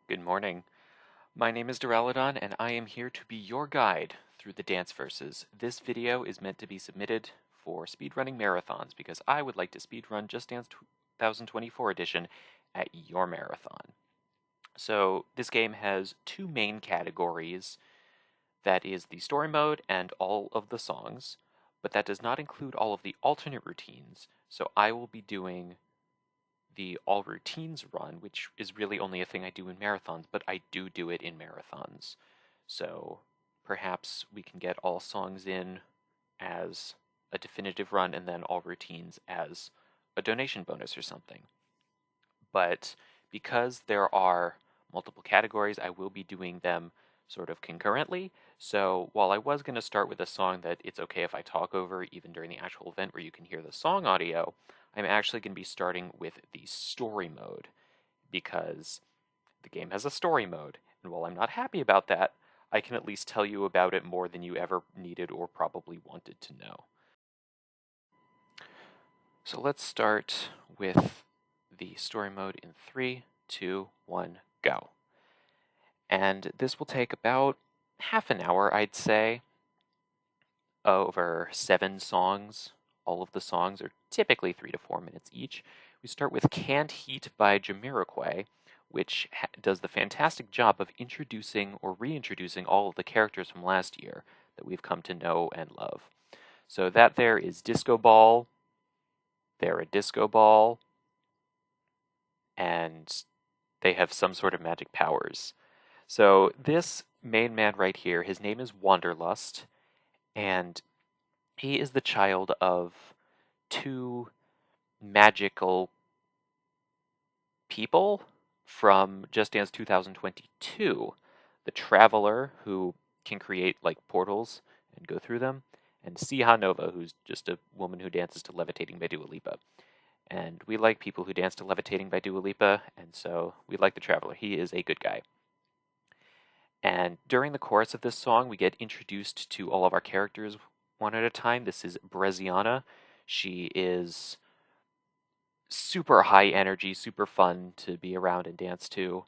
Good morning. My name is Duraludon, and I am here to be your guide through the dance verses. This video is meant to be submitted for speedrunning marathons because I would like to speedrun Just Dance 2024 edition at your marathon. So this game has two main categories. That is the story mode and all of the songs, but that does not include all of the alternate routines. So I will be doing the all routines run, which is really only a thing I do in marathons, but I do it in marathons. So perhaps we can get all songs in as a definitive run and then all routines as a donation bonus or something. But because there are multiple categories, I will be doing them sort of concurrently. So while I was going to start with a song that it's okay if I talk over even during the actual event where you can hear the song audio, I'm actually going to be starting with the story mode because the game has a story mode. And while I'm not happy about that, I can at least tell you about it more than you ever needed or probably wanted to know. So let's start with the story mode in 3, 2, 1, go. And this will take about half an hour, I'd say, over 7 songs. All of the songs are typically 3 to 4 minutes each. We start with Can't Heat by Jamiroquai, which does the fantastic job of introducing or reintroducing all of the characters from last year that we've come to know and love. So that there is Disco Ball, they're a disco ball, and they have some sort of magic powers. So this main man right here, his name is Wanderlust, and he is the child of two magical people from Just Dance 2022. The Traveler, who can create like portals and go through them, and Siha Nova, who's just a woman who dances to Levitating by Dua Lipa. And we like people who dance to Levitating by Dua Lipa, and so we like the Traveler. He is a good guy. And during the chorus of this song, we get introduced to all of our characters one at a time. This is Breziana. She is super high energy, super fun to be around and dance to.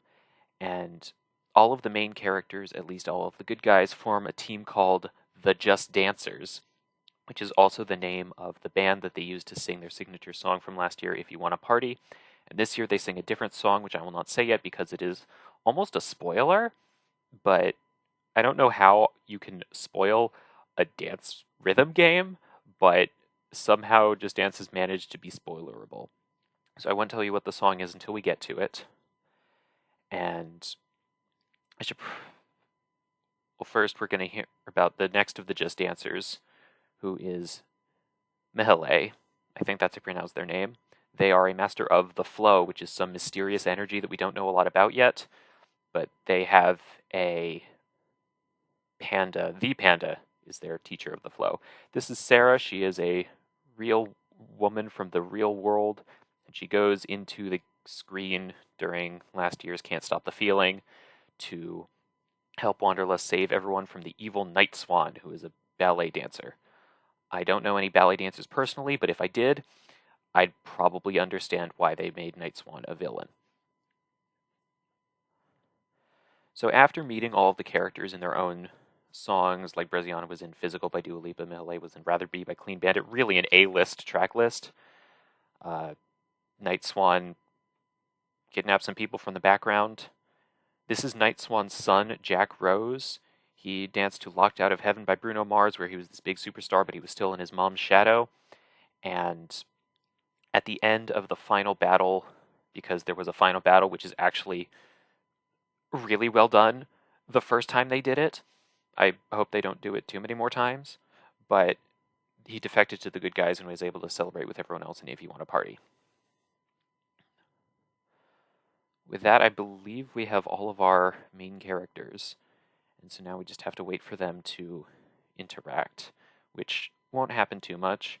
And all of the main characters, at least all of the good guys, form a team called the Just Dancers, which is also the name of the band that they used to sing their signature song from last year, If You Want a Party. And this year they sing a different song, which I will not say yet because it is almost a spoiler, but I don't know how you can spoil a dance rhythm game, but somehow Just Dance has managed to be spoilerable. So I won't tell you what the song is until we get to it. And I should... Well, first we're going to hear about the next of the Just Dancers, who is Mihile. I think that's how you pronounce their name. They are a master of the flow, which is some mysterious energy that we don't know a lot about yet, but they have a panda. The panda is their teacher of the flow. This is Sarah. She is a real woman from the real world, and she goes into the screen during last year's Can't Stop the Feeling to help Wanderlust save everyone from the evil Night Swan, who is a ballet dancer. I don't know any ballet dancers personally, but if I did, I'd probably understand why they made Night Swan a villain. So after meeting all of the characters in their own songs, like Breziana was in Physical by Dua Lipa, Mihile was in Rather Be by Clean Bandit, really an A-list track list. Night Swan kidnapped some people from the background. This is Night Swan's son, Jack Rose. He danced to Locked Out of Heaven by Bruno Mars, where he was this big superstar, but he was still in his mom's shadow. And at the end of the final battle, because there was a final battle, which is actually really well done the first time they did it. I hope they don't do it too many more times. But he defected to the good guys and was able to celebrate with everyone else in If You Want a Party. With that, I believe we have all of our main characters. And so now we just have to wait for them to interact, which won't happen too much.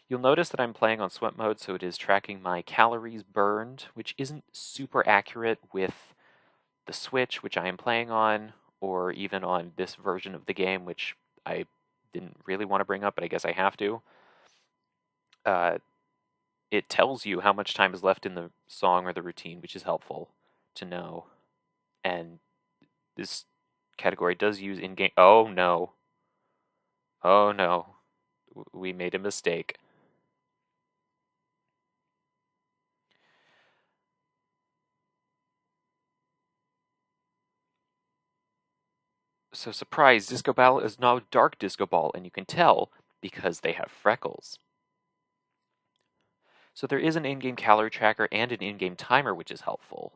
You'll notice that I'm playing on sweat mode, so it is tracking my calories burned, which isn't super accurate with the Switch, which I am playing on, or even on this version of the game, which I didn't really want to bring up, but I guess I have to. It tells you how much time is left in the song or the routine, which is helpful to know. And this category does use in-game. Oh no. Oh no. We made a mistake. So surprise, Disco Ball is now Dark Disco Ball, and you can tell because they have freckles. So there is an in-game calorie tracker and an in-game timer, which is helpful.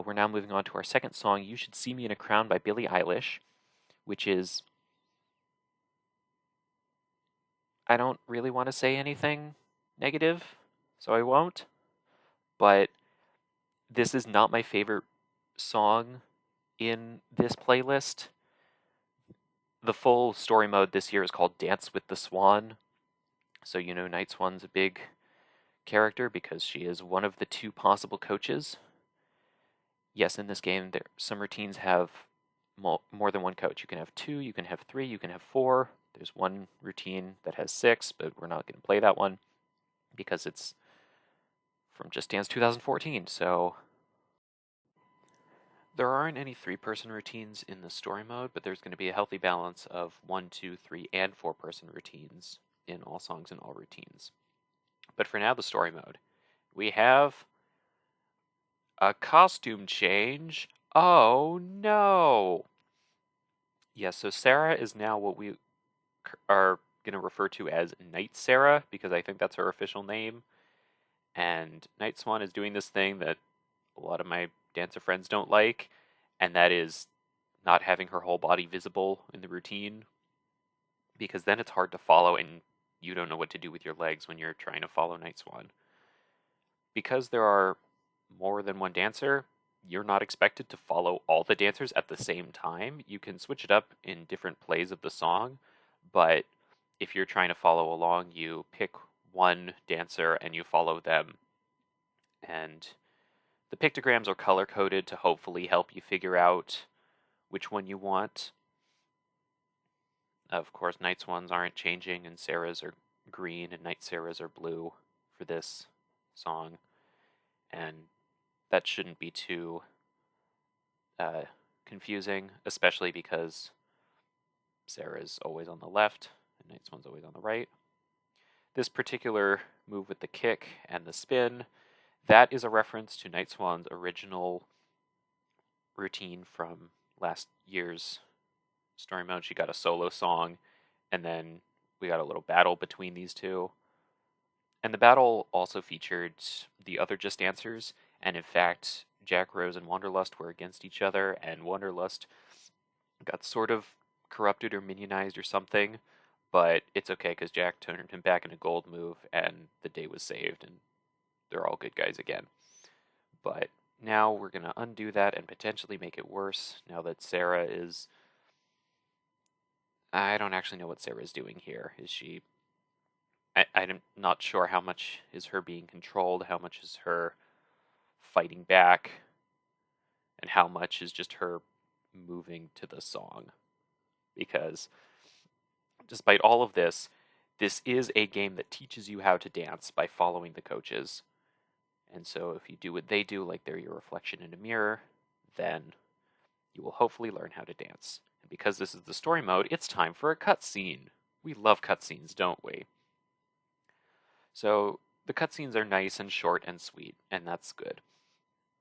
We're now moving on to our second song, You Should See Me in a Crown by Billie Eilish, which is... I don't really want to say anything negative, so I won't. But this is not my favorite song in this playlist. The full story mode this year is called Dance with the Swan. So you know Night Swan's a big character because she is one of the two possible coaches. Yes, in this game, some routines have more than one coach. You can have 2, you can have 3, you can have 4. There's one routine that has 6, but we're not going to play that one because it's from Just Dance 2014. So there aren't any 3-person routines in the story mode, but there's going to be a healthy balance of 1, 2, 3, and 4-person routines in all songs and all routines. But for now, the story mode. We have a costume change. Oh no! Yes, so Sarah is now what we are going to refer to as Night Sarah, because I think that's her official name. And Night Swan is doing this thing that a lot of my dancer friends don't like, and that is not having her whole body visible in the routine, because then it's hard to follow and you don't know what to do with your legs when you're trying to follow Night Swan. Because there are more than one dancer, you're not expected to follow all the dancers at the same time. You can switch it up in different plays of the song, but if you're trying to follow along, you pick one dancer and you follow them. And the pictograms are color-coded to hopefully help you figure out which one you want. Of course, Night Swans aren't changing, and Sarah's are green, and Night Sarah's are blue for this song. And that shouldn't be too confusing, especially because Sarah's always on the left, and Night Swan's always on the right. This particular move with the kick and the spin, that is a reference to Night Swan's original routine from last year's story mode. She got a solo song, and then we got a little battle between these two. And the battle also featured the other Just Dancers, and in fact, Jack, Rose, and Wanderlust were against each other, and Wanderlust got sort of corrupted or minionized or something, but it's okay because Jack turned him back in a gold move, and the day was saved, and they're all good guys again. But now we're going to undo that and potentially make it worse now that Sarah is... I don't actually know what Sarah is doing here. Is she... I'm not sure how much is her being controlled, how much is her fighting back, and how much is just her moving to the song. Because despite all of this, this is a game that teaches you how to dance by following the coaches. And so if you do what they do, like they're your reflection in a mirror, then you will hopefully learn how to dance. And because this is the story mode, it's time for a cutscene. We love cutscenes, don't we? So the cutscenes are nice and short and sweet, and that's good.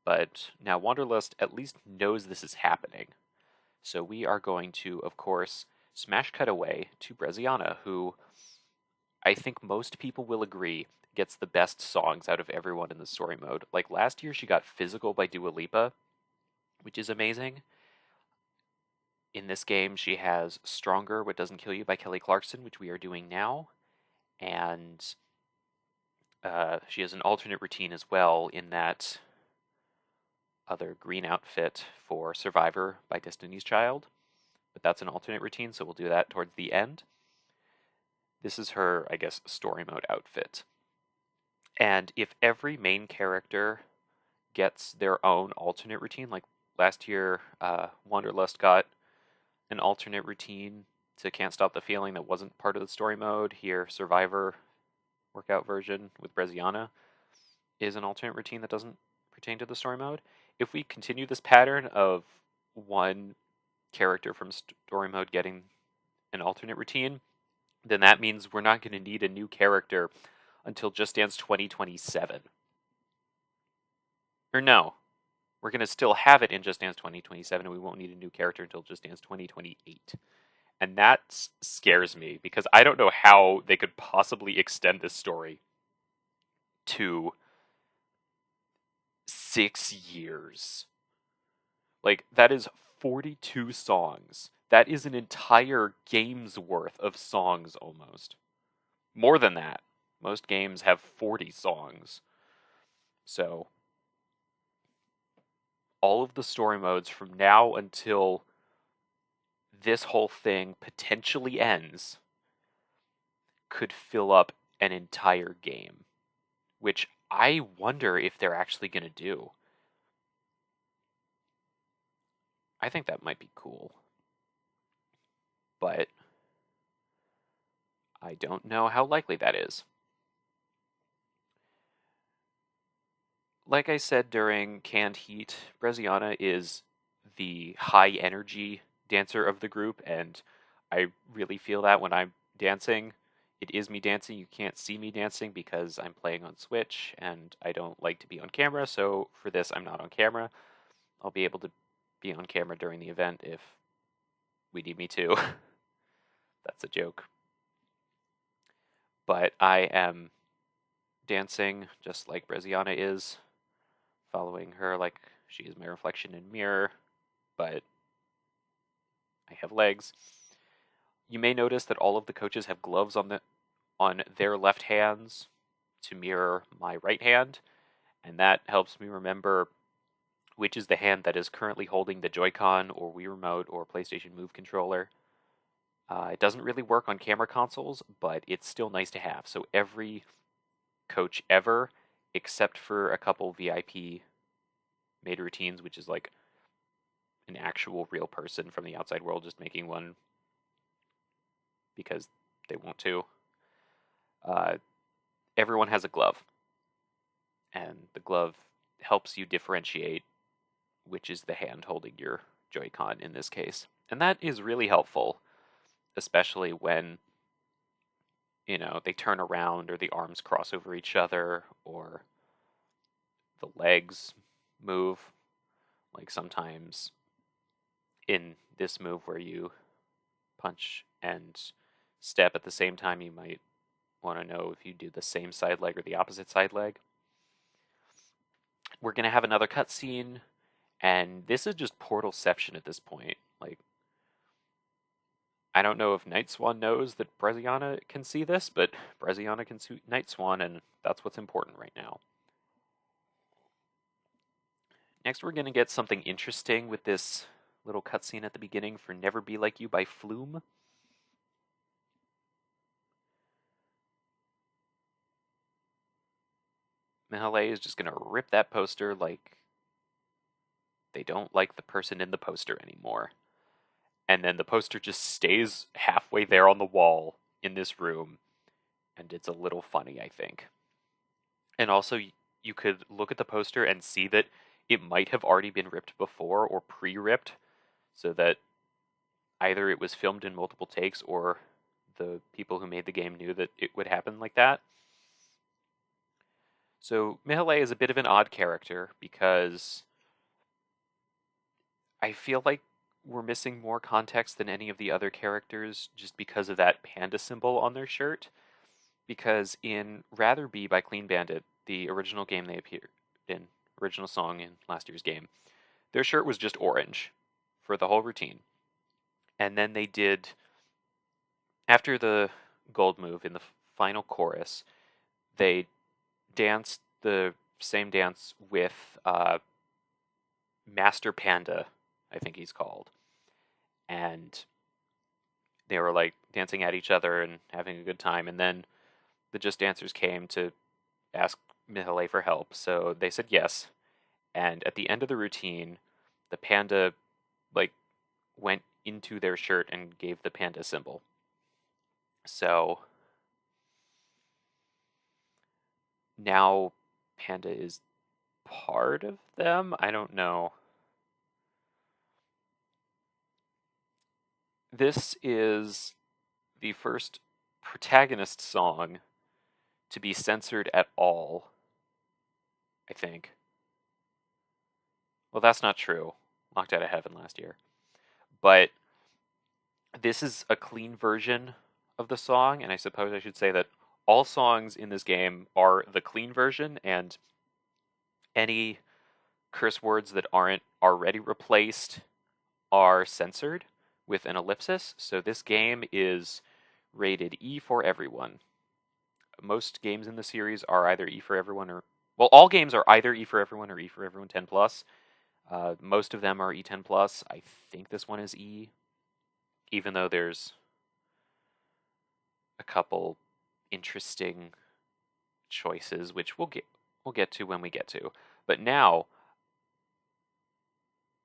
But now Wanderlust at least knows this is happening. So we are going to, of course, smash cut away to Breziana, who I think most people will agree gets the best songs out of everyone in the story mode. Like last year, she got Physical by Dua Lipa, which is amazing. In this game, she has Stronger, What Doesn't Kill You by Kelly Clarkson, which we are doing now. And she has an alternate routine as well in that other green outfit for Survivor by Destiny's Child. But that's an alternate routine, so we'll do that towards the end. This is her, I guess, story mode outfit. And if every main character gets their own alternate routine, like last year, Wanderlust got an alternate routine to Can't Stop the Feeling that wasn't part of the story mode. Here, Survivor workout version with Breziana is an alternate routine that doesn't pertain to the story mode. if we continue this pattern of one character from story mode getting an alternate routine, then that means we're not going to need a new character until Just Dance 2027. Or no, we're going to still have it in Just Dance 2027, and we won't need a new character until Just Dance 2028. And that scares me, because I don't know how they could possibly extend this story to 6 years. Like, that is 42 songs. That is an entire game's worth of songs, almost. More than that. Most games have 40 songs. So, all of the story modes from now until this whole thing potentially ends could fill up an entire game, which I wonder if they're actually going to do. I think that might be cool. But I don't know how likely that is. Like I said during Canned Heat, Breziana is the high energy dancer of the group, and I really feel that when I'm dancing. It is me dancing. You can't see me dancing because I'm playing on Switch, and I don't like to be on camera, so for this I'm not on camera. I'll be able to be on camera during the event if we need me to. That's a joke. But I am dancing just like Breziana is, following her like she is my reflection in mirror, but I have legs. You may notice that all of the coaches have gloves on their left hands to mirror my right hand, and that helps me remember which is the hand that is currently holding the Joy-Con or Wii Remote or PlayStation Move controller. It doesn't really work on camera consoles, but it's still nice to have. So every coach ever, except for a couple VIP made routines, which is like an actual real person from the outside world just making one because they want to. Everyone has a glove, and the glove helps you differentiate which is the hand holding your Joy-Con in this case. And that is really helpful, especially when, they turn around or the arms cross over each other or the legs move. Like sometimes in this move where you punch and step at the same time, you might want to know if you do the same side leg or the opposite side leg. We're going to have another cutscene, and this is just portalception at this point. Like, I don't know if Night Swan knows that Breziana can see this, but Breziana can see Night Swan, and that's what's important right now. Next, we're going to get something interesting with this little cutscene at the beginning for Never Be Like You by Flume. Mihaly is just going to rip that poster like they don't like the person in the poster anymore. And then the poster just stays halfway there on the wall in this room, and it's a little funny, I think. And also, you could look at the poster and see that it might have already been ripped before or pre-ripped, so that either it was filmed in multiple takes or the people who made the game knew that it would happen like that. So Mihaly is a bit of an odd character because I feel like we're missing more context than any of the other characters just because of that panda symbol on their shirt. Because in Rather Be by Clean Bandit, the original game they appeared in, original song in last year's game, their shirt was just orange for the whole routine. And then they did, after the gold move in the final chorus, they danced the same dance with Master Panda, I think he's called. And they were like dancing at each other and having a good time. And then the Just Dancers came to ask Mihaly for help, so they said yes. And at the end of the routine, the panda went into their shirt and gave the panda symbol. So now Panda is part of them. I don't know. This is the first protagonist song to be censored at all, I think. Well, that's not true. Locked Out of Heaven last year. But this is a clean version of the song, and I suppose I should say that all songs in this game are the clean version, and any curse words that aren't already replaced are censored with an ellipsis. So this game is rated E for everyone. Most games in the series are either E for everyone or, well, all games are either E for everyone or E for everyone 10 plus. Most of them are E10 plus. I think this one is E, even though there's a couple interesting choices, which we'll get to when we get to. But now,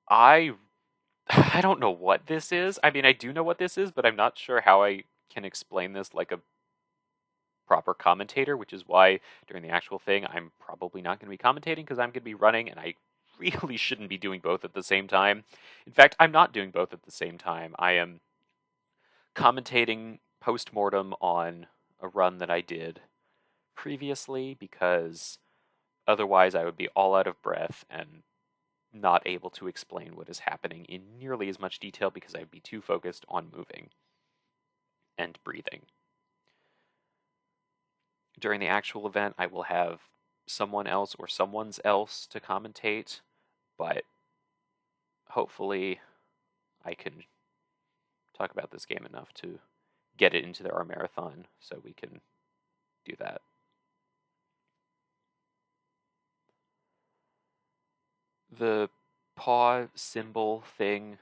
I don't know what this is. I mean, I do know what this is, but I'm not sure how I can explain this like a proper commentator, which is why during the actual thing, I'm probably not going to be commentating because I'm going to be running, and I really shouldn't be doing both at the same time. In fact, I'm not doing both at the same time. I am commentating post-mortem on a run that I did previously because otherwise I would be all out of breath and not able to explain what is happening in nearly as much detail because I'd be too focused on moving and breathing. During the actual event, I will have someone else or someone's else to commentate, but hopefully I can talk about this game enough to get it into our marathon so we can do that. The paw symbol thing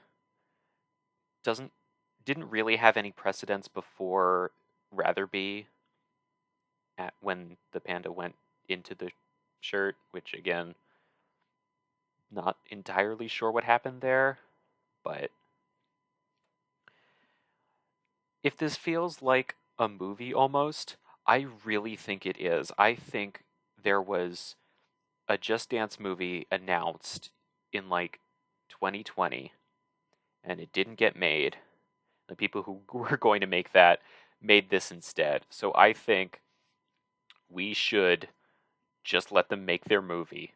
didn't really have any precedence before Rather Be when the panda went into the shirt, which again, not entirely sure what happened there, but if this feels like a movie almost, I really think it is. I think there was a Just Dance movie announced in like 2020 and it didn't get made. The people who were going to make that made this instead. So I think we should just let them make their movie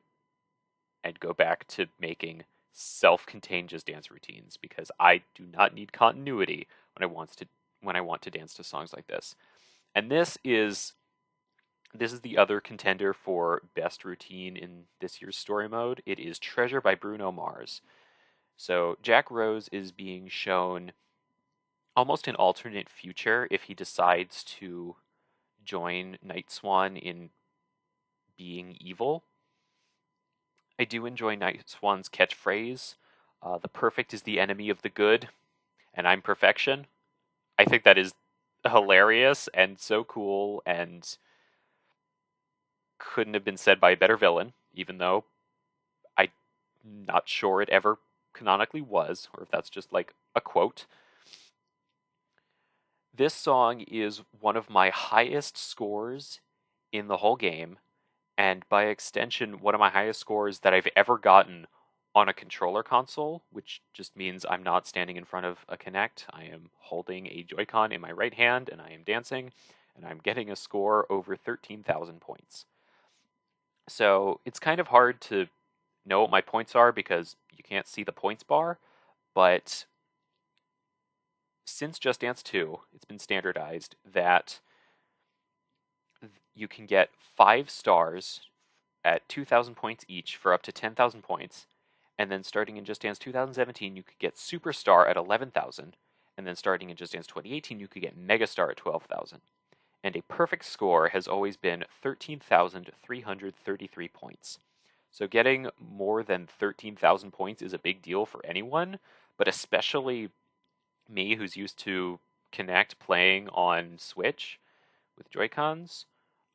and go back to making self-contained Just Dance routines because I do not need continuity when I want to dance to songs like this. And this is the other contender for best routine in this year's story mode. It is Treasure by Bruno Mars. So Jack Rose is being shown almost an alternate future if he decides to join Night Swan in being evil. I do enjoy Night Swan's catchphrase, the perfect is the enemy of the good, and I'm perfection. I think that is hilarious and so cool and couldn't have been said by a better villain, even though I'm not sure it ever canonically was, or if that's just like a quote. This song is one of my highest scores in the whole game, and by extension, one of my highest scores that I've ever gotten on a controller console, which just means I'm not standing in front of a Kinect. I am holding a Joy-Con in my right hand, and I am dancing, and I'm getting a score over 13,000 points. So it's kind of hard to know what my points are because you can't see the points bar, but since Just Dance 2, it's been standardized that you can get 5 stars at 2,000 points each for up to 10,000 points, and then starting in Just Dance 2017, you could get Superstar at 11,000, and then starting in Just Dance 2018, you could get Megastar at 12,000. And a perfect score has always been 13,333 points. So getting more than 13,000 points is a big deal for anyone, but especially me who's used to Kinect playing on Switch with Joy-Cons.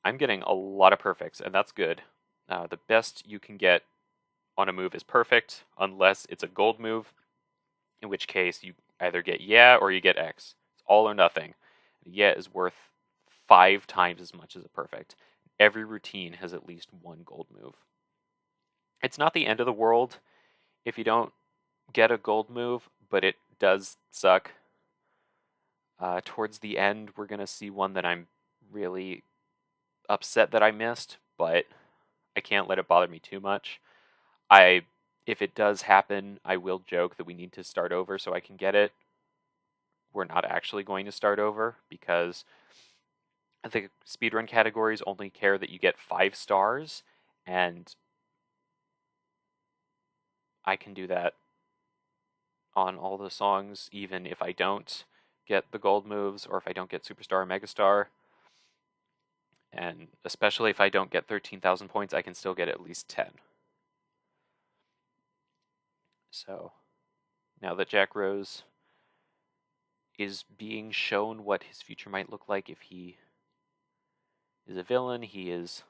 I'm getting a lot of perfects, and that's good. The best you can get on a move is perfect, unless it's a gold move, in which case you either get yeah or you get X. It's all or nothing. Yeah is worth 5 times as much as a perfect. Every routine has at least one gold move. It's not the end of the world if you don't get a gold move, but it does suck. Towards the end, we're going to see one that I'm really upset that I missed, but I can't let it bother me too much. If it does happen, I will joke that we need to start over so I can get it. We're not actually going to start over because the speedrun categories only care that you get 5 stars, and I can do that on all the songs, even if I don't get the gold moves or if I don't get Superstar or Megastar. And especially if I don't get 13,000 points, I can still get at least 10. So now that Jack Rose is being shown what his future might look like if he is a villain, he is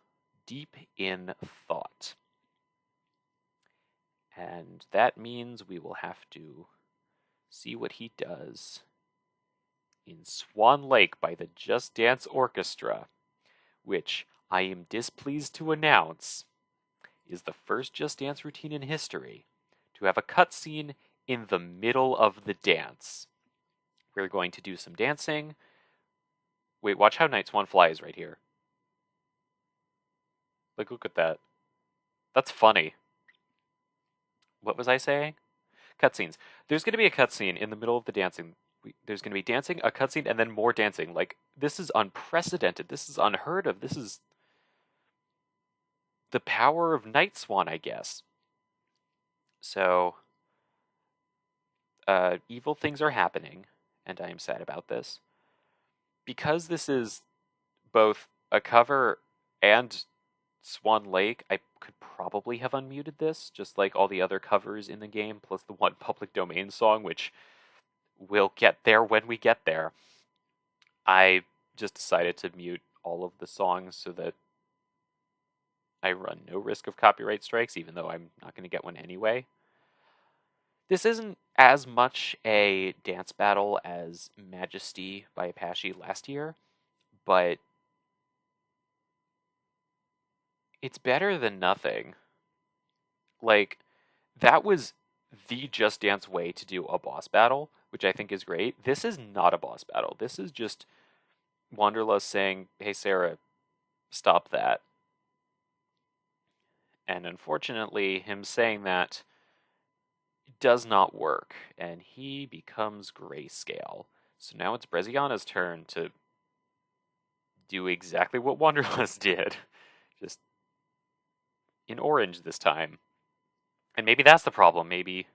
deep in thought. And that means we will have to see what he does in Swan Lake by the Just Dance Orchestra, which I am displeased to announce is the first Just Dance routine in history to have a cutscene in the middle of the dance. We're going to do some dancing. Wait, watch how Night Swan flies right here. Like, look at that. That's funny. What was I saying? Cutscenes. There's going to be a cutscene in the middle of the dancing. There's going to be dancing, a cutscene, and then more dancing. Like, this is unprecedented. This is unheard of. This is the power of Night Swan, I guess. So, evil things are happening, and I am sad about this. Because this is both a cover and Swan Lake, I could probably have unmuted this, just like all the other covers in the game, plus the one public domain song, which we'll get there when we get there. I just decided to mute all of the songs so that I run no risk of copyright strikes, even though I'm not going to get one anyway. This isn't as much a dance battle as Majesty by Apache last year, but it's better than nothing. Like, that was the Just Dance way to do a boss battle, which I think is great. This is not a boss battle. This is just Wanderlust saying, hey, Sarah, stop that. And unfortunately, him saying that does not work, and he becomes grayscale. So now it's Breziana's turn to do exactly what Wanderlust did, just in orange this time. And maybe that's the problem. Maybe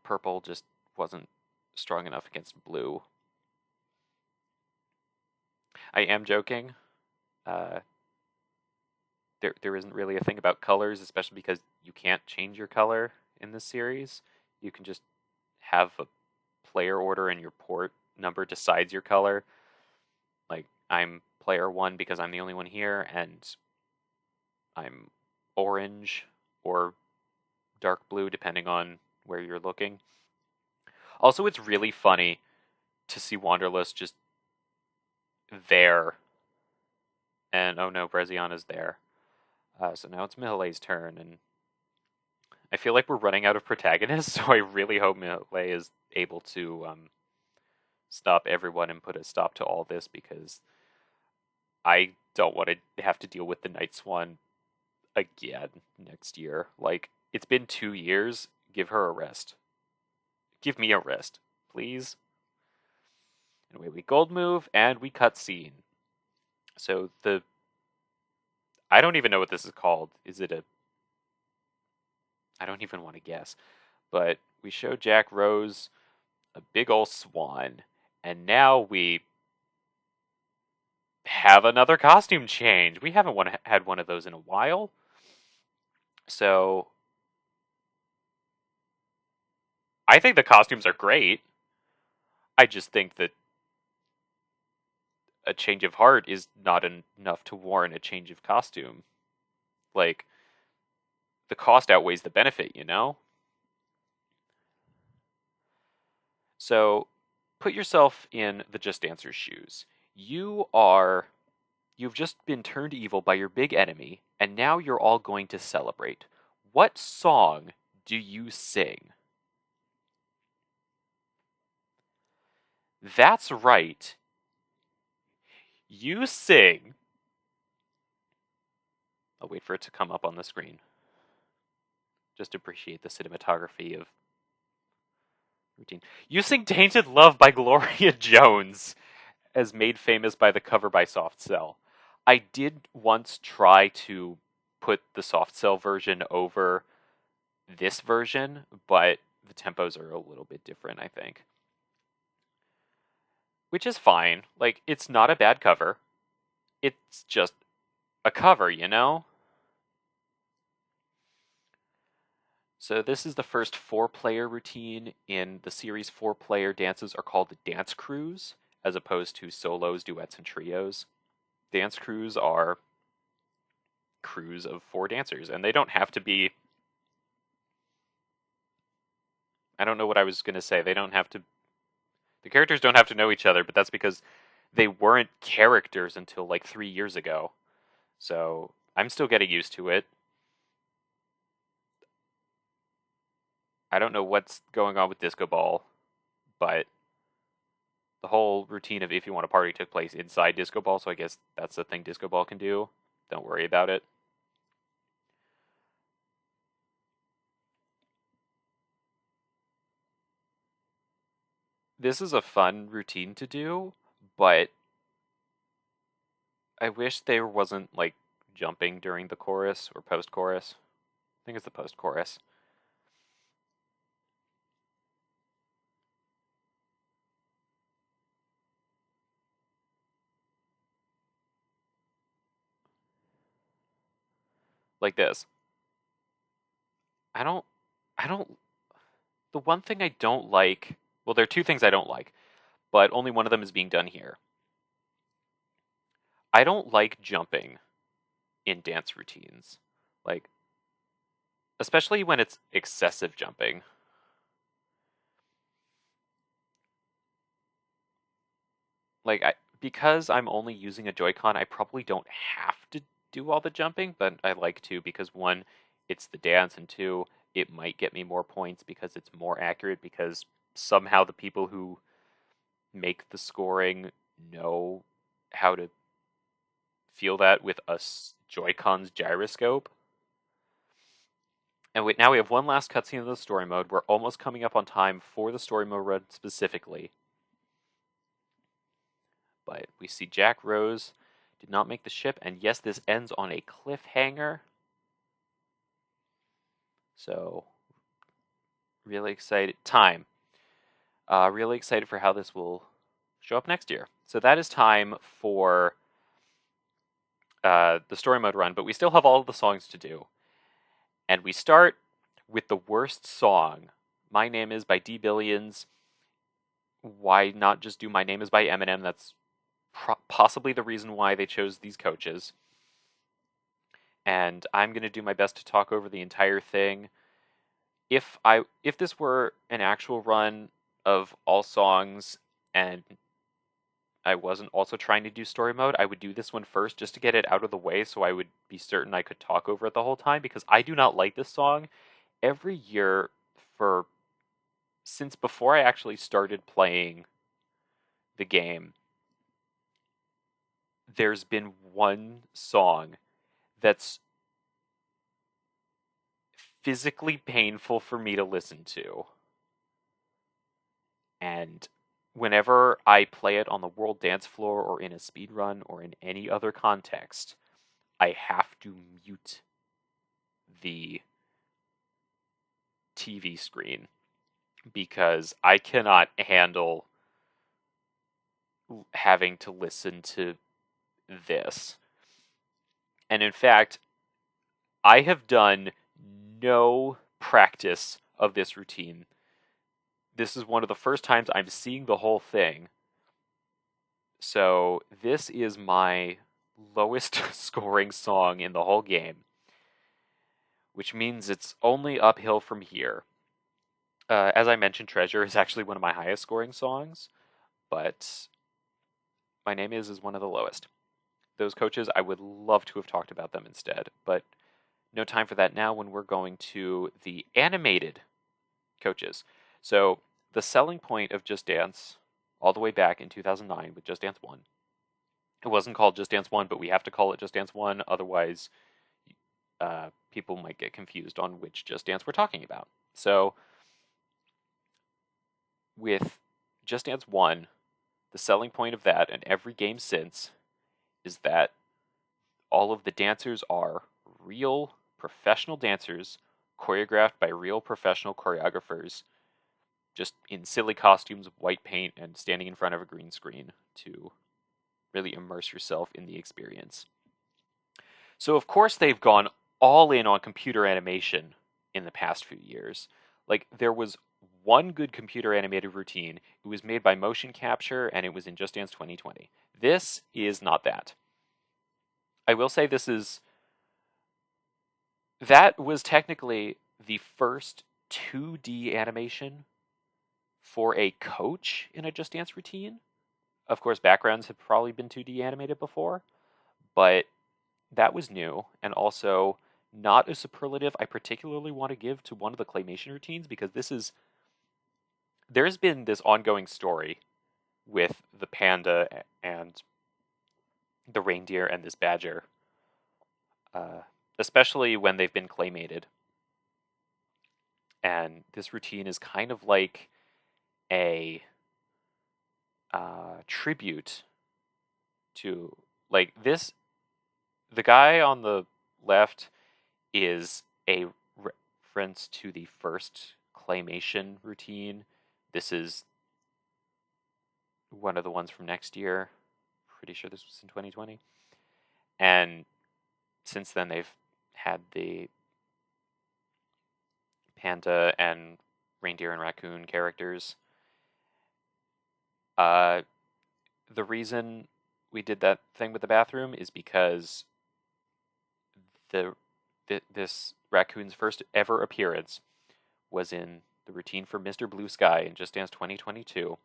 purple just wasn't strong enough against blue. I am joking. There isn't really a thing about colors, especially because you can't change your color in this series. You can just have a player order and your port number decides your color. Like, I'm player 1 because I'm the only one here, and I'm orange or dark blue depending on where you're looking. Also, it's really funny to see Wanderlust just there. And oh no, Breziana's there. So now it's Mihaly's turn, and I feel like we're running out of protagonists, so I really hope Mihaly is able to stop everyone and put a stop to all this, because I don't want to have to deal with the Night Swan again next year. Like, it's been 2 years. Give her a rest. Give me a rest, please. Anyway, we gold move, and we cut scene. So I don't even know what this is called. Is it I don't even want to guess. But we show Jack Rose a big ol' swan, and now we have another costume change. We haven't had one of those in a while. So I think the costumes are great. I just think that a change of heart is not enough to warrant a change of costume. Like, the cost outweighs the benefit, you know? So, put yourself in the Just Dancer's shoes. You've just been turned evil by your big enemy, and now you're all going to celebrate. What song do you sing? That's right. You sing. I'll wait for it to come up on the screen. Just appreciate the cinematography of routine. You sing Tainted Love by Gloria Jones, as made famous by the cover by Soft Cell. I did once try to put the Soft Cell version over this version, but the tempos are a little bit different, I think. Which is fine. Like, it's not a bad cover. It's just a cover, you know? So this is the first 4-player routine. In the series, 4-player dances are called dance crews, as opposed to solos, duets, and trios. Dance crews are crews of 4 dancers, and they don't have to be... I don't know what I was going to say. They don't have to... The characters don't have to know each other, but that's because they weren't characters until like 3 years ago. So I'm still getting used to it. I don't know what's going on with Disco Ball, but the whole routine of If You Want to Party took place inside Disco Ball, so I guess that's the thing Disco Ball can do. Don't worry about it. This is a fun routine to do, but I wish there wasn't, like, jumping during the chorus or post-chorus. I think it's the post-chorus. Like this. I don't... I don't... The one thing I don't like... Well, there are 2 things I don't like, but only one of them is being done here. I don't like jumping in dance routines. Like, especially when it's excessive jumping. Like, because I'm only using a Joy-Con, I probably don't have to do all the jumping, but I like to because 1, it's the dance, and 2, it might get me more points because it's more accurate, because somehow the people who make the scoring know how to feel that with a Joy-Con's gyroscope. And now we have one last cutscene of the story mode. We're almost coming up on time for the story mode run specifically. But we see Jack Rose did not make the ship, and yes, this ends on a cliffhanger. So, really excited. Really excited for how this will show up next year. So that is time for the story mode run, but we still have all of the songs to do. And we start with the worst song. My Name Is by D Billions. Why not just do My Name Is by Eminem? That's possibly the reason why they chose these coaches. And I'm going to do my best to talk over the entire thing. If this were an actual run of all songs and I wasn't also trying to do story mode, I would do this one first just to get it out of the way so I would be certain I could talk over it the whole time, because I do not like this song. Every year since before I actually started playing the game, there's been one song that's physically painful for me to listen to. And whenever I play it on the world dance floor or in a speedrun or in any other context, I have to mute the TV screen because I cannot handle having to listen to this. And in fact, I have done no practice of this routine. This is one of the first times I'm seeing the whole thing. So this is my lowest scoring song in the whole game, which means it's only uphill from here. As I mentioned, Treasure is actually one of my highest scoring songs, but My Name Is one of the lowest. those coaches, I would love to have talked about them instead, but no time for that now when we're going to the animated coaches. So the selling point of Just Dance, all the way back in 2009 with Just Dance 1, it wasn't called Just Dance 1, but we have to call it Just Dance 1, otherwise people might get confused on which Just Dance we're talking about. So with Just Dance 1, the selling point of that and every game since is that all of the dancers are real professional dancers choreographed by real professional choreographers, just in silly costumes of white paint and standing in front of a green screen to really immerse yourself in the experience. So of course they've gone all in on computer animation in the past few years. Like, there was one good computer animated routine. It was made by motion capture and it was in Just Dance 2020. This is not that. I will say that was technically the first 2D animation for a coach in a Just Dance routine. Of course, backgrounds have probably been 2D animated before, but that was new, and also not a superlative I particularly want to give to one of the claymation routines, because there's been this ongoing story with the panda and the reindeer and this badger, especially when they've been claymated. And this routine is kind of like a tribute to, like, this. The guy on the left is a reference to the first claymation routine. This is one of the ones from next year. Pretty sure this was in 2020. And since then, they've had the panda and reindeer and raccoon characters. The reason we did that thing with the bathroom is because this raccoon's first ever appearance was in the routine for Mr. Blue Sky in Just Dance 2022,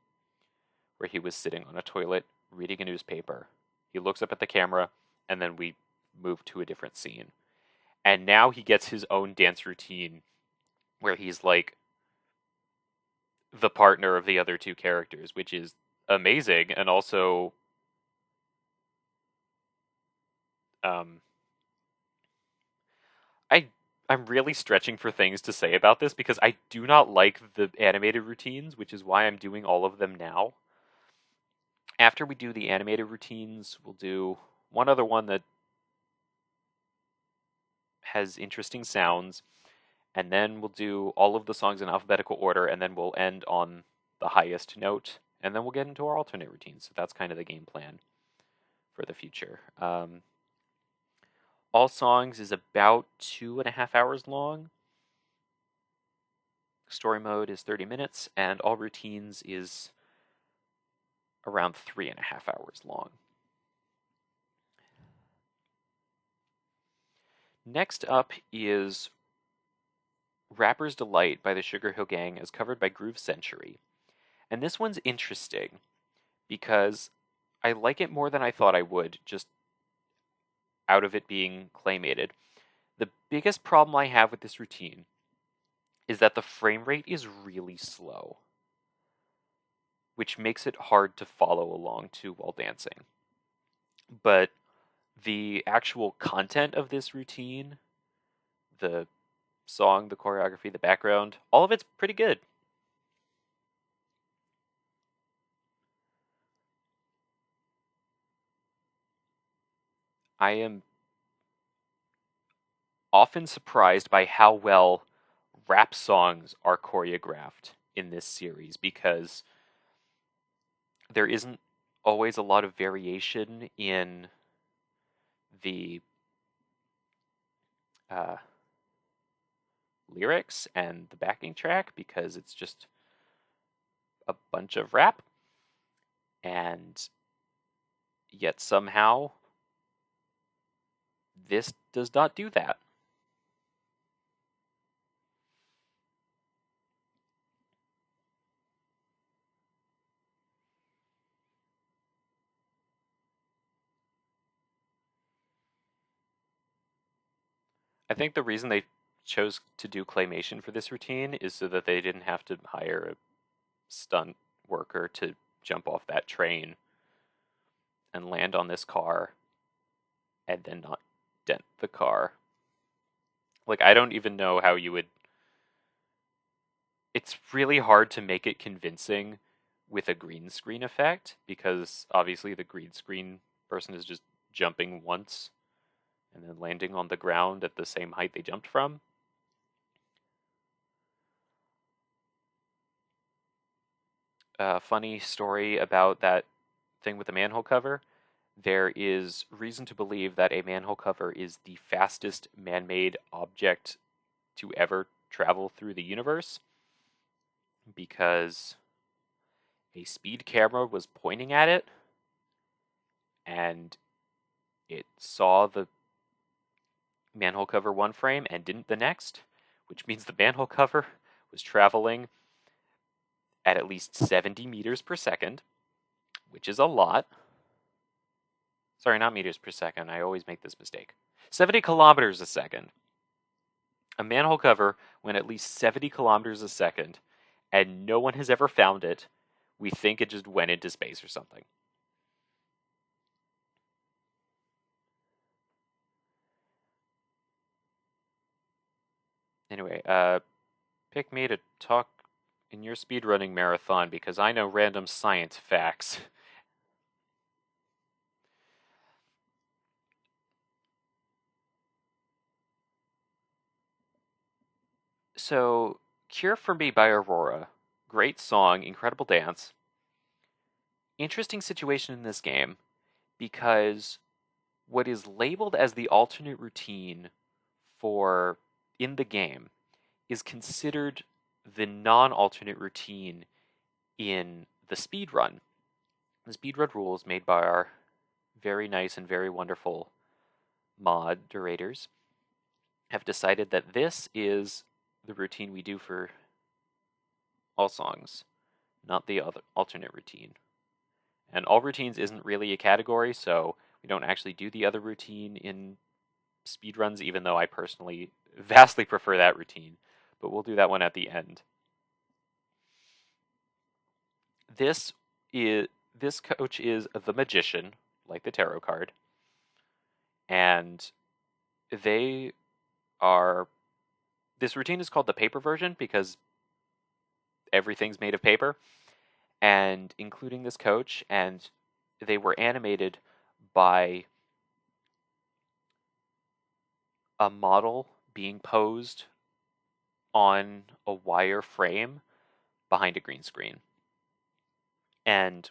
where he was sitting on a toilet reading a newspaper. He looks up at the camera, and then we move to a different scene. And now he gets his own dance routine where he's like the partner of the other two characters, which is amazing, and also I I'm really stretching for things to say about this because I do not like the animated routines, which is why I'm doing all of them now. After we do the animated routines, we'll do one other one that has interesting sounds, and then we'll do all of the songs in alphabetical order, and then we'll end on the highest note, and then we'll get into our alternate routines. So that's kind of the game plan for the future. All songs is about 2.5 hours long. Story mode is 30 minutes, and all routines is around 3.5 hours long. Next up is Rapper's Delight by the Sugarhill Gang as covered by Groove Century. And this one's interesting because I like it more than I thought I would, just out of it being claymated. The biggest problem I have with this routine is that the frame rate is really slow, which makes it hard to follow along to while dancing. But the actual content of this routine, the song, the choreography, the background, all of it's pretty good. I am often surprised by how well rap songs are choreographed in this series, because there isn't always a lot of variation in the lyrics and the backing track, because it's just a bunch of rap, and yet somehow this does not do that. I think the reason they chose to do claymation for this routine is so that they didn't have to hire a stunt worker to jump off that train and land on this car and then not dent the car. Like, I don't even know how you would. It's really hard to make it convincing with a green screen effect because obviously the green screen person is just jumping once and then landing on the ground at the same height they jumped from. Funny story about that thing with the manhole cover. There is reason to believe that a manhole cover is the fastest man-made object to ever travel through the universe because a speed camera was pointing at it and it saw the manhole cover one frame and didn't the next, which means the manhole cover was traveling at least 70 meters per second, which is a lot. Sorry, not meters per second. I always make this mistake. 70 kilometers a second. A manhole cover went at least 70 kilometers a second, and no one has ever found it. We think it just went into space or something. Anyway, pick me to talk in your speedrunning marathon because I know random science facts. So, Cure for Me by Aurora. Great song, incredible dance. Interesting situation in this game because what is labeled as the alternate routine for in the game is considered the non-alternate routine in the speedrun. The speedrun rules made by our very nice and very wonderful moderators have decided that this is the routine we do for all songs, not the other alternate routine. And all routines isn't really a category, so we don't actually do the other routine in speedruns, even though I personally vastly prefer that routine. But we'll do that one at the end. This coach is the magician, like the tarot card, and they are. This routine is called the paper version because everything's made of paper, and including this coach, and they were animated by a model being posed on a wire frame behind a green screen. And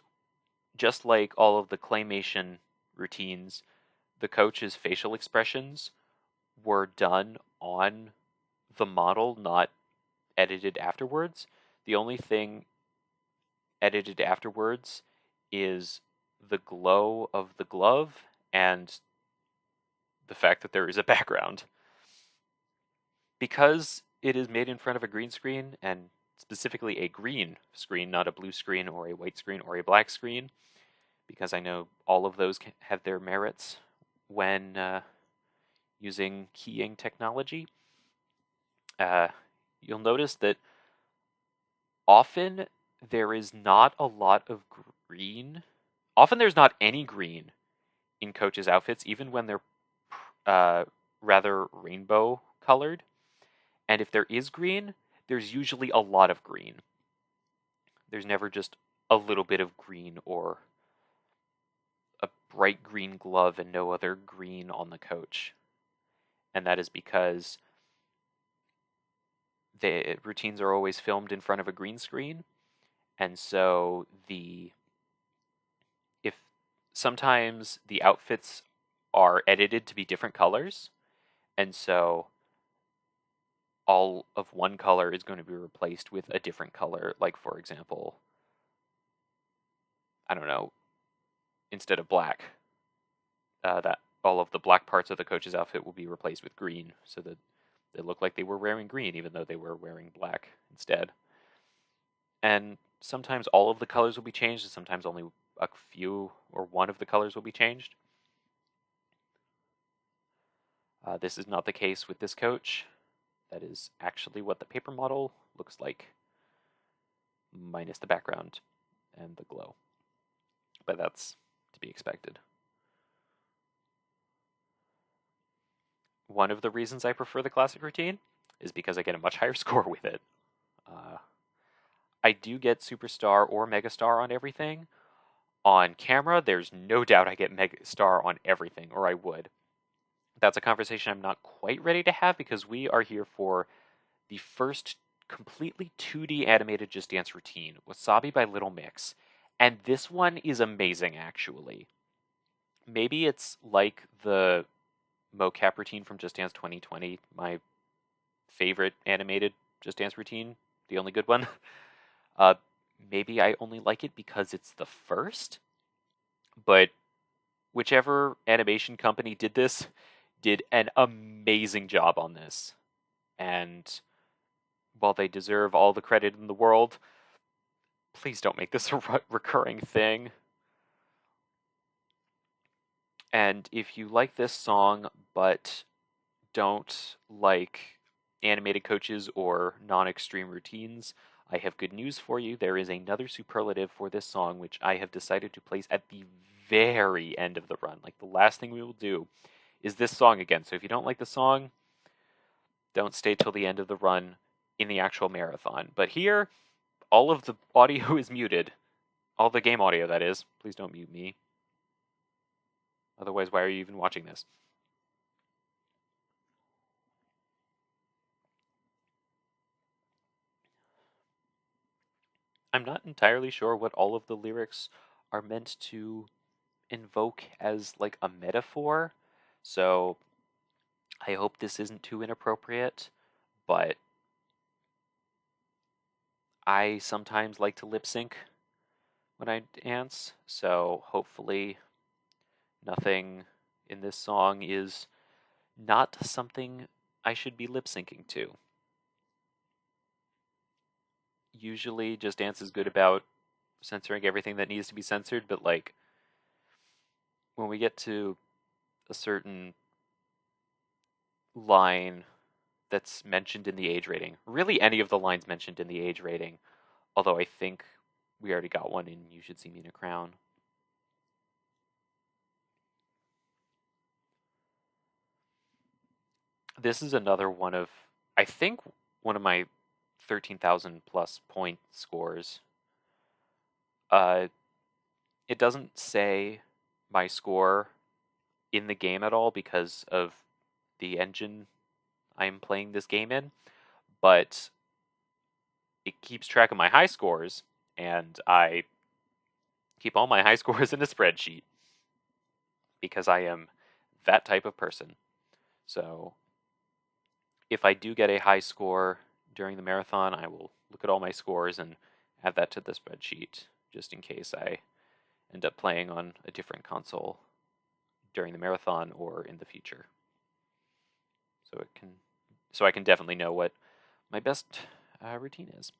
just like all of the claymation routines, the coach's facial expressions were done on the model, not edited afterwards. The only thing edited afterwards is the glow of the glove and the fact that there is a background. Because it is made in front of a green screen, and specifically a green screen, not a blue screen or a white screen or a black screen, because I know all of those have their merits when using keying technology. You'll notice that often there is not a lot of green. Often there's not any green in coaches' outfits, even when they're rather rainbow colored. And if there is green, there's usually a lot of green. There's never just a little bit of green or a bright green glove and no other green on the coach. And that is because the routines are always filmed in front of a green screen. And so if sometimes the outfits are edited to be different colors, and so all of one color is going to be replaced with a different color. Like, for example, I don't know, instead of black, that all of the black parts of the coach's outfit will be replaced with green so that they look like they were wearing green even though they were wearing black instead. And sometimes all of the colors will be changed, and sometimes only a few or one of the colors will be changed. This is not the case with this coach. That is actually what the paper model looks like, minus the background and the glow. But that's to be expected. One of the reasons I prefer the classic routine is because I get a much higher score with it. I do get superstar or megastar on everything. On camera, there's no doubt I get megastar on everything, or I would. That's a conversation I'm not quite ready to have because we are here for the first completely 2D animated Just Dance routine, Wasabi by Little Mix. And this one is amazing, actually. Maybe it's like the mocap routine from Just Dance 2020, my favorite animated Just Dance routine, the only good one. Maybe I only like it because it's the first, but whichever animation company did this did an amazing job on this. And while they deserve all the credit in the world, please don't make this a recurring thing. And if you like this song but don't like animated coaches or non-extreme routines, I have good news for you. There is another superlative for this song, which I have decided to place at the very end of the run. Like, the last thing we will do is this song again. So if you don't like the song, don't stay till the end of the run in the actual marathon. But here, all of the audio is muted. All the game audio, that is. Please don't mute me. Otherwise, why are you even watching this? I'm not entirely sure what all of the lyrics are meant to invoke as like a metaphor, so I hope this isn't too inappropriate, but I sometimes like to lip sync when I dance, so hopefully nothing in this song is not something I should be lip syncing to. Usually Just Dance is good about censoring everything that needs to be censored, but like when we get to a certain line that's mentioned in the age rating, really any of the lines mentioned in the age rating, although I think we already got one in You Should See Me in a Crown. This is another one of, I think, one of my 13,000 plus point scores. It doesn't say my score in the game at all because of the engine I'm playing this game in, but it keeps track of my high scores, and I keep all my high scores in a spreadsheet because I am that type of person. So if I do get a high score during the marathon, I will look at all my scores and add that to the spreadsheet just in case I end up playing on a different console during the marathon or in the future. So I can definitely know what my best routine is.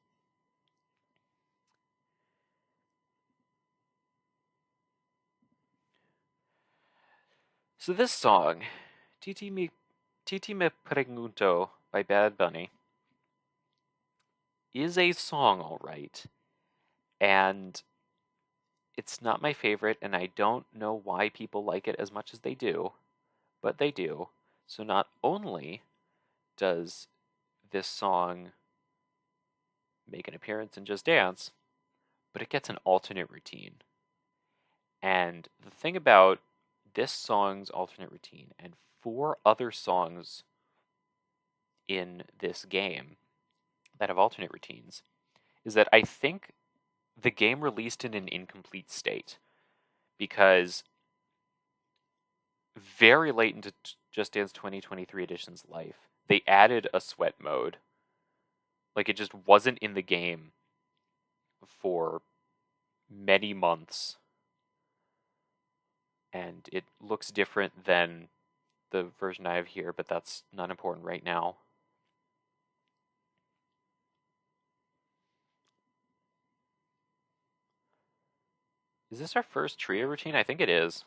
So this song, Tití me Preguntó by Bad Bunny, is a song, all right. And it's not my favorite, and I don't know why people like it as much as they do, but they do. So not only does this song make an appearance in Just Dance, but it gets an alternate routine. And the thing about this song's alternate routine and 4 other songs in this game that have alternate routines is that I think the game released in an incomplete state, because very late into Just Dance 2023 Edition's life, they added a sweat mode. Like, it just wasn't in the game for many months. And it looks different than the version I have here, but that's not important right now. Is this our first trio routine? I think it is.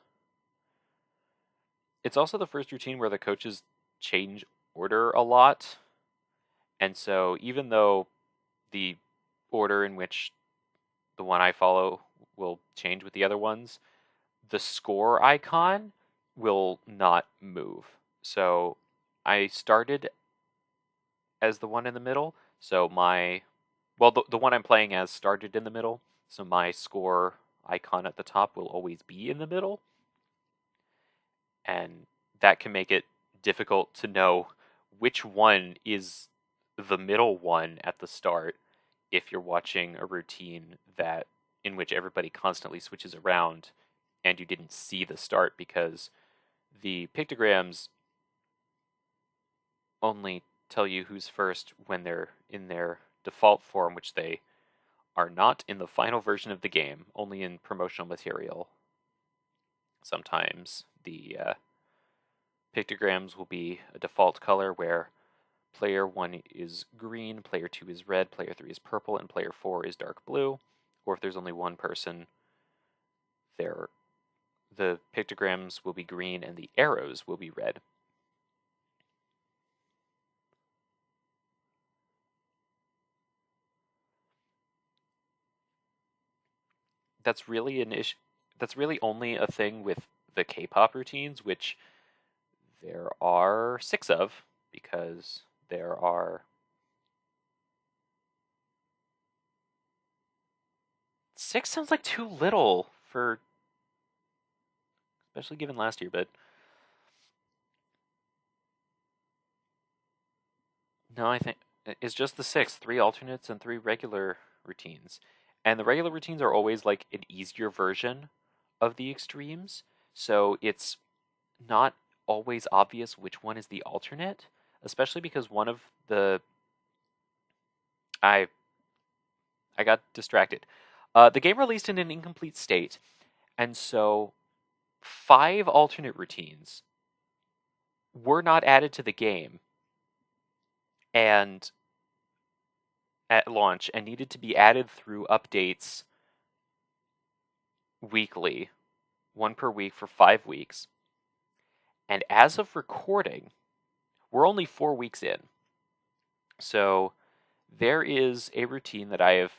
It's also the first routine where the coaches change order a lot. And so even though the order in which the one I follow will change with the other ones, the score icon will not move. So I started as the one in the middle. So the one I'm playing as started in the middle. So my score icon at the top will always be in the middle. And that can make it difficult to know which one is the middle one at the start if you're watching a routine that in which everybody constantly switches around and you didn't see the start, because the pictograms only tell you who's first when they're in their default form, which they are not in the final version of the game, only in promotional material. Sometimes the pictograms will be a default color where player 1 is green, player 2 is red, player 3 is purple, and player 4 is dark blue. Or if there's only one person, the pictograms will be green and the arrows will be red. That's really an issue. That's really only a thing with the K-pop routines, which there are 6 of, because there are 6 sounds like too little for, especially given last year, but no, I think it's just the 6, 3 alternates and 3 regular routines. And the regular routines are always like an easier version of the extremes, so it's not always obvious which one is the alternate, especially because one of the I got distracted. The game released in an incomplete state, and so 5 alternate routines were not added to the game and at launch and needed to be added through updates weekly, 1 per week for 5 weeks. And as of recording, we're only 4 weeks in. So there is a routine that I have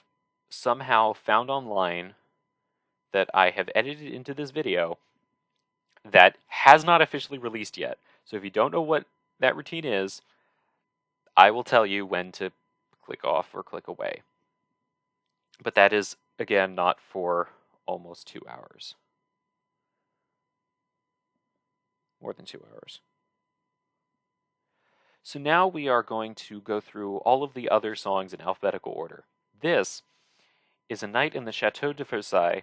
somehow found online that I have edited into this video that has not officially released yet. So if you don't know what that routine is, I will tell you when to click off or click away. But that is, again, not for almost 2 hours. More than 2 hours. So now we are going to go through all of the other songs in alphabetical order. This is A Night in the Château de Versailles,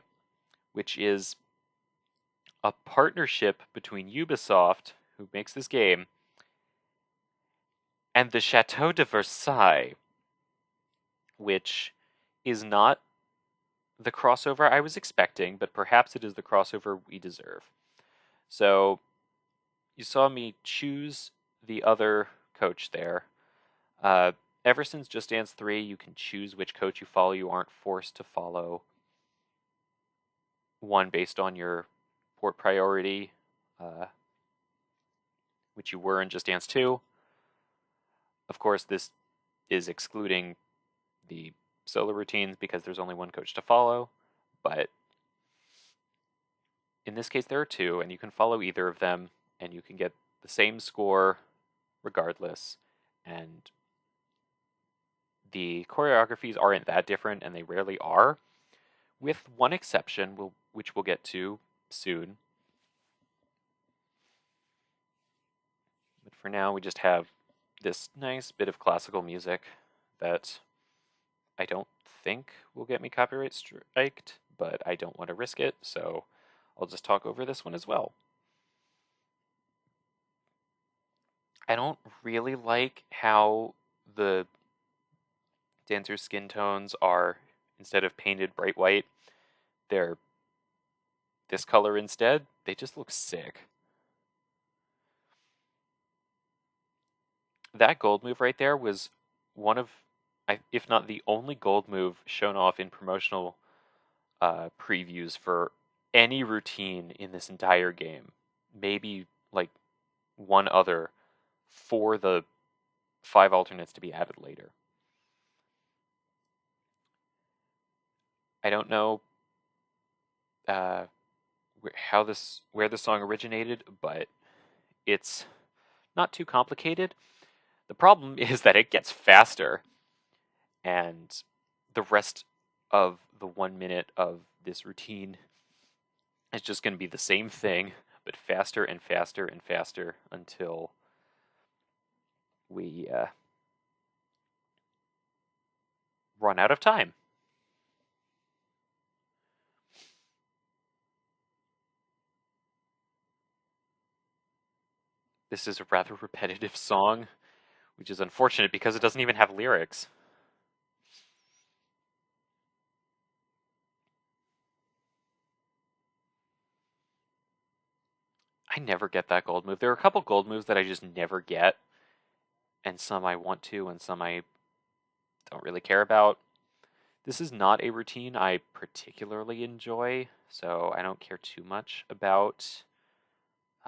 which is a partnership between Ubisoft, who makes this game, and the Château de Versailles, which is not the crossover I was expecting, but perhaps it is the crossover we deserve. So you saw me choose the other coach there. Ever since Just Dance 3, you can choose which coach you follow. You aren't forced to follow one based on your port priority, which you were in Just Dance 2. Of course, this is excluding the solo routines because there's only one coach to follow, but in this case there are 2, and you can follow either of them, and you can get the same score regardless, and the choreographies aren't that different, and they rarely are, with one exception, which we'll get to soon. But for now, we just have this nice bit of classical music that I don't think will get me copyright striked, but I don't want to risk it, so I'll just talk over this one as well. I don't really like how the dancers' skin tones are, instead of painted bright white, they're this color instead. They just look sick. That gold move right there was one of, if not the only gold move shown off in promotional previews for any routine in this entire game. Maybe like one other for the 5 alternates to be added later. I don't know where the song originated, but it's not too complicated. The problem is that it gets faster, and the rest of the 1 minute of this routine is just going to be the same thing, but faster and faster and faster until we run out of time. This is a rather repetitive song, which is unfortunate because it doesn't even have lyrics. I never get that gold move. There are a couple gold moves that I just never get, and some I want to, and some I don't really care about. This is not a routine I particularly enjoy, so I don't care too much about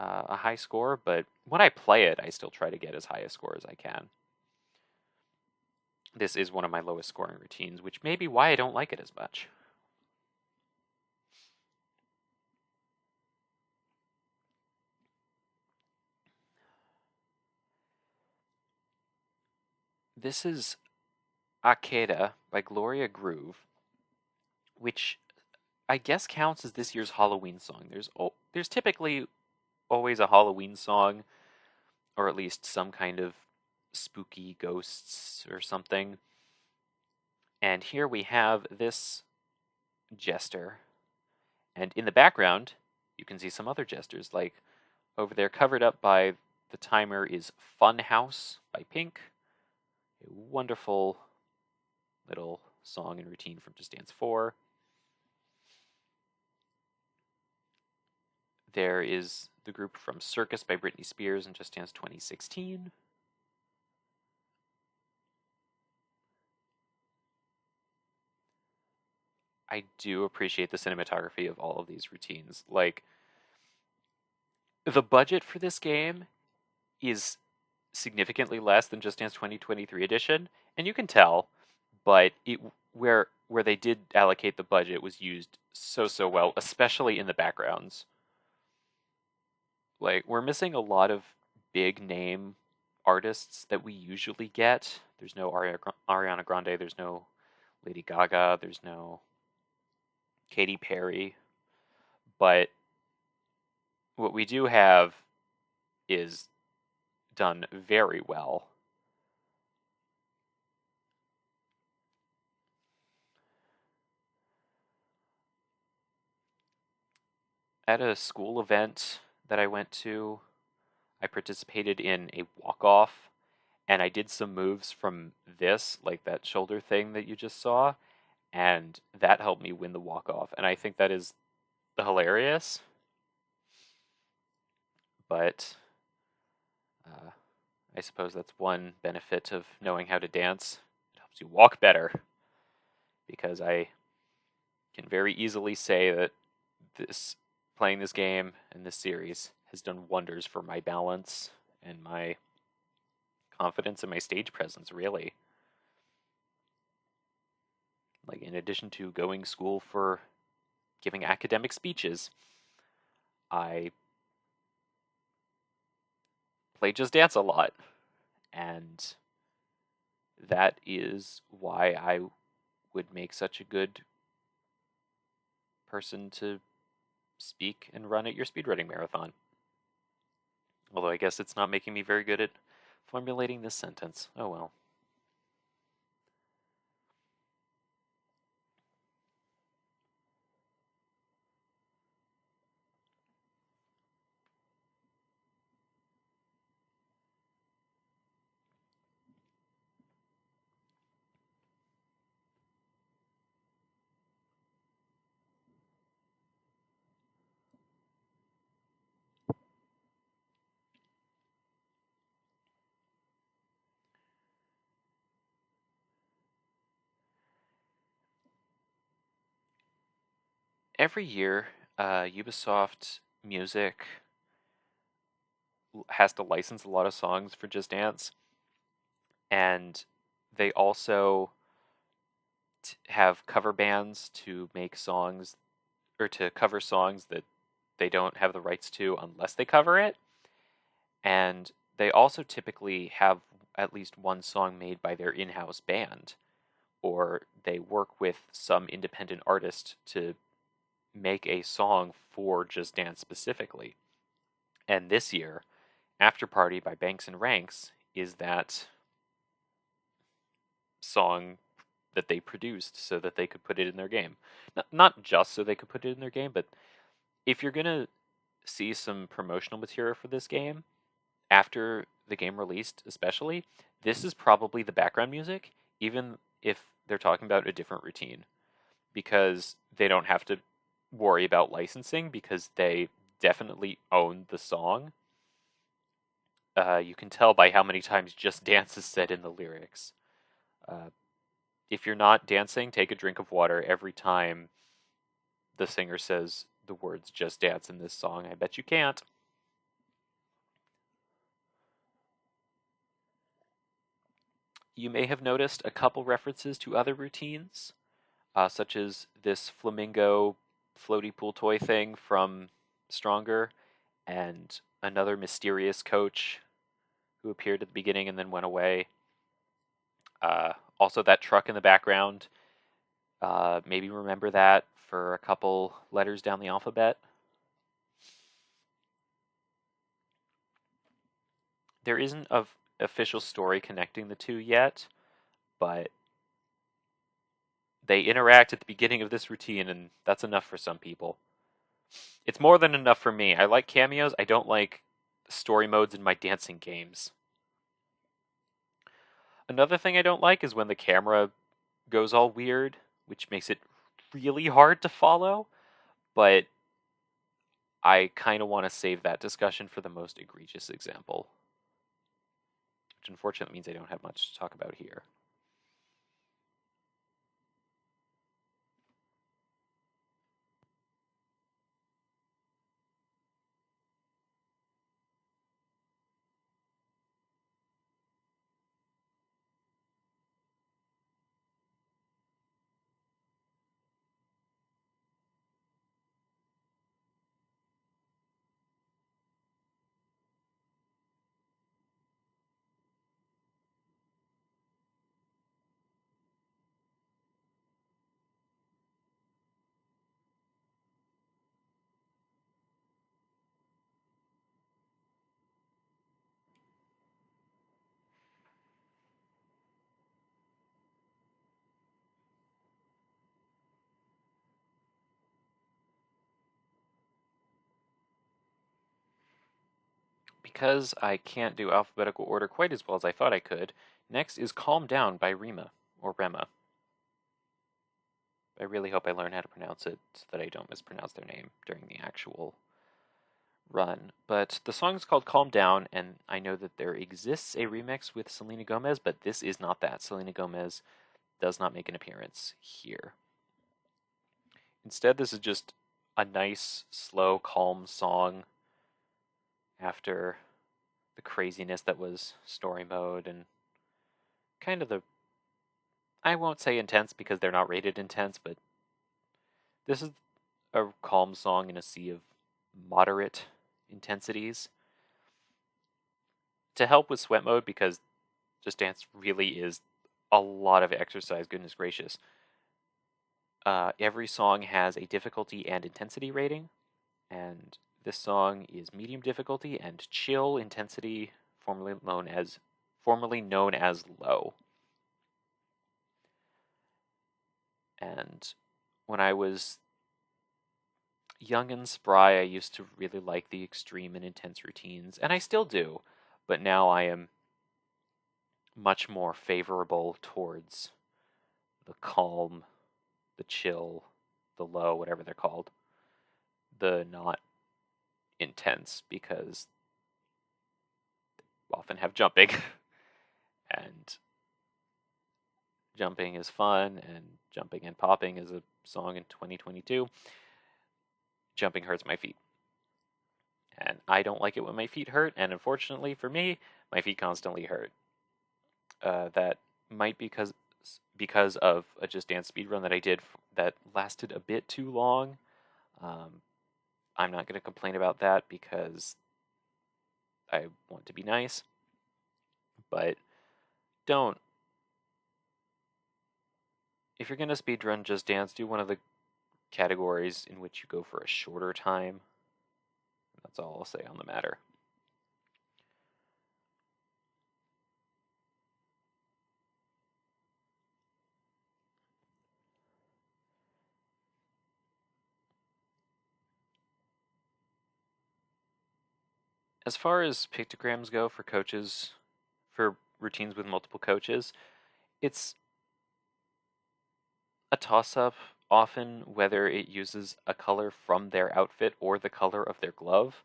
a high score, but when I play it, I still try to get as high a score as I can. This is one of my lowest scoring routines, which may be why I don't like it as much. This is Akeda by Gloria Groove, which I guess counts as this year's Halloween song. There's typically always a Halloween song, or at least some kind of spooky ghosts or something. And here we have this jester. And in the background, you can see some other jesters. Like over there, covered up by the timer, is Fun House by Pink. A wonderful little song and routine from Just Dance 4. There is the group from Circus by Britney Spears and Just Dance 2016. I do appreciate the cinematography of all of these routines. Like, the budget for this game is significantly less than Just Dance 2023 edition, and you can tell, but where they did allocate the budget was used so well, especially in the backgrounds. Like, we're missing a lot of big name artists that we usually get. There's no Ariana Grande, there's no Lady Gaga, there's no Katy Perry, but what we do have is done very well. At a school event that I went to, I participated in a walk-off, and I did some moves from this, like that shoulder thing that you just saw, and that helped me win the walk-off. And I think that is hilarious, but I suppose that's one benefit of knowing how to dance. It helps you walk better, because I can very easily say that playing this game and this series has done wonders for my balance and my confidence and my stage presence, really. Like, in addition to going to school for giving academic speeches, I play Just Dance a lot, and that is why I would make such a good person to speak and run at your speedrunning marathon. Although I guess it's not making me very good at formulating this sentence. Oh well. Every year, Ubisoft Music has to license a lot of songs for Just Dance, and they also have cover bands to make songs or to cover songs that they don't have the rights to unless they cover it. And they also typically have at least one song made by their in-house band, or they work with some independent artist to make a song for Just Dance specifically. And this year, After Party by Banx and Ranx is that song that they produced so that they could put it in their game. Not just so they could put it in their game, but if you're going to see some promotional material for this game, after the game released especially, this is probably the background music, even if they're talking about a different routine, because they don't have to worry about licensing because they definitely own the song. You can tell by how many times Just Dance is said in the lyrics. If you're not dancing, take a drink of water every time the singer says the words Just Dance in this song. I bet you can't. You may have noticed a couple references to other routines, such as this flamingo floaty pool toy thing from Stronger, and another mysterious coach who appeared at the beginning and then went away. Also, that truck in the background. Maybe remember that for a couple letters down the alphabet. There isn't an official story connecting the two yet, but they interact at the beginning of this routine, and that's enough for some people. It's more than enough for me. I like cameos. I don't like story modes in my dancing games. Another thing I don't like is when the camera goes all weird, which makes it really hard to follow, but I kind of want to save that discussion for the most egregious example, which unfortunately means I don't have much to talk about here. Because I can't do alphabetical order quite as well as I thought I could, next is Calm Down by Rema, or Rema. I really hope I learn how to pronounce it so that I don't mispronounce their name during the actual run. But the song is called Calm Down, and I know that there exists a remix with Selena Gomez, but this is not that. Selena Gomez does not make an appearance here. Instead, this is just a nice, slow, calm song after the craziness that was story mode and kind of the, I won't say intense because they're not rated intense, but this is a calm song in a sea of moderate intensities to help with sweat mode, because Just Dance really is a lot of exercise, goodness gracious. Every song has a difficulty and intensity rating, and this song is medium difficulty and chill intensity, formerly known as low. And when I was young and spry, I used to really like the extreme and intense routines, and I still do, but now I am much more favorable towards the calm, the chill, the low, whatever they're called, the not intense, because they often have jumping, and jumping is fun, and jumping and popping is a song in 2022. Jumping hurts my feet. And I don't like it when my feet hurt, and unfortunately for me, my feet constantly hurt. That might be because of a Just Dance speedrun that I did that lasted a bit too long. I'm not going to complain about that because I want to be nice, but don't. If you're going to speedrun Just Dance, do one of the categories in which you go for a shorter time. That's all I'll say on the matter. As far as pictograms go for coaches, for routines with multiple coaches, it's a toss-up often whether it uses a color from their outfit or the color of their glove.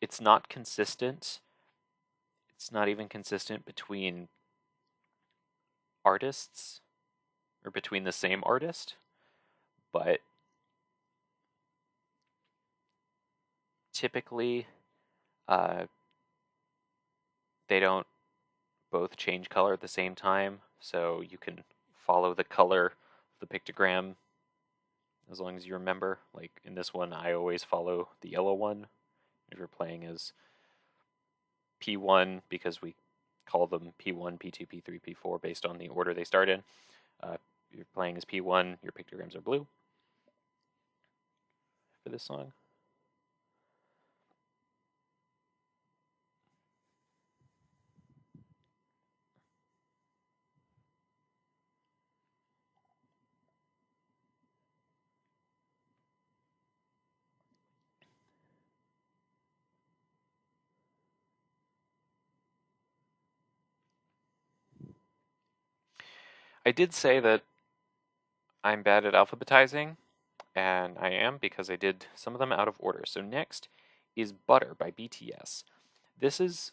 It's not consistent. It's not even consistent between artists or between the same artist, but typically they don't both change color at the same time, so you can follow the color of the pictogram as long as you remember. Like in this one, I always follow the yellow one. If you're playing as P1, because we call them P1, P2, P3, P4 based on the order they start in. If you're playing as P1, your pictograms are blue for this song. I did say that I'm bad at alphabetizing, and I am because I did some of them out of order. So next is Butter by BTS. This is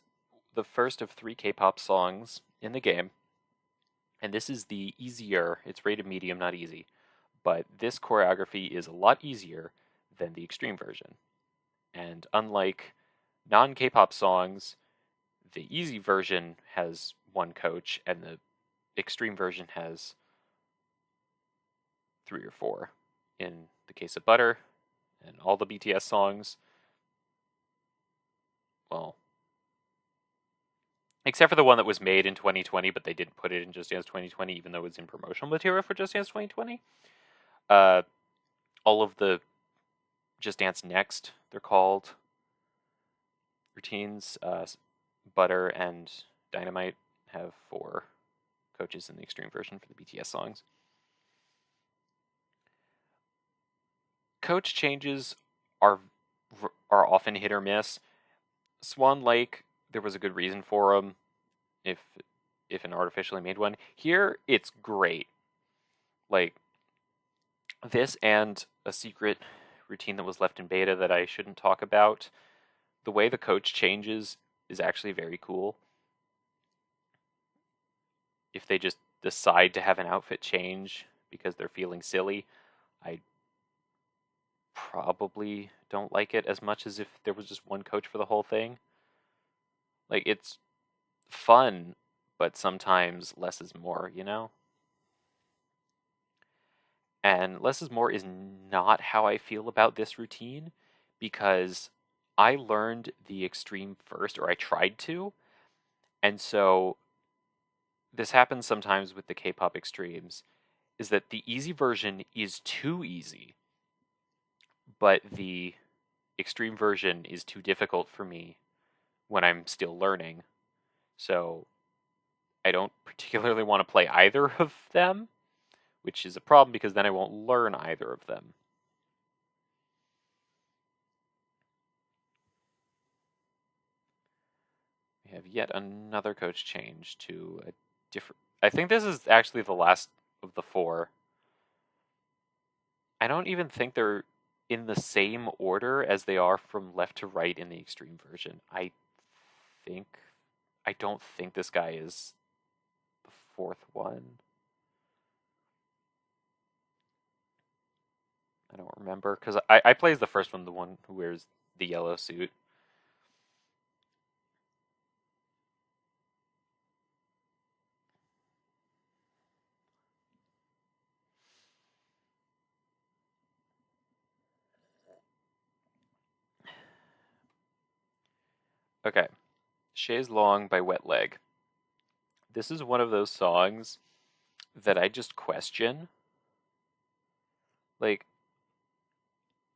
the first of 3 K-pop songs in the game, and this is the easier, it's rated medium, not easy, but this choreography is a lot easier than the extreme version. And unlike non-K-pop songs, the easy version has one coach, and the extreme version has 3 or 4. In the case of Butter, and all the BTS songs, well, except for the one that was made in 2020, but they didn't put it in Just Dance 2020, even though it's in promotional material for Just Dance 2020. All of the Just Dance Next, they're called, routines, Butter and Dynamite have 4 coaches in the extreme version for the BTS songs. Coach changes are often hit or miss. Swan Lake, there was a good reason for them, if an artificially made one. Here, it's great. Like, this and a secret routine that was left in beta that I shouldn't talk about, the way the coach changes is actually very cool. If they just decide to have an outfit change because they're feeling silly, I probably don't like it as much as if there was just one coach for the whole thing. Like, it's fun, but sometimes less is more, you know? And less is more is not how I feel about this routine, because I learned the extreme first, or I tried to, and so this happens sometimes with the K-pop extremes, is that the easy version is too easy, but the extreme version is too difficult for me when I'm still learning. So I don't particularly want to play either of them, which is a problem because then I won't learn either of them. We have yet another coach change to a different... I think this is actually the last of the 4. I don't even think they're in the same order as they are from left to right in the extreme version. I don't think this guy is the 4th one. I don't remember, because I play as the first one, the one who wears the yellow suit. Okay. Chaise Longue by Wet Leg. This is one of those songs that I just question. Like,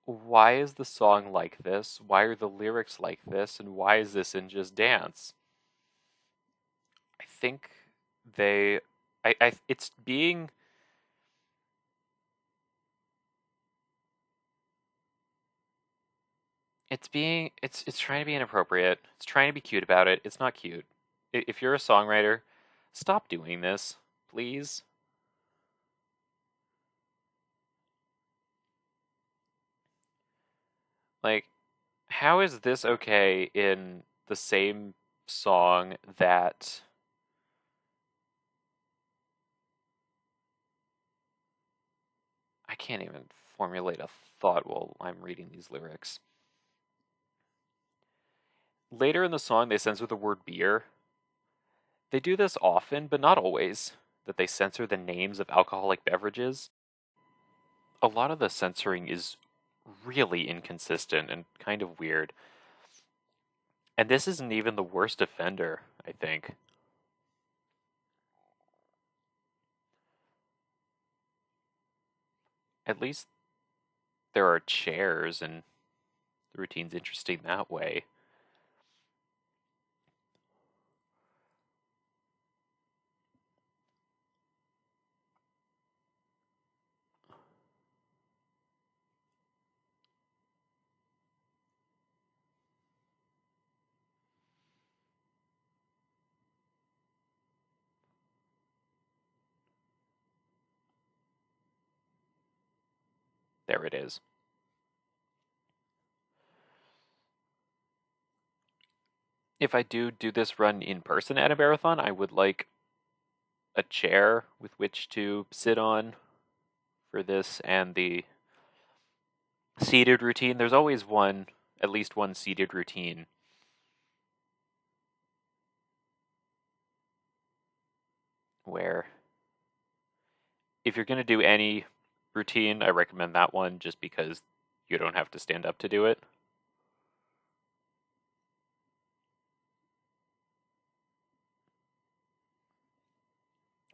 why is the song like this? Why are the lyrics like this? And why is this in Just Dance? I think they. It's being. It's trying to be inappropriate. It's trying to be cute about it. It's not cute. If you're a songwriter, stop doing this, please. Like, how is this okay in the same song that I can't even formulate a thought while I'm reading these lyrics. Later in the song, they censor the word beer. They do this often, but not always, that they censor the names of alcoholic beverages. A lot of the censoring is really inconsistent and kind of weird. And this isn't even the worst offender, I think. At least there are chairs, and the routine's interesting that way. There it is. If I do this run in person at a marathon, I would like a chair with which to sit on for this and the seated routine. There's always at least one seated routine where if you're going to do any routine, I recommend that one just because you don't have to stand up to do it.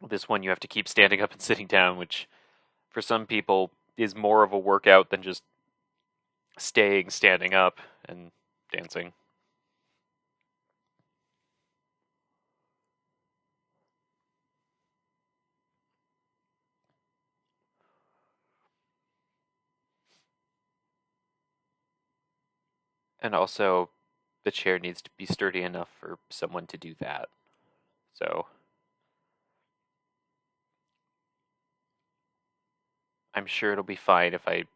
This one you have to keep standing up and sitting down, which for some people is more of a workout than just standing up and dancing. And also, the chair needs to be sturdy enough for someone to do that. So, I'm sure it'll be fine if I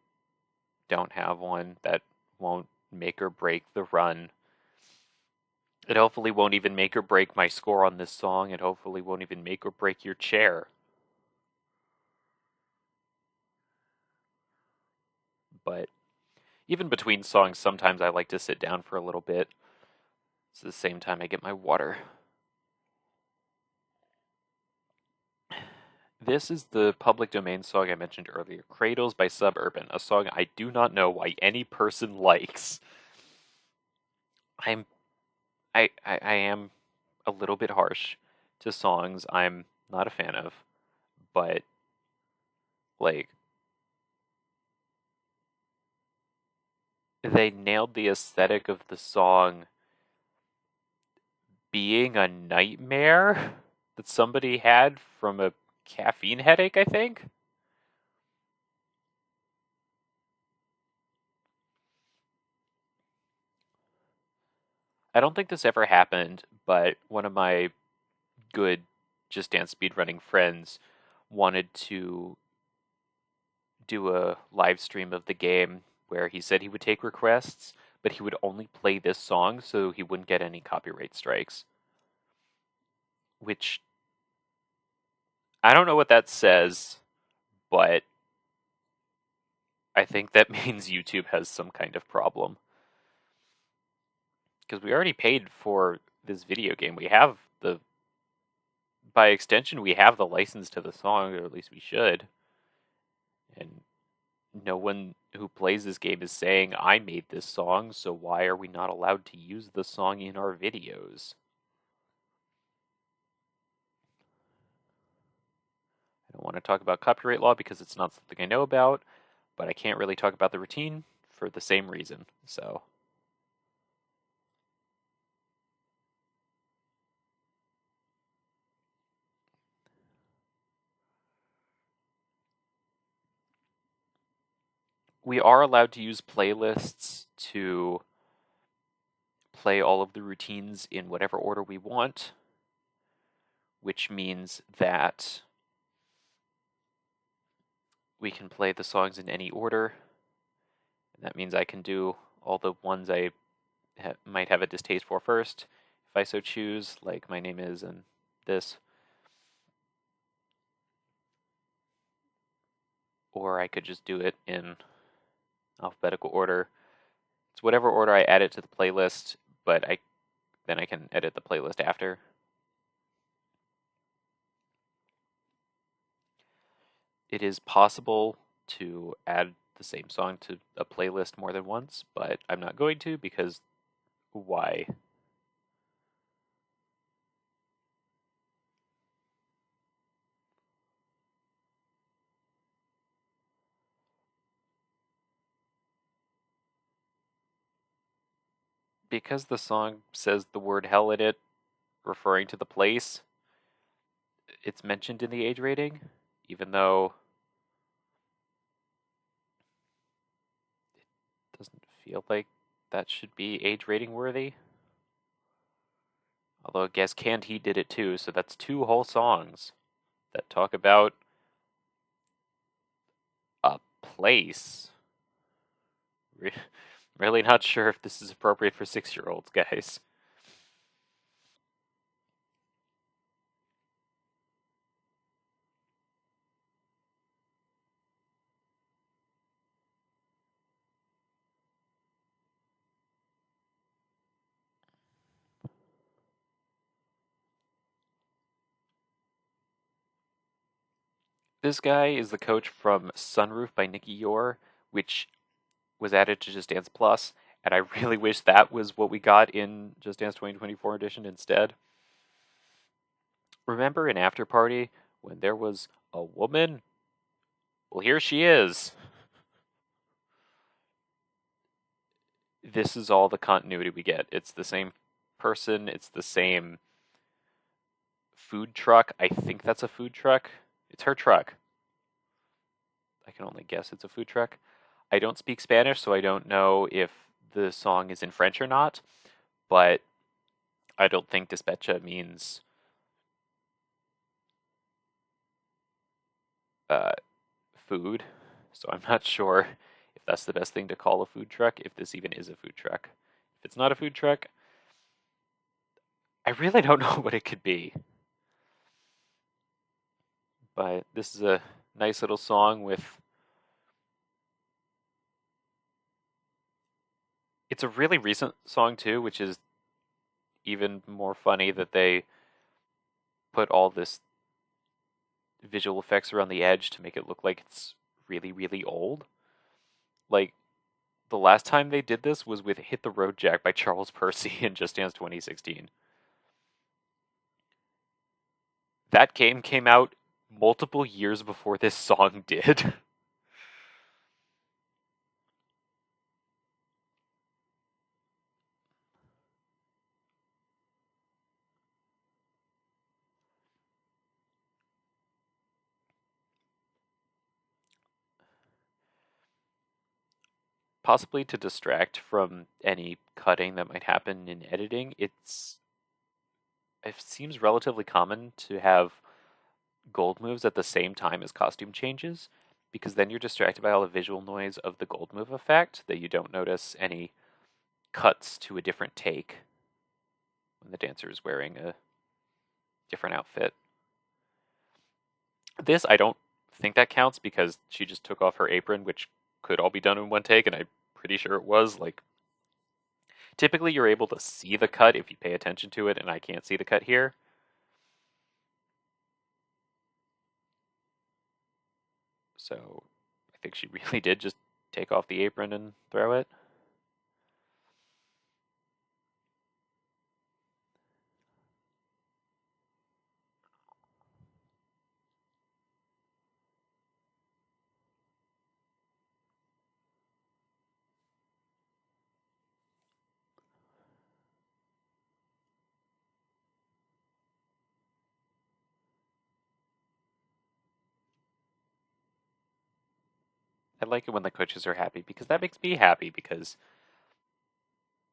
don't have one. That won't make or break the run. It hopefully won't even make or break my score on this song. It hopefully won't even make or break your chair. But even between songs, sometimes I like to sit down for a little bit. It's the same time I get my water. This is the public domain song I mentioned earlier, Cradles by Suburban, a song I do not know why any person likes. I'm I am a little bit harsh to songs I'm not a fan of, but like they nailed the aesthetic of the song being a nightmare that somebody had from a caffeine headache, I think. I don't think this ever happened, but one of my good Just Dance speedrunning friends wanted to do a live stream of the game where he said he would take requests, but he would only play this song so he wouldn't get any copyright strikes. Which I don't know what that says, but I think that means YouTube has some kind of problem. Because we already paid for this video game. We have by extension, we have the license to the song, or at least we should. And no one who plays this game is saying, I made this song, so why are we not allowed to use the song in our videos? I don't want to talk about copyright law because it's not something I know about, but I can't really talk about the routine for the same reason, so. We are allowed to use playlists to play all of the routines in whatever order we want, which means that we can play the songs in any order. And that means I can do all the ones I might have a distaste for first, if I so choose, like My Name Is and this. Or I could just do it in alphabetical order. It's whatever order I add it to the playlist, but then I can edit the playlist after. It is possible to add the same song to a playlist more than once, but I'm not going to because why? Because the song says the word hell in it, referring to the place, it's mentioned in the age rating, even though it doesn't feel like that should be age rating worthy. Although I guess Canned Heat did it too, so that's 2 whole songs that talk about a place. Really not sure if this is appropriate for 6-year-olds, guys. This guy is the coach from Sunroof by Nicky Yor, which was added to Just Dance Plus, and I really wish that was what we got in Just Dance 2024 edition instead. Remember in After Party when there was a woman? Well, here she is. This is all the continuity we get. It's the same person, it's the same food truck. I think that's a food truck. It's her truck. I can only guess it's a food truck. I don't speak Spanish, so I don't know if the song is in French or not, but I don't think Despechá means uh, food, so I'm not sure if that's the best thing to call a food truck, if this even is a food truck. If it's not a food truck, I really don't know what it could be. But this is a nice little song with. It's a really recent song too, which is even more funny that they put all this visual effects around the edge to make it look like it's really, really old. Like, the last time they did this was with Hit the Road Jack by Charles Percy in Just Dance 2016. That game came out multiple years before this song did. Possibly to distract from any cutting that might happen in editing, it seems relatively common to have gold moves at the same time as costume changes, because then you're distracted by all the visual noise of the gold move effect that you don't notice any cuts to a different take when the dancer is wearing a different outfit. This, I don't think that counts because she just took off her apron, which could all be done in one take, and I'm pretty sure it was. Like, typically you're able to see the cut if you pay attention to it, and I can't see the cut here. So I think she really did just take off the apron and throw it. I like it when the coaches are happy because that makes me happy because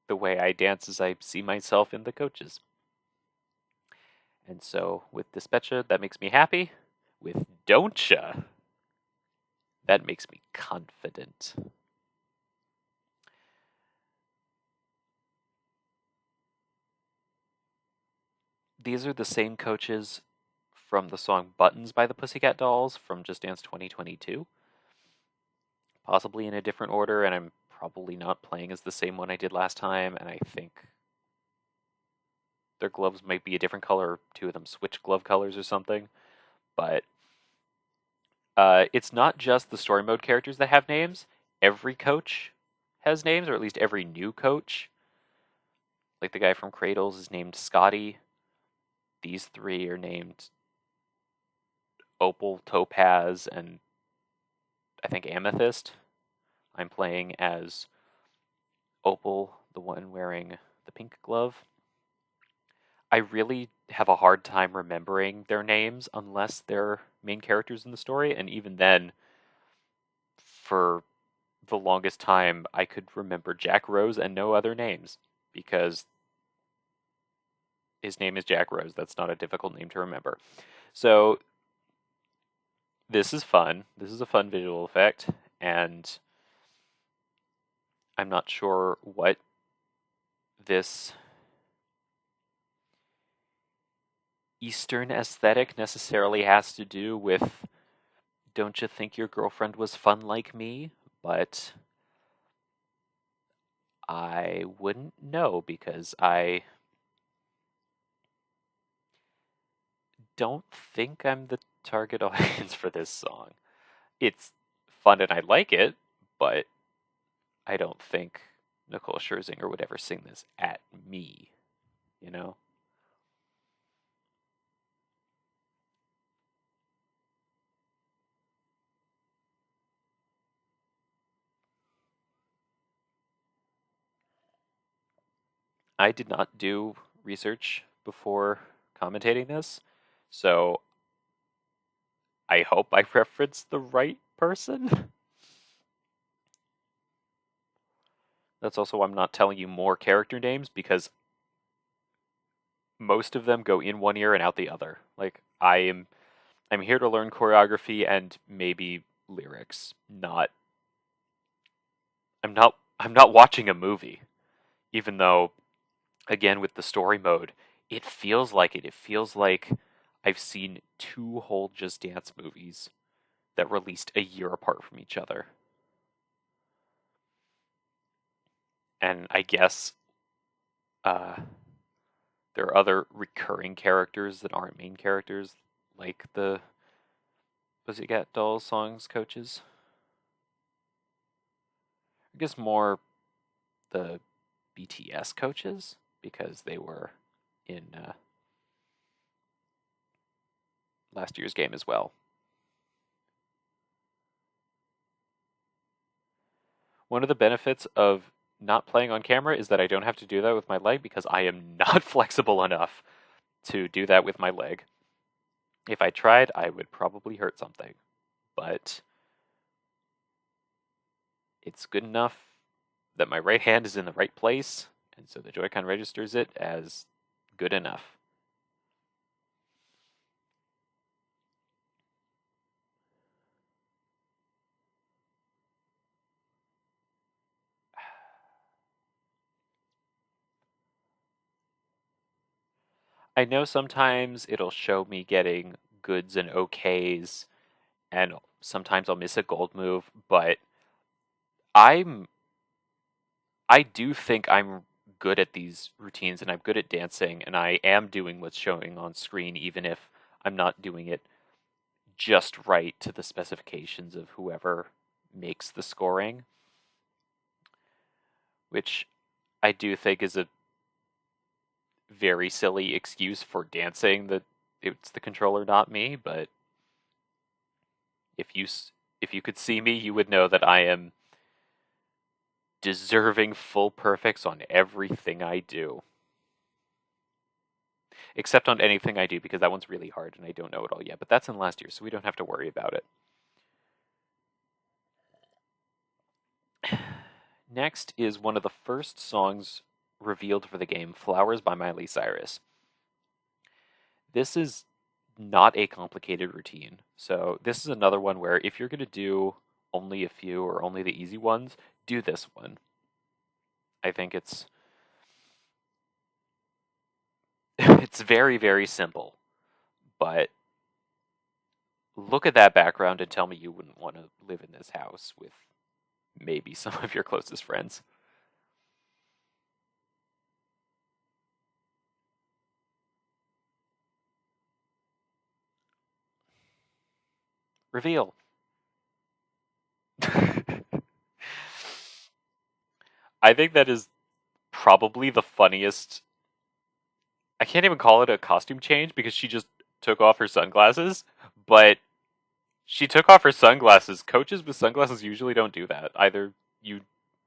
the way I dance is I see myself in the coaches. And so with Despechá, that makes me happy. With Don'tcha, that makes me confident. These are the same coaches from the song Buttons by the Pussycat Dolls from Just Dance 2022. Possibly in a different order, and I'm probably not playing as the same one I did last time, and I think their gloves might be a different color, two of them switch glove colors or something, but it's not just the story mode characters that have names. Every coach has names, or at least every new coach. Like the guy from Cradles is named Scotty. These three are named Opal, Topaz, and I think Amethyst. I'm playing as Opal, the one wearing the pink glove. I really have a hard time remembering their names unless they're main characters in the story, and even then, for the longest time, I could remember Jack Rose and no other names because his name is Jack Rose. That's not a difficult name to remember. So this is fun. This is a fun visual effect, and I'm not sure what this Eastern aesthetic necessarily has to do with Don't You Think Your Girlfriend Was Fun Like Me? But I wouldn't know because I don't think I'm the target audience for this song. It's fun and I like it, but I don't think Nicole Scherzinger would ever sing this at me, you know? I did not do research before commentating this, so I hope I referenced the right person. That's also why I'm not telling you more character names because most of them go in one ear and out the other. Like I'm here to learn choreography and maybe lyrics. I'm not watching a movie. Even though again with the story mode, it feels like it. It feels like I've seen two whole Just Dance movies that released a year apart from each other. And I guess uh, there are other recurring characters that aren't main characters, like the Pussycat Dolls songs coaches. I guess more the BTS coaches because they were in last year's game as well. One of the benefits of not playing on camera is that I don't have to do that with my leg because I am not flexible enough to do that with my leg. If I tried, I would probably hurt something, but it's good enough that my right hand is in the right place, and so the Joy-Con registers it as good enough. I know sometimes it'll show me getting goods and okays, and sometimes I'll miss a gold move, but I'm I do think I'm good at these routines and I'm good at dancing and I am doing what's showing on screen even if I'm not doing it just right to the specifications of whoever makes the scoring, which I do think is a very silly excuse for dancing that it's the controller, not me, but if you could see me, you would know that I am deserving full perfects on everything I do. Except on anything I do, because that one's really hard and I don't know it all yet. But that's in last year, so we don't have to worry about it. Next is one of the first songs revealed for the game, Flowers by Miley Cyrus. This is not a complicated routine. So this is another one where if you're going to do only a few or only the easy ones, do this one. I think it's it's very, very simple. But look at that background and tell me you wouldn't want to live in this house with maybe some of your closest friends. Reveal. I think that is probably the funniest. I can't even call it a costume change because she just took off her sunglasses, but she took off her sunglasses. Coaches with sunglasses usually don't do that. Either you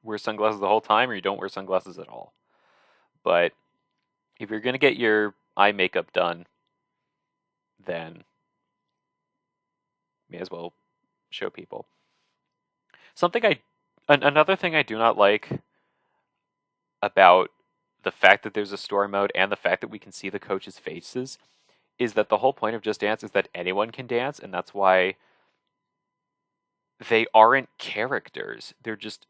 wear sunglasses the whole time or you don't wear sunglasses at all. But if you're going to get your eye makeup done, then may as well show people. Another thing I do not like about the fact that there's a story mode and the fact that we can see the coaches' faces is that the whole point of Just Dance is that anyone can dance, and that's why they aren't characters. They're just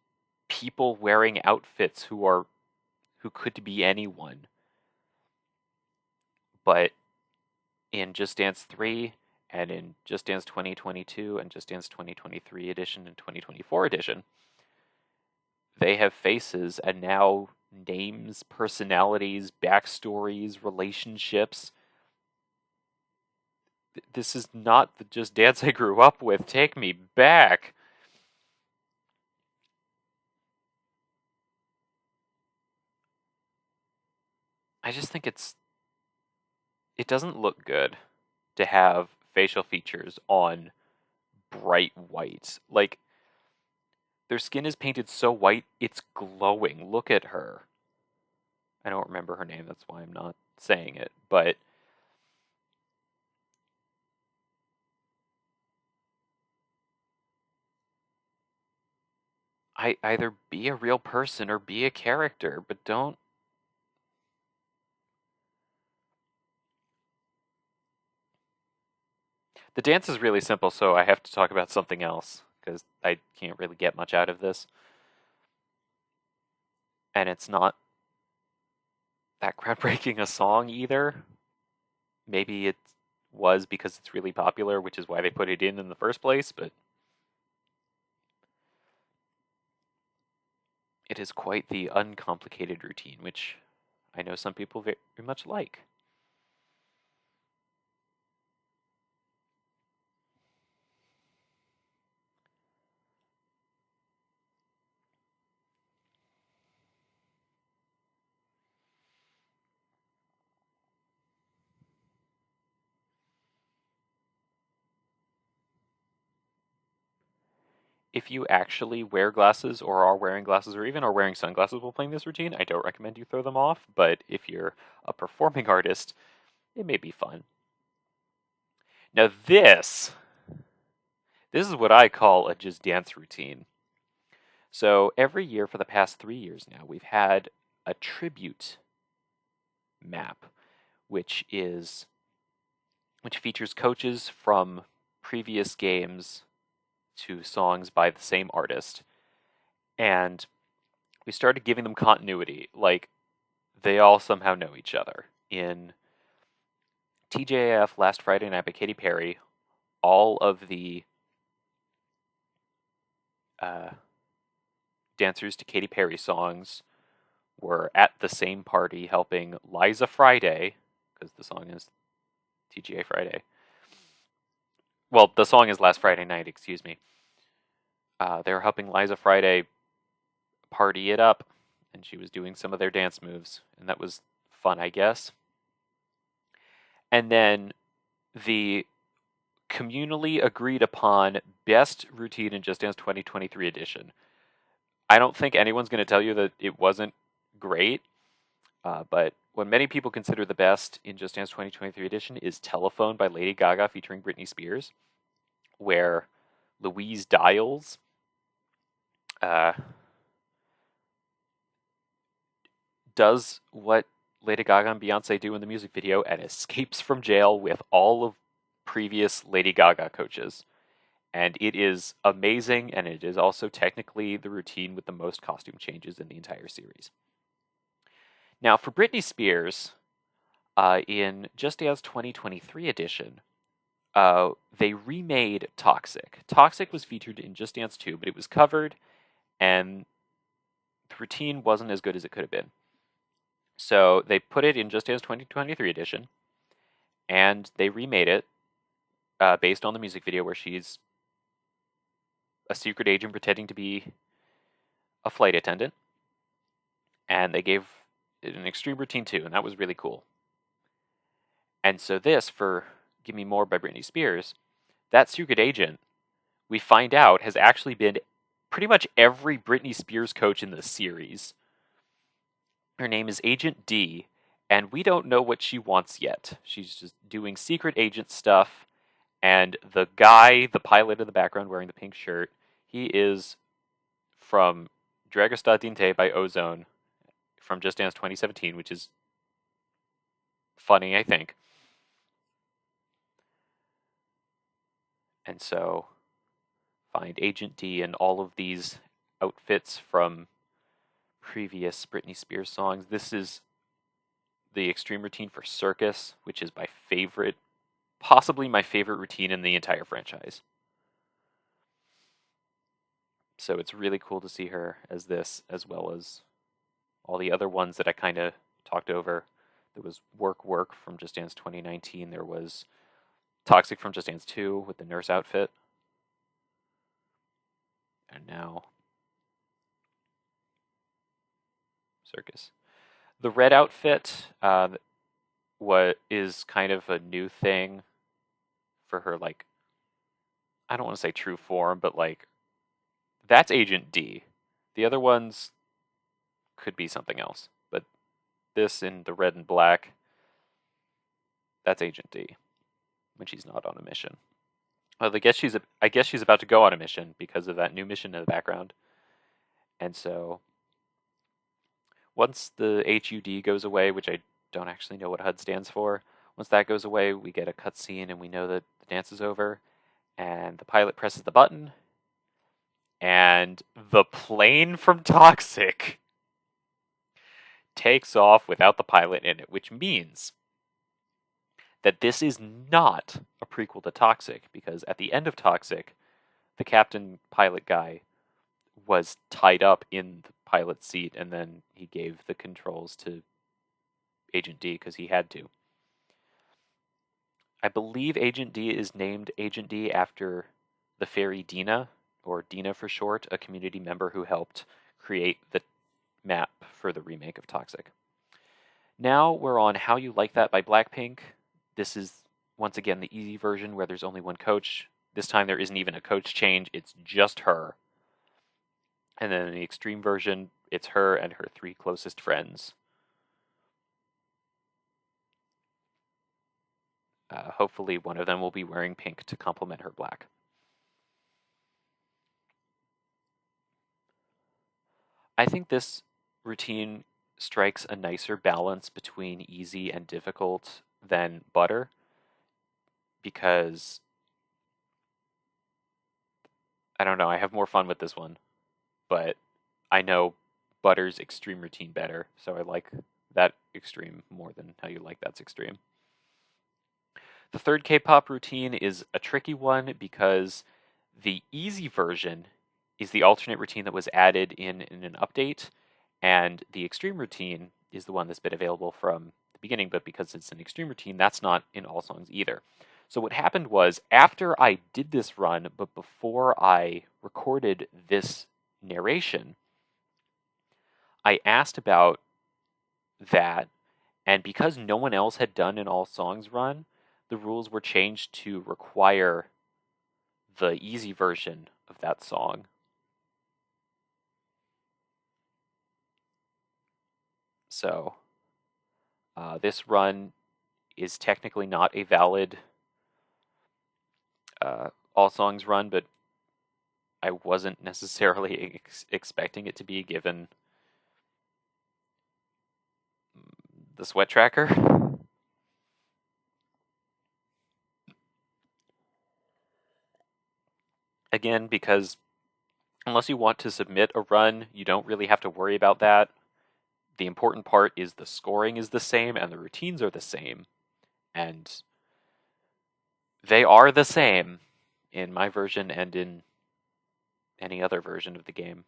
people wearing outfits who could be anyone. But in Just Dance 3 and in Just Dance 2022 and Just Dance 2023 edition and 2024 edition, they have faces and now names, personalities, backstories, relationships. This is not the Just Dance I grew up with. Take me back. I just think it doesn't look good to have facial features on bright white. Like, their skin is painted so white, it's glowing. Look at her. I don't remember her name, that's why I'm not saying it, but I either be a real person or be a character, but don't. The dance is really simple, so I have to talk about something else because I can't really get much out of this. And it's not that groundbreaking a song either. Maybe it was because it's really popular, which is why they put it in the first place, but it is quite the uncomplicated routine, which I know some people very much like. If you actually wear glasses or are wearing glasses or even are wearing sunglasses while playing this routine, I don't recommend you throw them off, but if you're a performing artist, it may be fun. Now this is what I call a Just Dance routine. So every year for the past 3 years now, we've had a tribute map, which features coaches from previous games to songs by the same artist. And we started giving them continuity, like they all somehow know each other. In TJAF Last Friday Night by Katy Perry, all of the dancers to Katy Perry songs were at the same party helping Liza Friday, because the song is TGA Friday. Well, the song is Last Friday Night, excuse me. They were helping Liza Friday party it up, and she was doing some of their dance moves, and that was fun, I guess. And then the communally agreed upon best routine in Just Dance 2023 edition. I don't think anyone's going to tell you that it wasn't great, but what many people consider the best in Just Dance 2023 edition is Telephone by Lady Gaga featuring Britney Spears, where Louise Dials does what Lady Gaga and Beyonce do in the music video and escapes from jail with all of previous Lady Gaga coaches. And it is amazing, and it is also technically the routine with the most costume changes in the entire series. Now, for Britney Spears, in Just Dance 2023 edition, they remade Toxic. Toxic was featured in Just Dance 2, but it was covered, and the routine wasn't as good as it could have been. So they put it in Just Dance 2023 edition, and they remade it based on the music video where she's a secret agent pretending to be a flight attendant. And they gave it an extreme routine too, and that was really cool. And so this, for Give Me More by Britney Spears, that secret agent, we find out, has actually been pretty much every Britney Spears coach in the series. Her name is Agent D, and we don't know what she wants yet. She's just doing secret agent stuff, and the guy, the pilot in the background wearing the pink shirt, he is from Dragostea Dinte by Ozone from Just Dance 2017, which is funny, I think. And so, find Agent D and all of these outfits from previous Britney Spears songs. This is the extreme routine for Circus, which is my favorite, possibly my favorite routine in the entire franchise. So it's really cool to see her as this, as well as all the other ones that I kind of talked over. There was Work from Just Dance 2019. There was Toxic from Just Dance 2 with the nurse outfit. And now Circus. The red outfit what is kind of a new thing for her, like, I don't want to say true form, but like, that's Agent D. The other ones could be something else, but this in the red and black, that's Agent D when she's not on a mission. Well, I guess she's about to go on a mission because of that new mission in the background. And so once the HUD goes away, which I don't actually know what HUD stands for, once that goes away, we get a cutscene and we know that the dance is over. And the pilot presses the button, and the plane from Toxic takes off without the pilot in it, which means that this is not a prequel to Toxic, because at the end of Toxic, the captain pilot guy was tied up in the pilot seat, and then he gave the controls to Agent D because he had to. I believe Agent D is named Agent D after the fairy Dina, or Dina for short, a community member who helped create the map for the remake of Toxic. Now we're on How You Like That by Blackpink. This is, once again, the easy version where there's only one coach. This time there isn't even a coach change, it's just her. And then in the extreme version, it's her and her 3 closest friends. Hopefully one of them will be wearing pink to complement her black. I think this routine strikes a nicer balance between easy and difficult than Butter, because I don't know, I have more fun with this one, but I know Butter's extreme routine better, so I like that extreme more than How You Like That's extreme. The third K-pop routine is a tricky one because the easy version is the alternate routine that was added in an update, and the extreme routine is the one that's been available from the beginning, but because it's an extreme routine, that's not in all songs either. So what happened was, after I did this run, but before I recorded this narration, I asked about that, and because no one else had done an all songs run, the rules were changed to require the easy version of that song. So this run is technically not a valid all songs run, but I wasn't necessarily expecting it to be, given the sweat tracker. Again, because unless you want to submit a run, you don't really have to worry about that. The important part is the scoring is the same and the routines are the same. And they are the same in my version and in any other version of the game.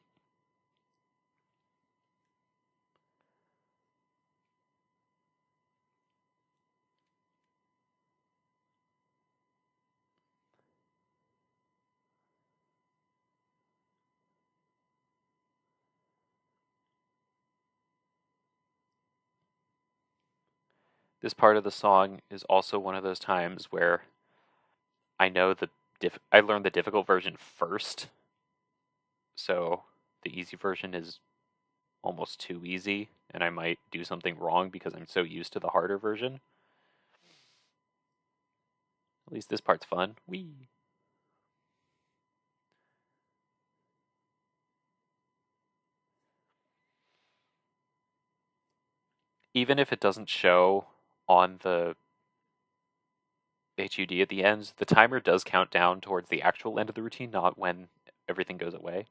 This part of the song is also one of those times where I know I learned the difficult version first, so the easy version is almost too easy, and I might do something wrong because I'm so used to the harder version. At least this part's fun. Whee! Even if it doesn't show on the HUD at the end, the timer does count down towards the actual end of the routine, not when everything goes away.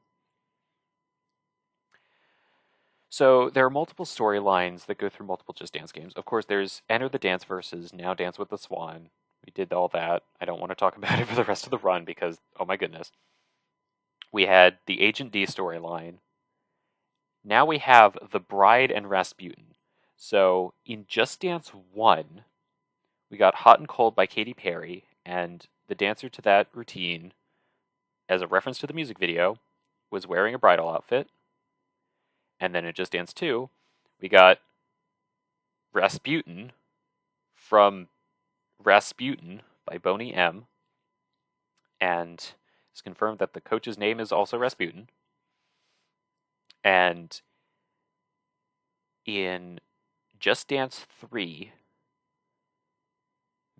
So there are multiple storylines that go through multiple Just Dance games. Of course, there's Enter the Dance versus Now Dance with the Swan. We did all that. I don't want to talk about it for the rest of the run because, oh my goodness. We had the Agent D storyline. Now we have The Bride and Rasputin. So in Just Dance 1, we got Hot and Cold by Katy Perry, and the dancer to that routine, as a reference to the music video, was wearing a bridal outfit. And then in Just Dance 2, we got Rasputin from Rasputin by Boney M. And it's confirmed that the coach's name is also Rasputin. And in Just Dance 3,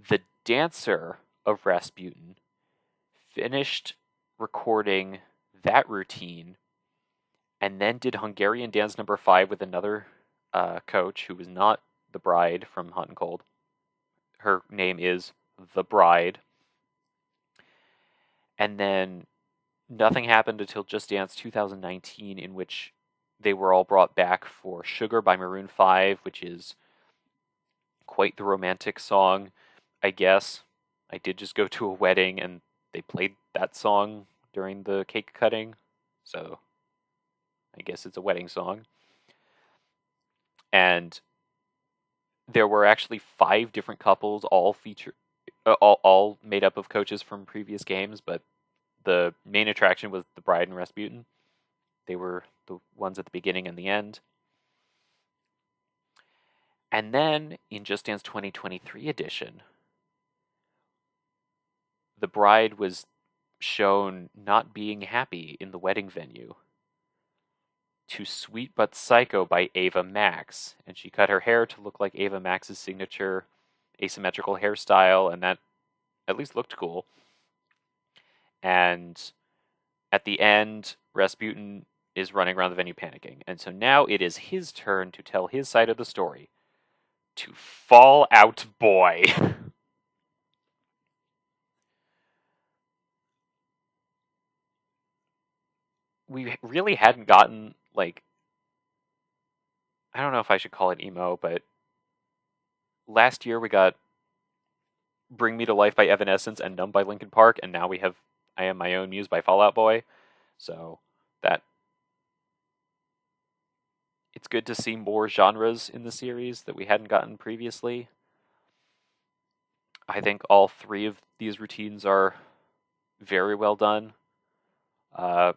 the dancer of Rasputin finished recording that routine and then did Hungarian Dance number 5 with another coach who was not the bride from Hot and Cold. Her name is The Bride. And then nothing happened until Just Dance 2019, in which they were all brought back for Sugar by Maroon 5, which is quite the romantic song, I guess. I did just go to a wedding and they played that song during the cake cutting, so I guess it's a wedding song. And there were actually 5 different couples, all all made up of coaches from previous games, but the main attraction was the bride and Rasputin. They were the ones at the beginning and the end. And then in Just Dance 2023 edition, the bride was shown not being happy in the wedding venue to Sweet But Psycho by Ava Max, and she cut her hair to look like Ava Max's signature asymmetrical hairstyle, and that at least looked cool. And at the end, Rasputin is running around the venue panicking, and so now it is his turn to tell his side of the story. To Fall Out Boy. We really hadn't gotten, like, I don't know if I should call it emo, but last year we got Bring Me to Life by Evanescence and Numb by Linkin Park, and now we have I Am My Own Muse by Fall Out Boy. So that it's good to see more genres in the series that we hadn't gotten previously. I think all three of these routines are very well done. Uh,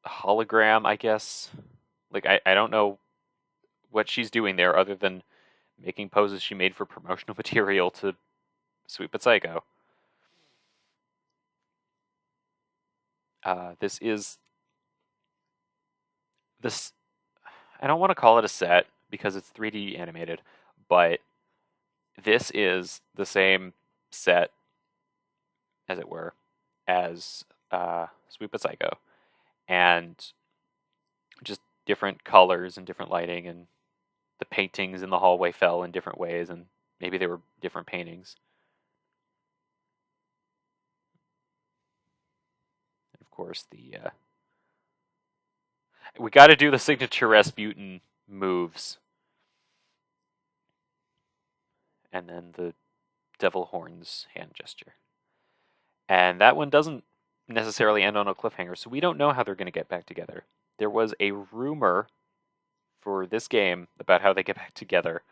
Hologram, I guess. Like, I don't know what she's doing there other than making poses she made for promotional material to Sweet But Psycho. This is this. I don't want to call it a set because it's 3D animated, but this is the same set, as it were, as Sweet But Psycho, and just different colors and different lighting, and the paintings in the hallway fell in different ways, and maybe they were different paintings. And of course, we got to do the signature Rasputin moves, and then the devil horns hand gesture. And that one doesn't necessarily end on a cliffhanger, so we don't know how they're going to get back together. There was a rumor for this game about how they get back together,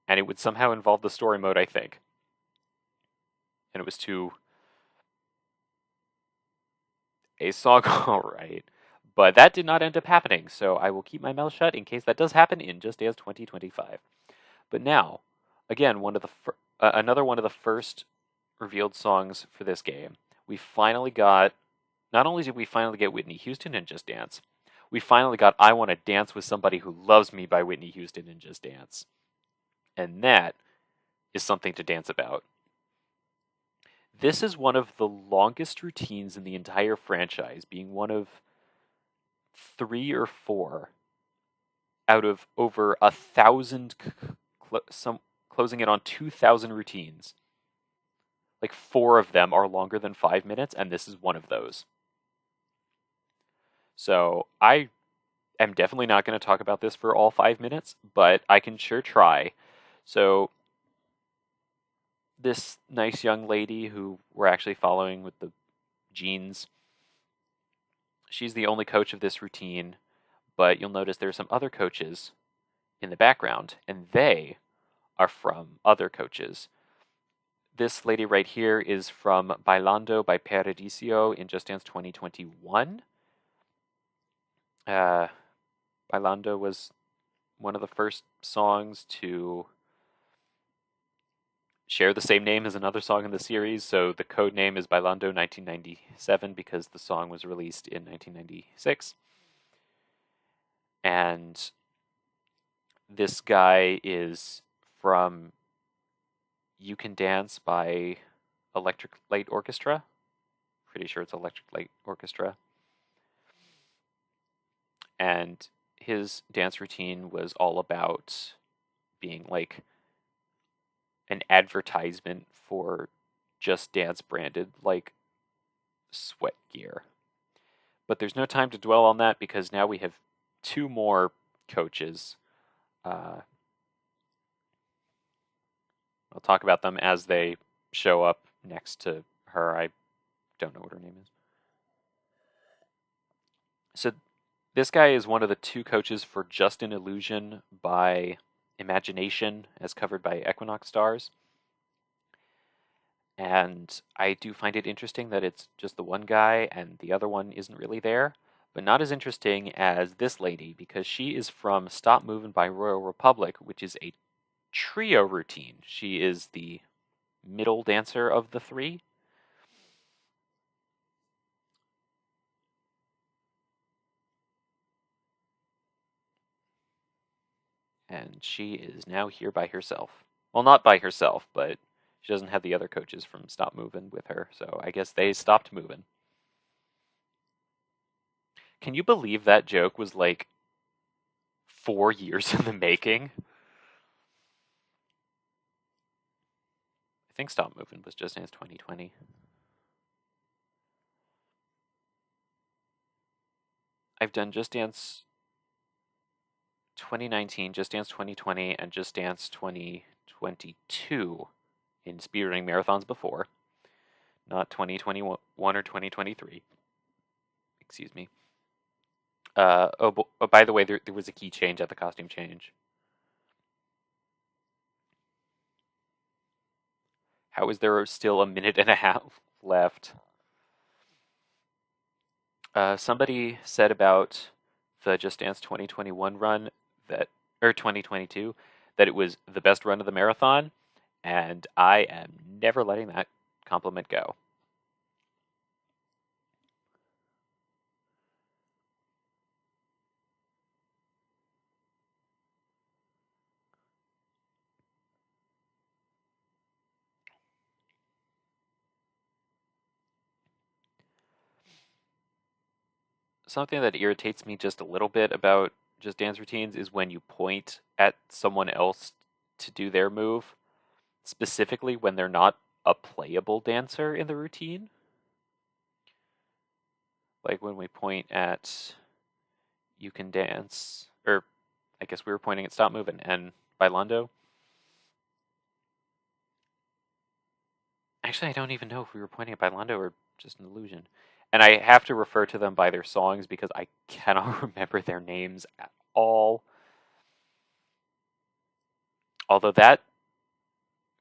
and it would somehow involve the story mode, I think. And it was to a song, alright. But that did not end up happening, so I will keep my mouth shut in case that does happen in Just Dance 2025. But now, again, another one of the first revealed songs for this game. We finally got, not only did we finally get Whitney Houston in Just Dance, we finally got I Want to Dance with Somebody Who Loves Me by Whitney Houston in Just Dance. And that is something to dance about. This is one of the longest routines in the entire franchise, being one of 3 or 4 out of over 1,000, closing in on 2,000 routines. Like 4 of them are longer than 5 minutes, and this is one of those. So I am definitely not going to talk about this for all 5 minutes, but I can sure try. So this nice young lady who we're actually following with the jeans, she's the only coach of this routine, but you'll notice there are some other coaches in the background, and they are from other coaches. This lady right here is from Bailando by Paradiso in Just Dance 2021. Bailando was one of the first songs to share the same name as another song in the series, so the code name is Bailando 1997 because the song was released in 1996. And this guy is from You Can Dance by Electric Light Orchestra. Pretty sure it's Electric Light Orchestra. And his dance routine was all about being like an advertisement for Just Dance branded like sweat gear. But there's no time to dwell on that because now we have 2 more coaches. I'll talk about them as they show up next to her. I don't know what her name is. So this guy is one of the 2 coaches for Just an Illusion by Imagination, as covered by Equinox Stars. And I do find it interesting that it's just the one guy and the other one isn't really there, but not as interesting as this lady because she is from Stop Movin' by Royal Republic, which is a trio routine. She is the middle dancer of the 3. And she is now here by herself. Well, not by herself, but she doesn't have the other coaches from Stop Movin' with her, so I guess they stopped moving. Can you believe that joke was like 4 years in the making? I think Stop Movin' was Just Dance 2020. I've done Just Dance 2019, Just Dance 2020, and Just Dance 2022 in speedrunning marathons before. Not 2021 or 2023. Excuse me. By the way, there was a key change at the costume change. How is there still a minute and a half left? Somebody said about the Just Dance 2021 run that, or 2022, that it was the best run of the marathon, and I am never letting that compliment go. Something that irritates me just a little bit about Just Dance routines is when you point at someone else to do their move, specifically when they're not a playable dancer in the routine. Like when we point at You Can Dance, or I guess we were pointing at Stop Moving and Bailando. Actually, I don't even know if we were pointing at Bailando or just an illusion. And I have to refer to them by their songs because I cannot remember their names at all. Although that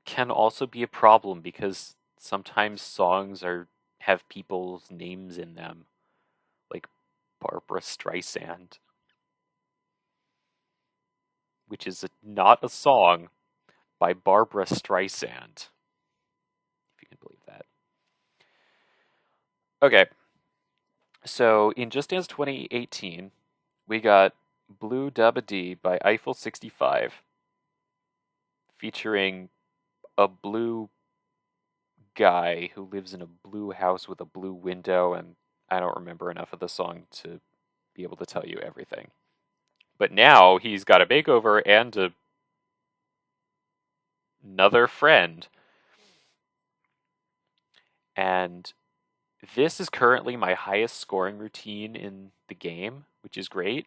can also be a problem because sometimes songs have people's names in them, like Barbara Streisand, which is not a song by Barbara Streisand, if you can believe that. Okay, so in Just Dance 2018, we got Blue Dabba Dee by Eiffel 65, featuring a blue guy who lives in a blue house with a blue window, and I don't remember enough of the song to be able to tell you everything. But now he's got a makeover and another friend. And this is currently my highest scoring routine in the game, which is great,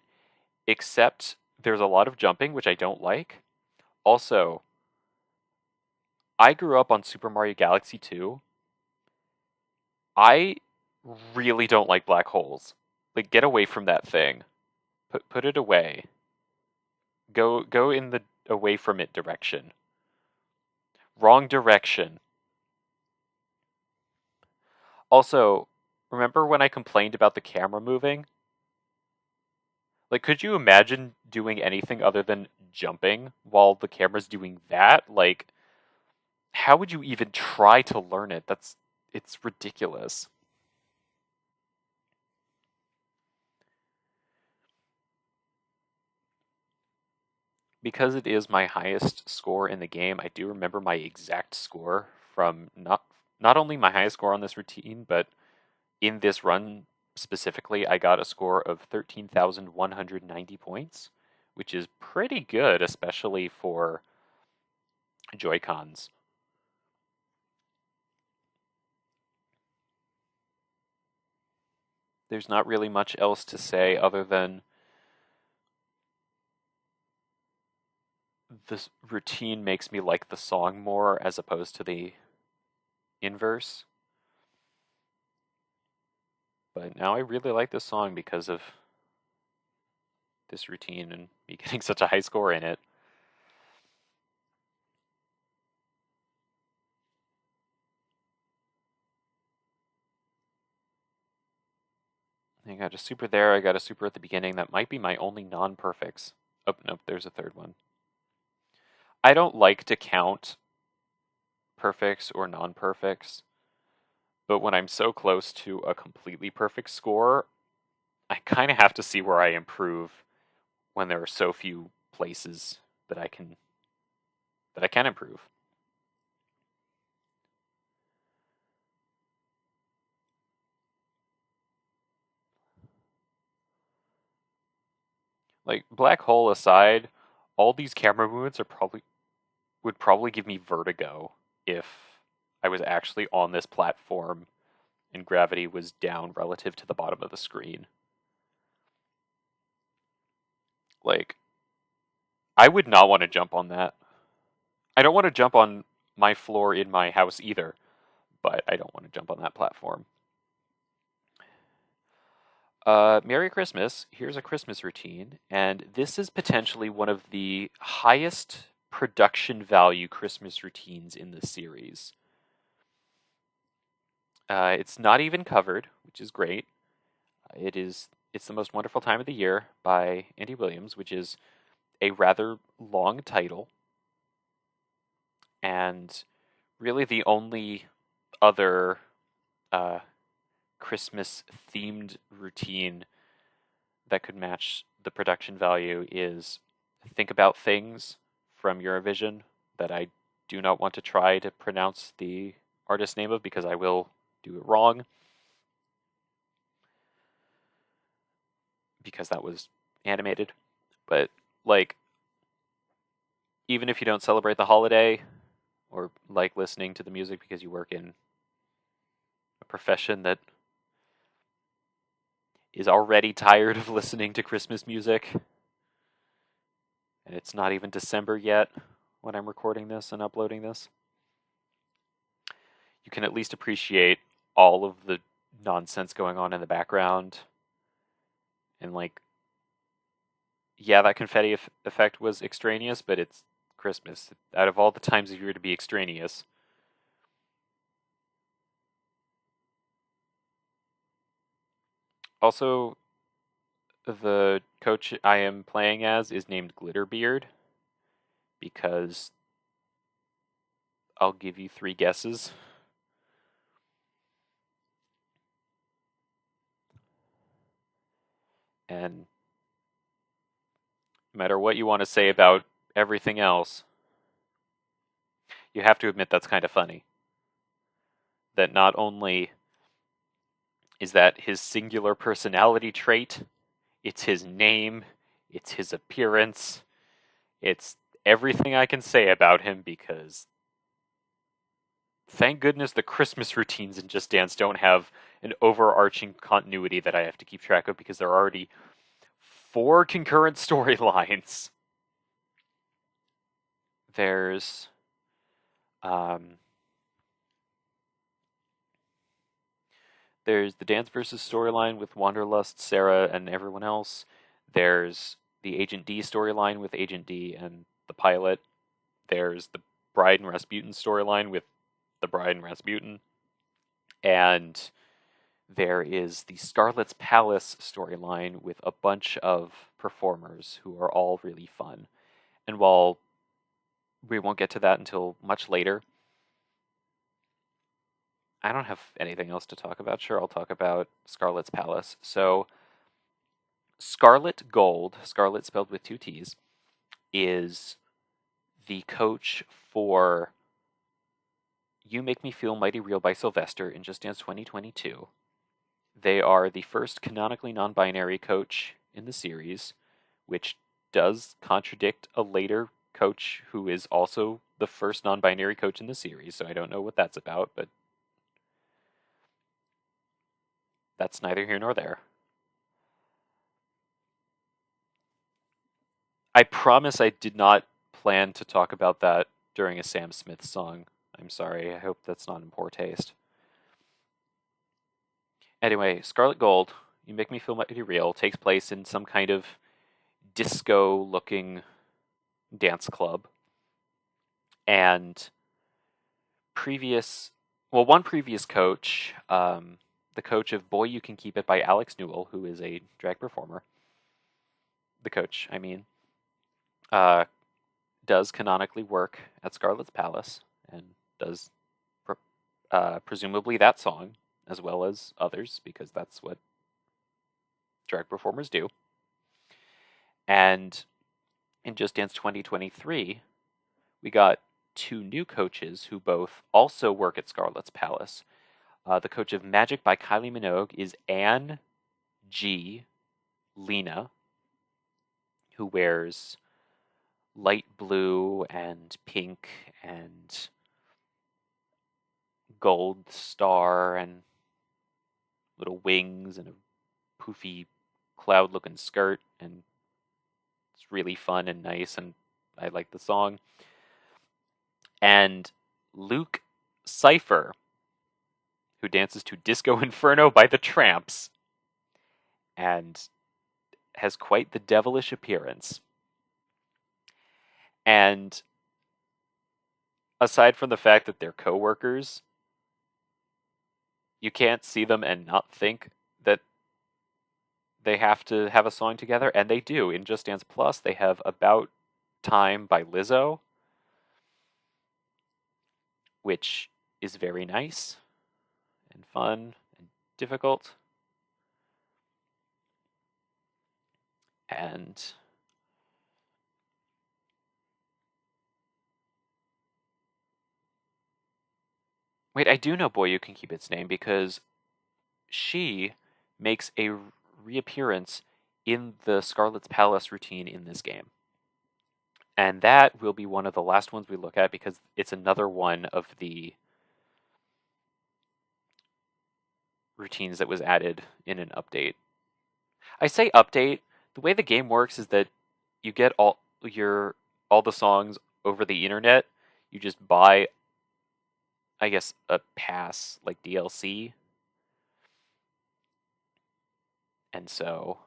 except there's a lot of jumping, which I don't like. Also, I grew up on Super Mario Galaxy 2. I really don't like black holes. Like, get away from that thing. Put it away. Go in the away from it direction. Wrong direction. Also, remember when I complained about the camera moving? Like, could you imagine doing anything other than jumping while the camera's doing that? Like, how would you even try to learn it? It's ridiculous. Because it is my highest score in the game, I do remember my exact score from not only my highest score on this routine, but in this run specifically, I got a score of 13,190 points, which is pretty good, especially for Joy-Cons. There's not really much else to say other than this routine makes me like the song more as opposed to the inverse. But now I really like this song because of this routine and me getting such a high score in it. I got a super there, I got a super at the beginning. That might be my only non-perfects. Oh, nope, there's a third one. I don't like to count perfects or non-perfects, but when I'm so close to a completely perfect score, I kind of have to see where I improve when there are so few places that I can improve. Like black hole aside, all these camera movements would probably give me vertigo if I was actually on this platform and gravity was down relative to the bottom of the screen. Like, I would not want to jump on that. I don't want to jump on my floor in my house either, but I don't want to jump on that platform. Merry Christmas. Here's a Christmas routine, and this is potentially one of the highest production value Christmas routines in the series. It's not even covered, which is great. It's the Most Wonderful Time of the Year by Andy Williams, which is a rather long title, and really the only other Christmas themed routine that could match the production value is Think About Things from Eurovision, that I do not want to try to pronounce the artist name of because I will do it wrong, because that was animated. But like, even if you don't celebrate the holiday or like listening to the music because you work in a profession that is already tired of listening to Christmas music, and it's not even December yet when I'm recording this and uploading this, you can at least appreciate all of the nonsense going on in the background. And like, yeah, that confetti effect was extraneous, but it's Christmas. Out of all the times of year to be extraneous. Also, the coach I am playing as is named Glitterbeard, because I'll give you 3 guesses. And no matter what you want to say about everything else, you have to admit that's kind of funny. That not only is that his singular personality trait, it's his name, it's his appearance, it's everything I can say about him, because thank goodness the Christmas routines in Just Dance don't have an overarching continuity that I have to keep track of, because there are already 4 concurrent storylines. There's um, there's the Dance versus storyline with Wanderlust, Sarah, and everyone else. There's the Agent D storyline with Agent D and the pilot. There's the Bride and Rasputin storyline with the Bride and Rasputin. And there is the Scarlet's Palace storyline with a bunch of performers who are all really fun. And while we won't get to that until much later, I don't have anything else to talk about. Sure, I'll talk about Scarlet's Palace. So, Scarlet Gold, Scarlet spelled with 2 T's, is the coach for You Make Me Feel Mighty Real by Sylvester in Just Dance 2022. They are the first canonically non-binary coach in the series, which does contradict a later coach who is also the first non-binary coach in the series, so I don't know what that's about, but that's neither here nor there. I promise I did not plan to talk about that during a Sam Smith song. I'm sorry, I hope that's not in poor taste. Anyway, Scarlet Gold, You Make Me Feel Mighty Real, takes place in some kind of disco-looking dance club. And one previous coach, the coach of Boy You Can Keep It by Alex Newell, who is a drag performer, the coach, I mean, does canonically work at Scarlet's Palace and does presumably that song as well as others, because that's what drag performers do. And in Just Dance 2023, we got 2 new coaches who both also work at Scarlet's Palace. The coach of Magic by Kylie Minogue is Anne G. Lena, who wears light blue and pink and gold star and little wings and a poofy cloud-looking skirt, and it's really fun and nice, and I like the song. And Luke Cypher, who dances to Disco Inferno by the Tramps, and has quite the devilish appearance. And aside from the fact that they're co-workers, you can't see them and not think that they have to have a song together, and they do. In Just Dance Plus, they have About Time by Lizzo, which is very nice and fun and difficult. And wait, I do know Boy You Can Keep Its Name because she makes a reappearance in the Scarlet's Palace routine in this game. And that will be one of the last ones we look at because it's another one of the routines that was added in an update. I say update. The way the game works is that you get all the songs over the internet. You just buy, I guess, a pass like DLC. And so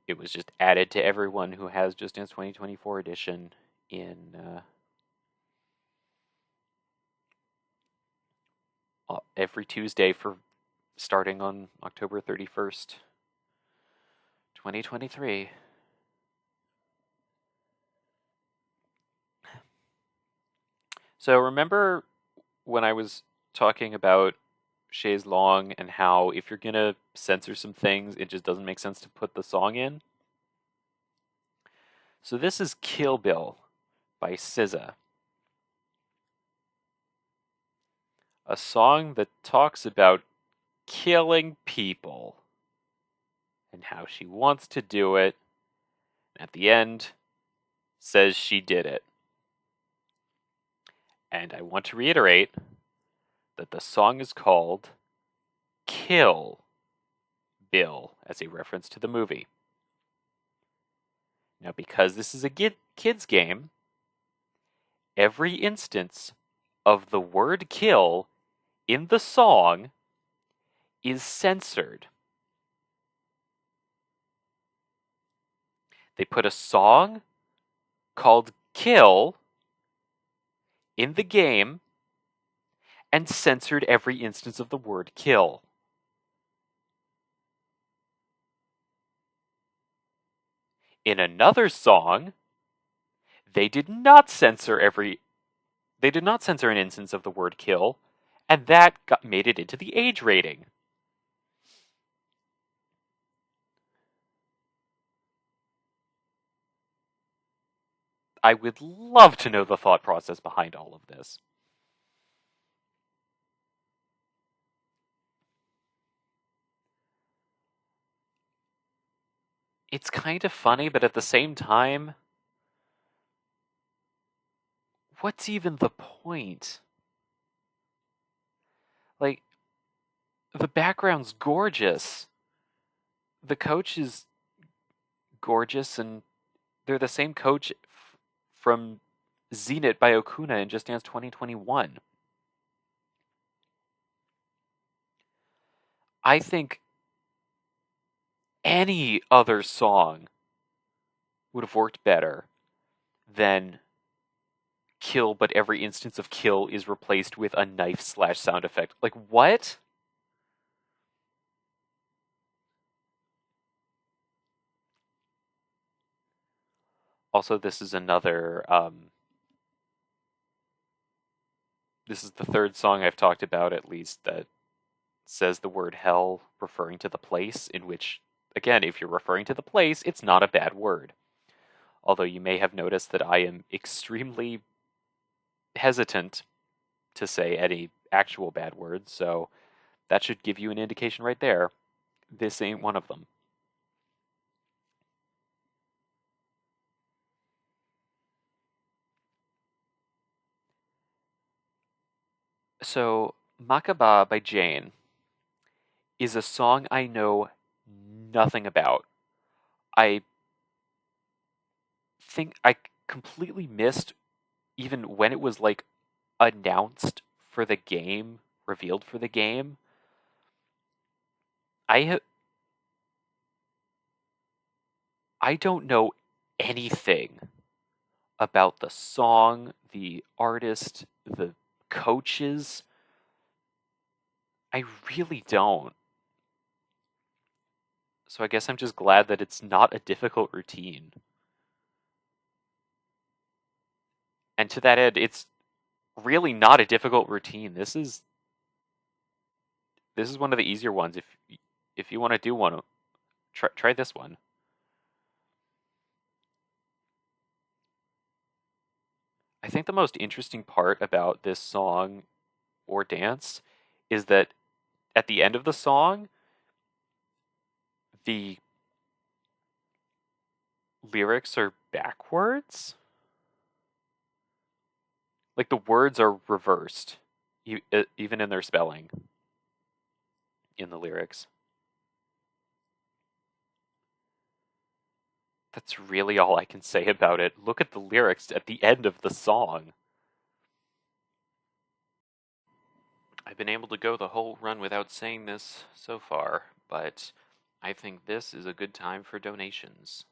it was just added to everyone who has Just Dance 2024 edition in every Tuesday for starting on October 31st, 2023. So remember when I was talking about Chaise Longue and how if you're going to censor some things, it just doesn't make sense to put the song in? So this is Kill Bill by SZA. A song that talks about killing people and how she wants to do it. And at the end, says she did it. And I want to reiterate that the song is called Kill Bill as a reference to the movie. Now, because this is a kids game, every instance of the word kill in the song is censored. They put a song called Kill in the game and censored every instance of the word kill. In another song, they did not censor an instance of the word kill, and that made it into the age rating. I would love to know the thought process behind all of this. It's kind of funny, but at the same time, what's even the point? Like, the background's gorgeous. The coach is gorgeous, and they're the same coach from Zenith by Okuna in Just Dance 2021. I think any other song would have worked better than Kill, but every instance of kill is replaced with a knife slash sound effect. Like, what? Also, this is another, this is the third song I've talked about, at least, that says the word hell referring to the place, in which, again, if you're referring to the place, it's not a bad word. Although you may have noticed that I am extremely hesitant to say any actual bad words, so that should give you an indication right there. This ain't one of them. So, Makaba by Jane is a song I know nothing about. I think I completely missed even when it was like announced for the game, revealed for the game. I I don't know anything about the song, the artist, the coaches. I really don't. So I guess I'm just glad that it's not a difficult routine. And to that end, it's really not a difficult routine. This is one of the easier ones. If you want to do one, try this one. I think the most interesting part about this song or dance is that at the end of the song, the lyrics are backwards. Like the words are reversed, even in their spelling in the lyrics. That's really all I can say about it. Look at the lyrics at the end of the song. I've been able to go the whole run without saying this so far, but I think this is a good time for donations.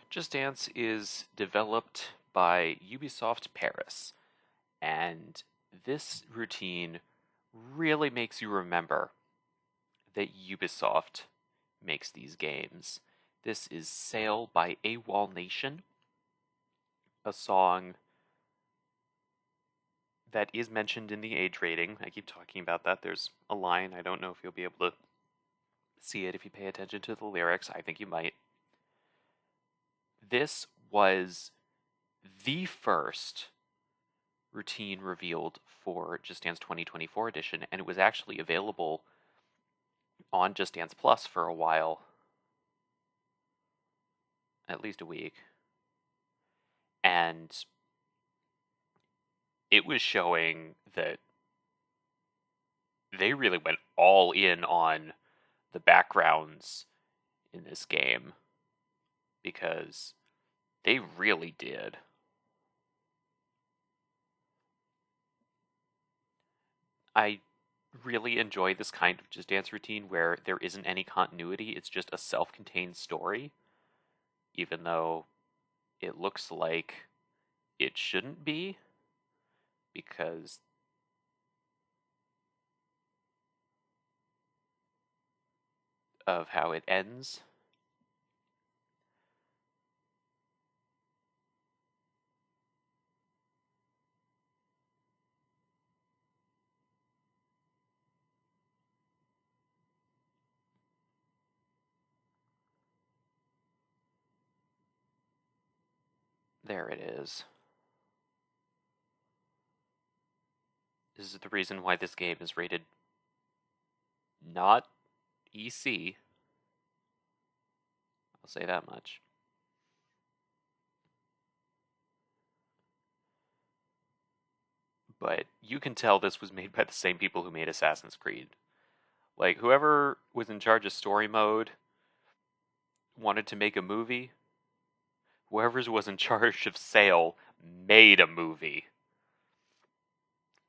Just Dance is developed by Ubisoft Paris, and this routine really makes you remember that Ubisoft makes these games. This is Sail by AWOL Nation, a song that is mentioned in the age rating. I keep talking about that. There's a line. I don't know if you'll be able to see it if you pay attention to the lyrics. I think you might. This was the first routine revealed for Just Dance 2024 edition, and it was actually available on Just Dance Plus for a while, at least a week. And it was showing that they really went all in on the backgrounds in this game, because they really did. I really enjoy this kind of Just Dance routine where there isn't any continuity, it's just a self-contained story, even though it looks like it shouldn't be, because of how it ends. There it is. This is the reason why this game is rated not EC. I'll say that much. But you can tell this was made by the same people who made Assassin's Creed. Like, whoever was in charge of story mode wanted to make a movie. Whoever was in charge of sale made a movie.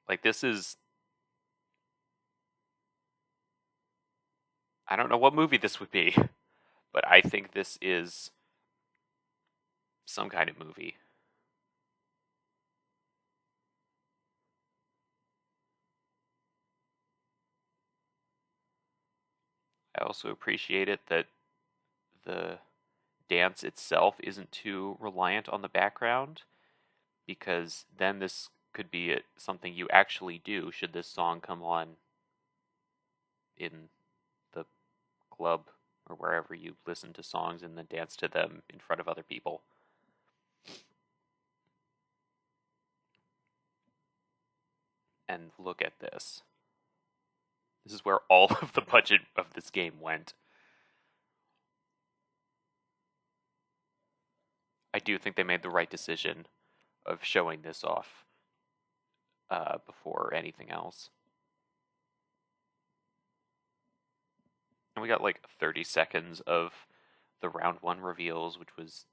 Like, this is... I don't know what movie this would be, but I think this is some kind of movie. I also appreciate it that the dance itself isn't too reliant on the background, because then this could be something you actually do should this song come on in the club or wherever you listen to songs and then dance to them in front of other people. And look at this. This is where all of the budget of this game went. I do think they made the right decision of showing this off before anything else. And we got like 30 seconds of the round 1 reveals, which was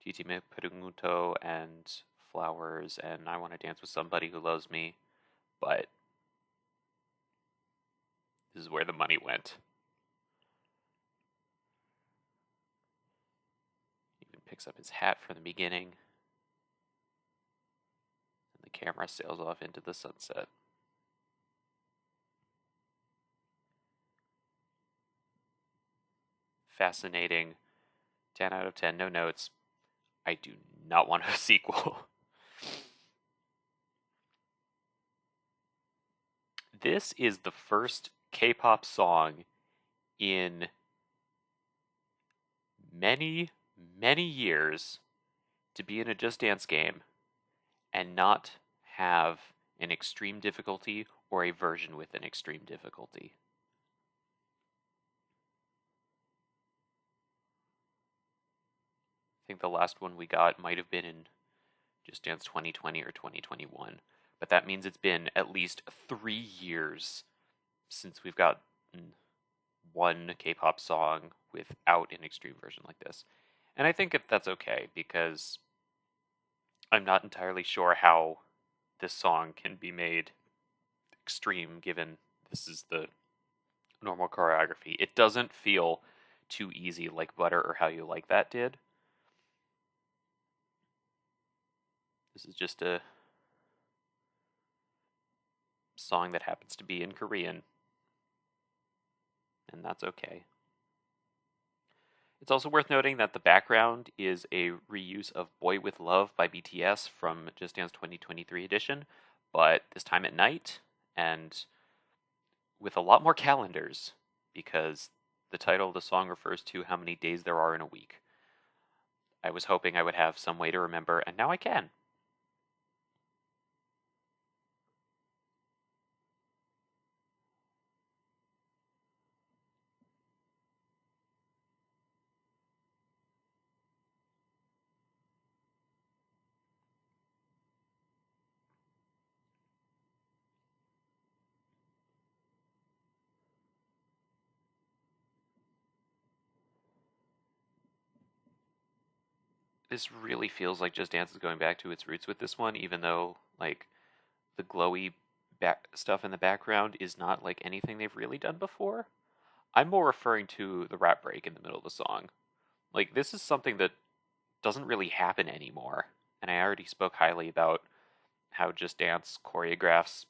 Tití, Preguntó, and Flowers, and I Want to Dance with Somebody Who Loves Me. But this is where the money went. He even picks up his hat from the beginning. And the camera sails off into the sunset. Fascinating. 10 out of 10, no notes. I do not want a sequel. This is the first K-pop song in many, many years to be in a Just Dance game and not have an extreme difficulty or a version with an extreme difficulty. I think the last one we got might have been in Just Dance 2020 or 2021, but that means it's been at least 3 years since we've got one K-pop song without an extreme version like this. And I think that's okay, because I'm not entirely sure how this song can be made extreme given this is the normal choreography. It doesn't feel too easy like Butter or How You Like That did. This is just a song that happens to be in Korean, and that's okay. It's also worth noting that the background is a reuse of Boy With Love by BTS from Just Dance 2023 edition, but this time at night and with a lot more calendars, because the title of the song refers to how many days there are in a week. I was hoping I would have some way to remember, and now I can. This really feels like Just Dance is going back to its roots with this one, even though, like, the glowy stuff in the background is not like anything they've really done before. I'm more referring to the rap break in the middle of the song. Like, this is something that doesn't really happen anymore. And I already spoke highly about how Just Dance choreographs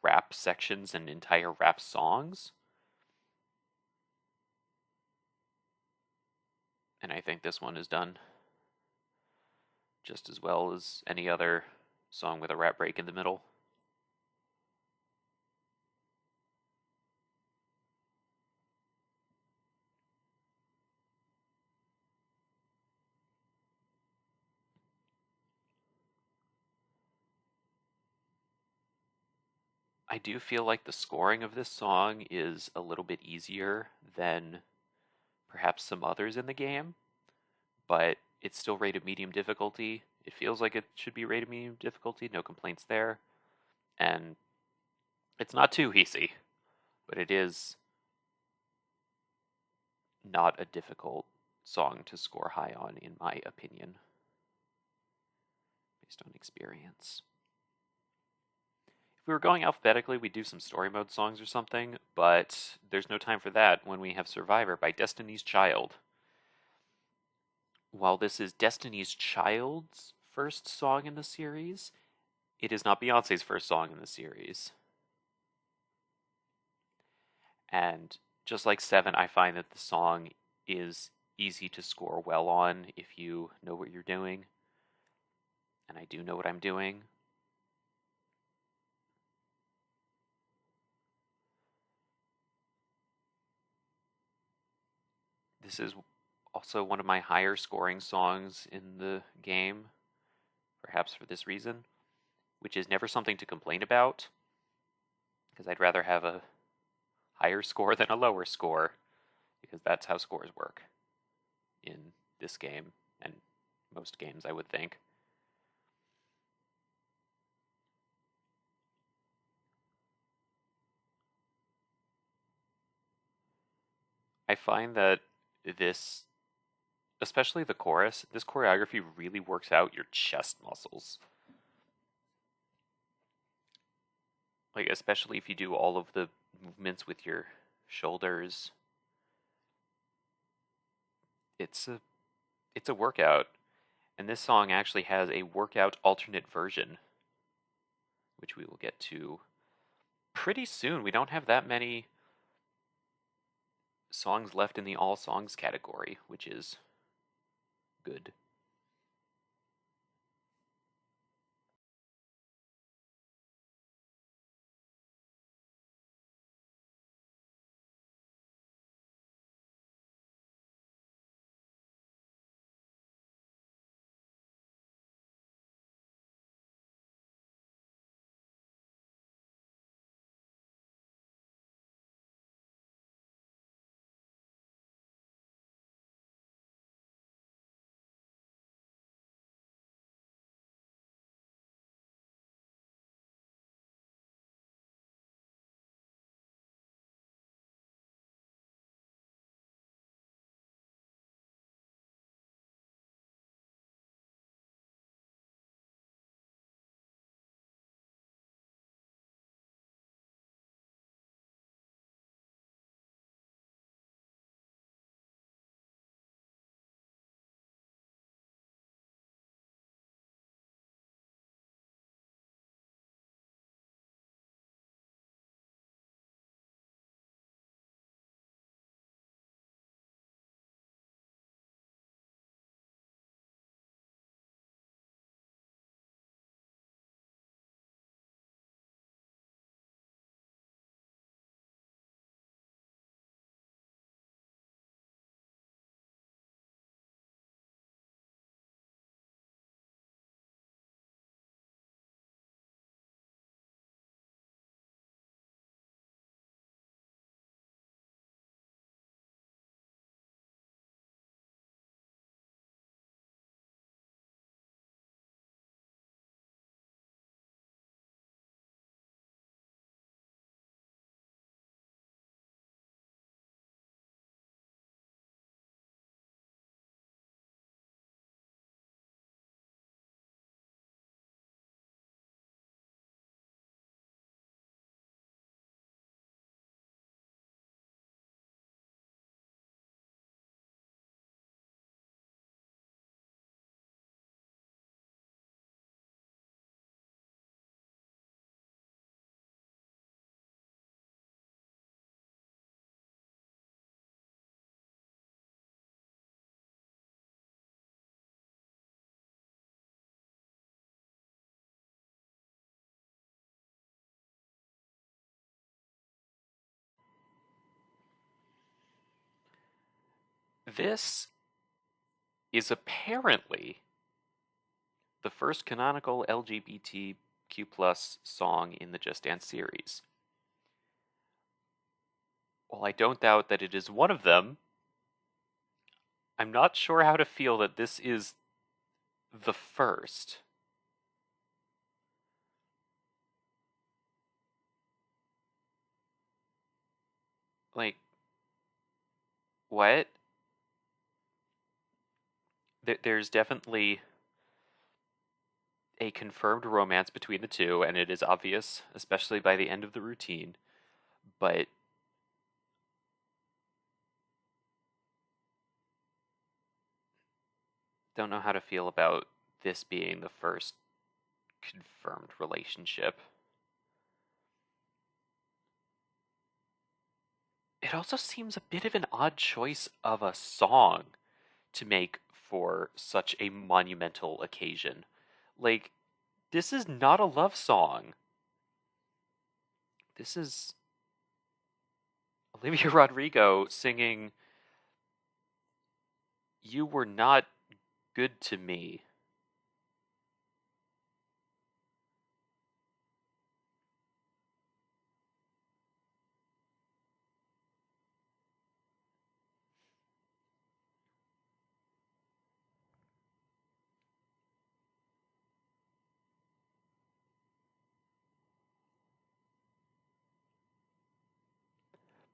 rap sections and entire rap songs. And I think this one is done just as well as any other song with a rap break in the middle. I do feel like the scoring of this song is a little bit easier than perhaps some others in the game, but it's still rated medium difficulty. It feels like it should be rated medium difficulty, no complaints there. And it's not too easy, but it is not a difficult song to score high on, in my opinion, based on experience. If we were going alphabetically, we'd do some story mode songs or something, but there's no time for that when we have Survivor by Destiny's Child. While this is Destiny's Child's first song in the series, it is not Beyonce's first song in the series. And just like 7, I find that the song is easy to score well on if you know what you're doing. And I do know what I'm doing. This is also one of my higher scoring songs in the game, perhaps for this reason, which is never something to complain about, because I'd rather have a higher score than a lower score, because that's how scores work in this game and most games, I would think. I find that this, especially the chorus, this choreography really works out your chest muscles. Like, especially if you do all of the movements with your shoulders. It's a workout. And this song actually has a workout alternate version, which we will get to pretty soon. We don't have that many songs left in the all songs category, which is good. This is apparently the first canonical LGBTQ Q Plus song in the Just Dance series. While I don't doubt that it is one of them, I'm not sure how to feel that this is the first. Like, what? There's definitely a confirmed romance between the two, and it is obvious, especially by the end of the routine, but don't know how to feel about this being the first confirmed relationship. It also seems a bit of an odd choice of a song to make for such a monumental occasion. Like, this is not a love song. This is Olivia Rodrigo singing, "You were not good to me."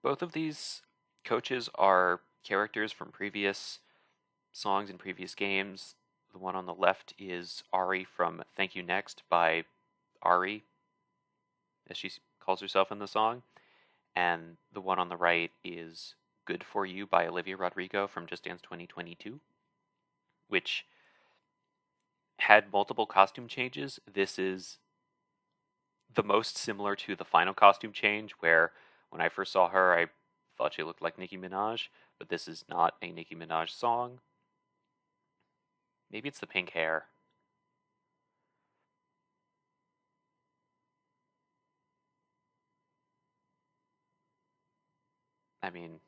Both of these coaches are characters from previous songs in previous games. The one on the left is Ari from Thank You Next by Ari, as she calls herself in the song. And the one on the right is Good For You by Olivia Rodrigo from Just Dance 2022, which had multiple costume changes. This is the most similar to the final costume change, where when I first saw her, I thought she looked like Nicki Minaj, but this is not a Nicki Minaj song. Maybe it's the pink hair. I mean,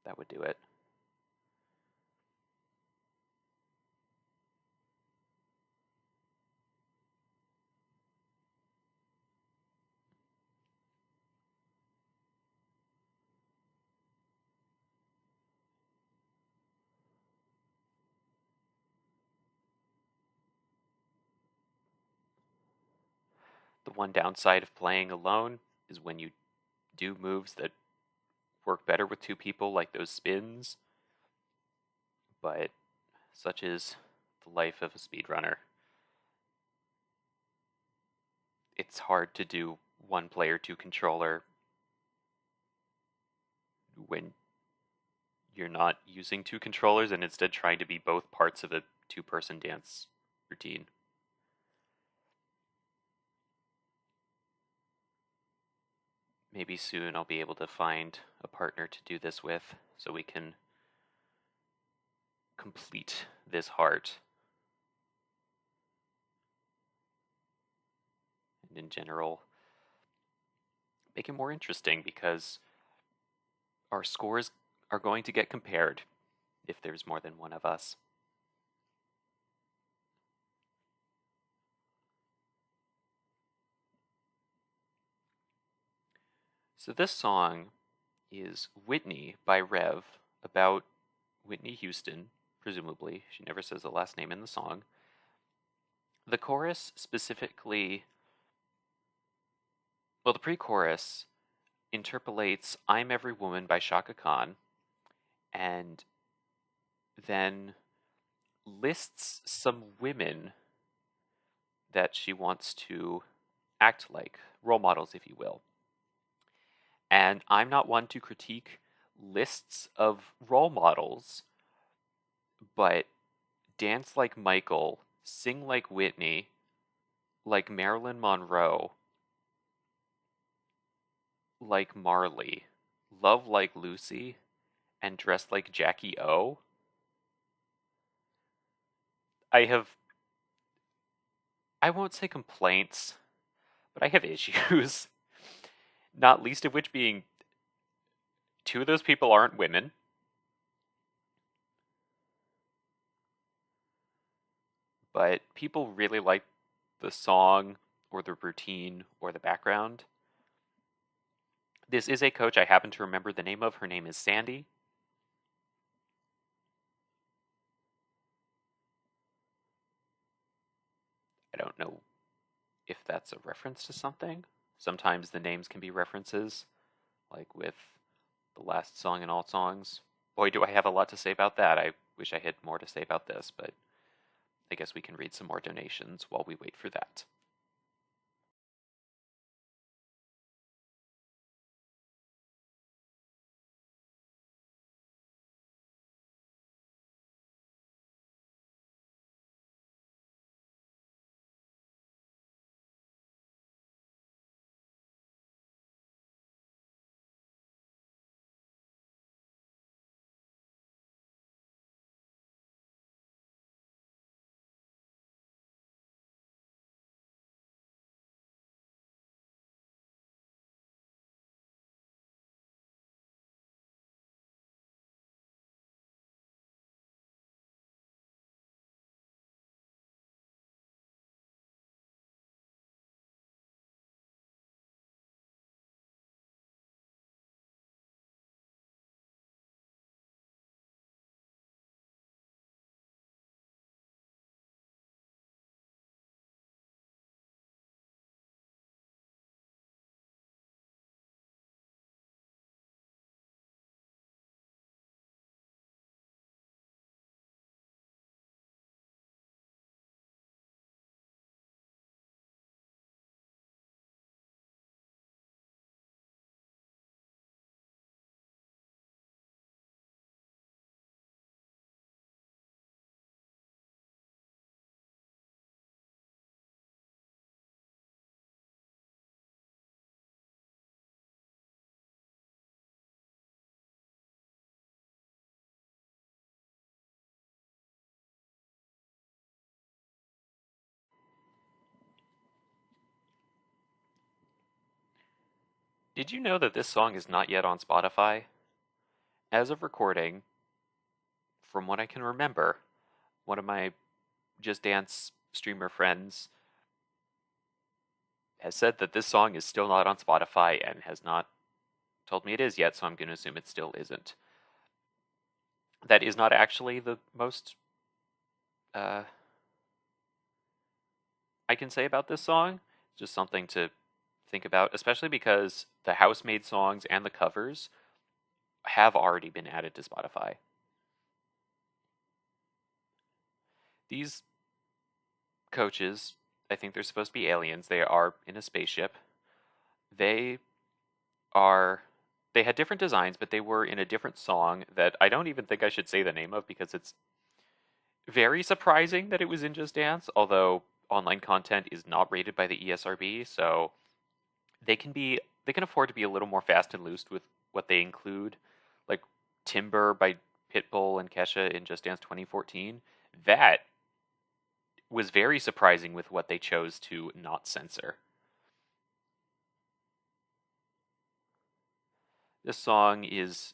that would do it. The one downside of playing alone is when you do moves that work better with two people, like those spins, but such is the life of a speedrunner. It's hard to do one player, two controller when you're not using two controllers and instead trying to be both parts of a two-person dance routine. Maybe soon I'll be able to find a partner to do this with so we can complete this heart. And in general, make it more interesting, because our scores are going to get compared if there's more than one of us. So this song is Whitney by Rev, about Whitney Houston, presumably. She never says the last name in the song. The chorus specifically, well, the pre-chorus interpolates I'm Every Woman by Shaka Khan, and then lists some women that she wants to act like, role models, if you will. And I'm not one to critique lists of role models, but dance like Michael, sing like Whitney, like Marilyn Monroe, like Marley, love like Lucy, and dress like Jackie O. I have, I won't say complaints, but I have issues. Not least of which being two of those people aren't women. But people really like the song. or the routine or the background. This is a coach I happen to remember the name of. Her name is Sandy. I don't know if that's a reference to something. Sometimes the names can be references, like with the last song in All Songs. Boy, do I have a lot to say about that. I wish I had more to say about this, but I guess we can read some more donations while we wait for that. Did you know that this song is not yet on Spotify? As of recording, from what I can remember, one of my Just Dance streamer friends has said that this song is still not on Spotify and has not told me it is yet, so I'm going to assume it still isn't. That is not actually the most I can say about this song. Just something to think about, especially because the house-made songs and the covers have already been added to Spotify. These coaches, I think they're supposed to be aliens. They are in a spaceship. They are they had different designs, but they were in a different song that I don't even think I should say the name of because it's very surprising that it was in Just Dance, although online content is not rated by the ESRB, so they can afford to be a little more fast and loose with what they include. Like Timber by Pitbull and Kesha in Just Dance 2014. That was very surprising with what they chose to not censor. This song is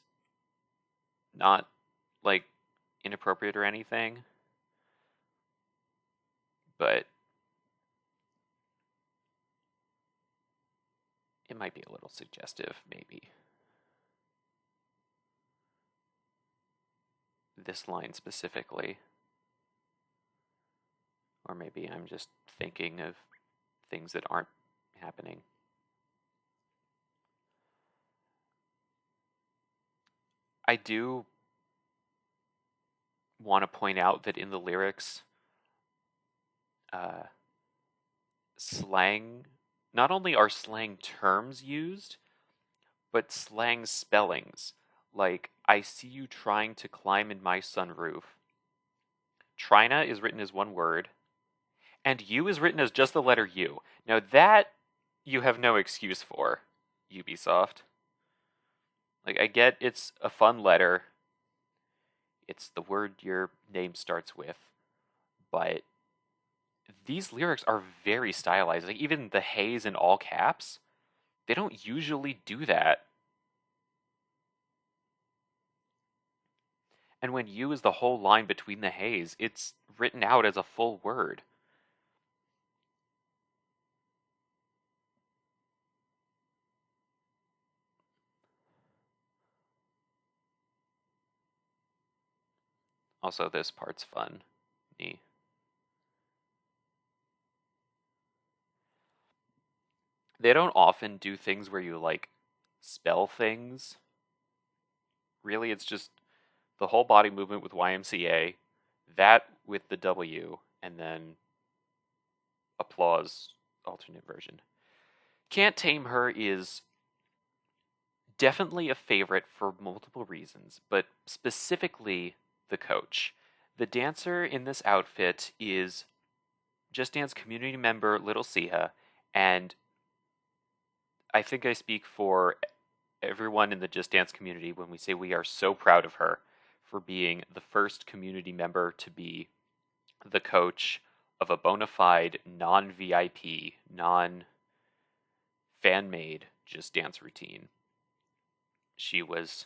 not like inappropriate or anything, but it might be a little suggestive, maybe. This line specifically. Or maybe I'm just thinking of things that aren't happening. I do want to point out that in the lyrics, slang, not only are slang terms used, but slang spellings. Like, I see you trying to climb in my sunroof. Trina is written as one word, and U is written as just the letter U. Now that you have no excuse for, Ubisoft. Like, I get it's a fun letter. It's the word your name starts with, but these lyrics are very stylized. Like, even the haze in all caps, they don't usually do that. And when U is the whole line between the haze, it's written out as a full word. Also, this part's fun. Me. They don't often do things where you, like, spell things. Really, it's just the whole body movement with YMCA, that with the W, and then applause alternate version. Can't Tame Her is definitely a favorite for multiple reasons, but specifically the coach. The dancer in this outfit is Just Dance community member Little Sia, and I think I speak for everyone in the Just Dance community when we say we are so proud of her for being the first community member to be the coach of a bona fide non-VIP, non-fan-made Just Dance routine. She was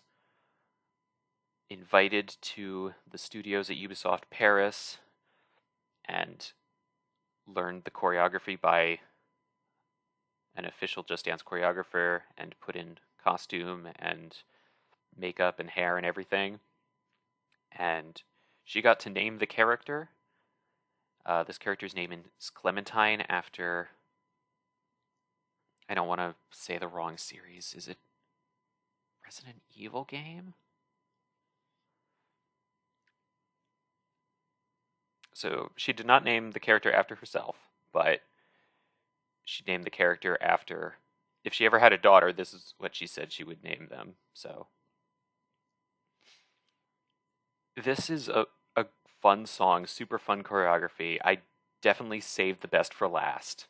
invited to the studios at Ubisoft Paris and learned the choreography by an official Just Dance choreographer and put in costume and makeup and hair and everything. And she got to name the character. This character's name is Clementine after, I don't want to say the wrong series. Is it Resident Evil game? So she did not name the character after herself, but she named the character after, if she ever had a daughter, this is what she said she would name them. So this is a fun song, super fun choreography. I definitely saved the best for last.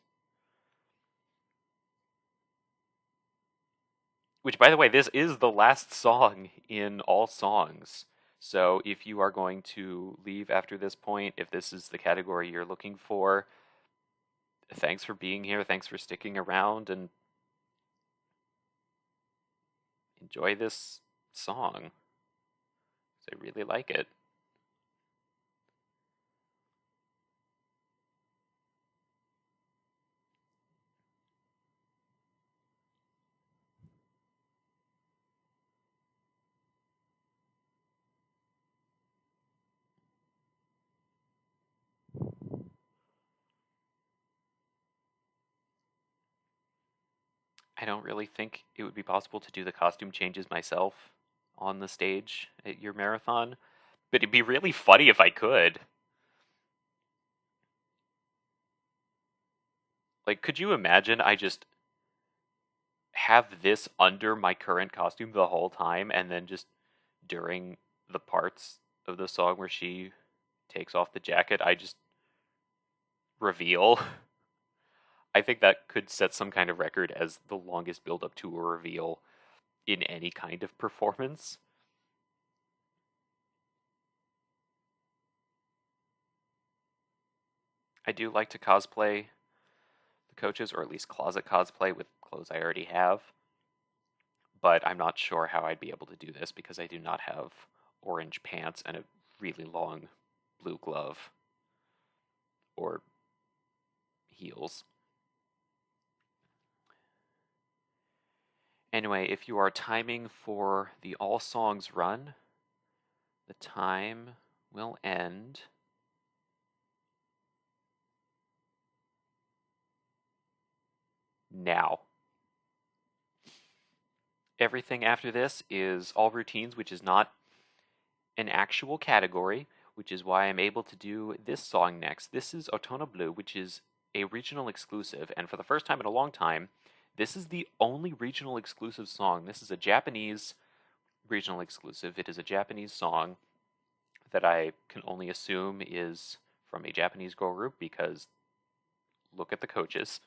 Which, by the way, this is the last song in all songs. So if you are going to leave after this point, if this is the category you're looking for, thanks for being here. Thanks for sticking around and enjoy this song. I really like it. I don't really think it would be possible to do the costume changes myself on the stage at your marathon, but it'd be really funny if I could. Like, could you imagine I just have this under my current costume the whole time, and then just during the parts of the song where she takes off the jacket, I just reveal? I think that could set some kind of record as the longest build up to a reveal in any kind of performance. I do like to cosplay the coaches, or at least closet cosplay with clothes I already have. But I'm not sure how I'd be able to do this because I do not have orange pants and a really long blue glove or heels. Anyway, if you are timing for the all songs run, the time will end now. Everything after this is all routines, which is not an actual category, which is why I'm able to do this song next. This is Automne Bleu, which is a regional exclusive, and for the first time in a long time, this is the only regional exclusive song. This is a Japanese regional exclusive. It is a Japanese song that I can only assume is from a Japanese girl group because look at the coaches.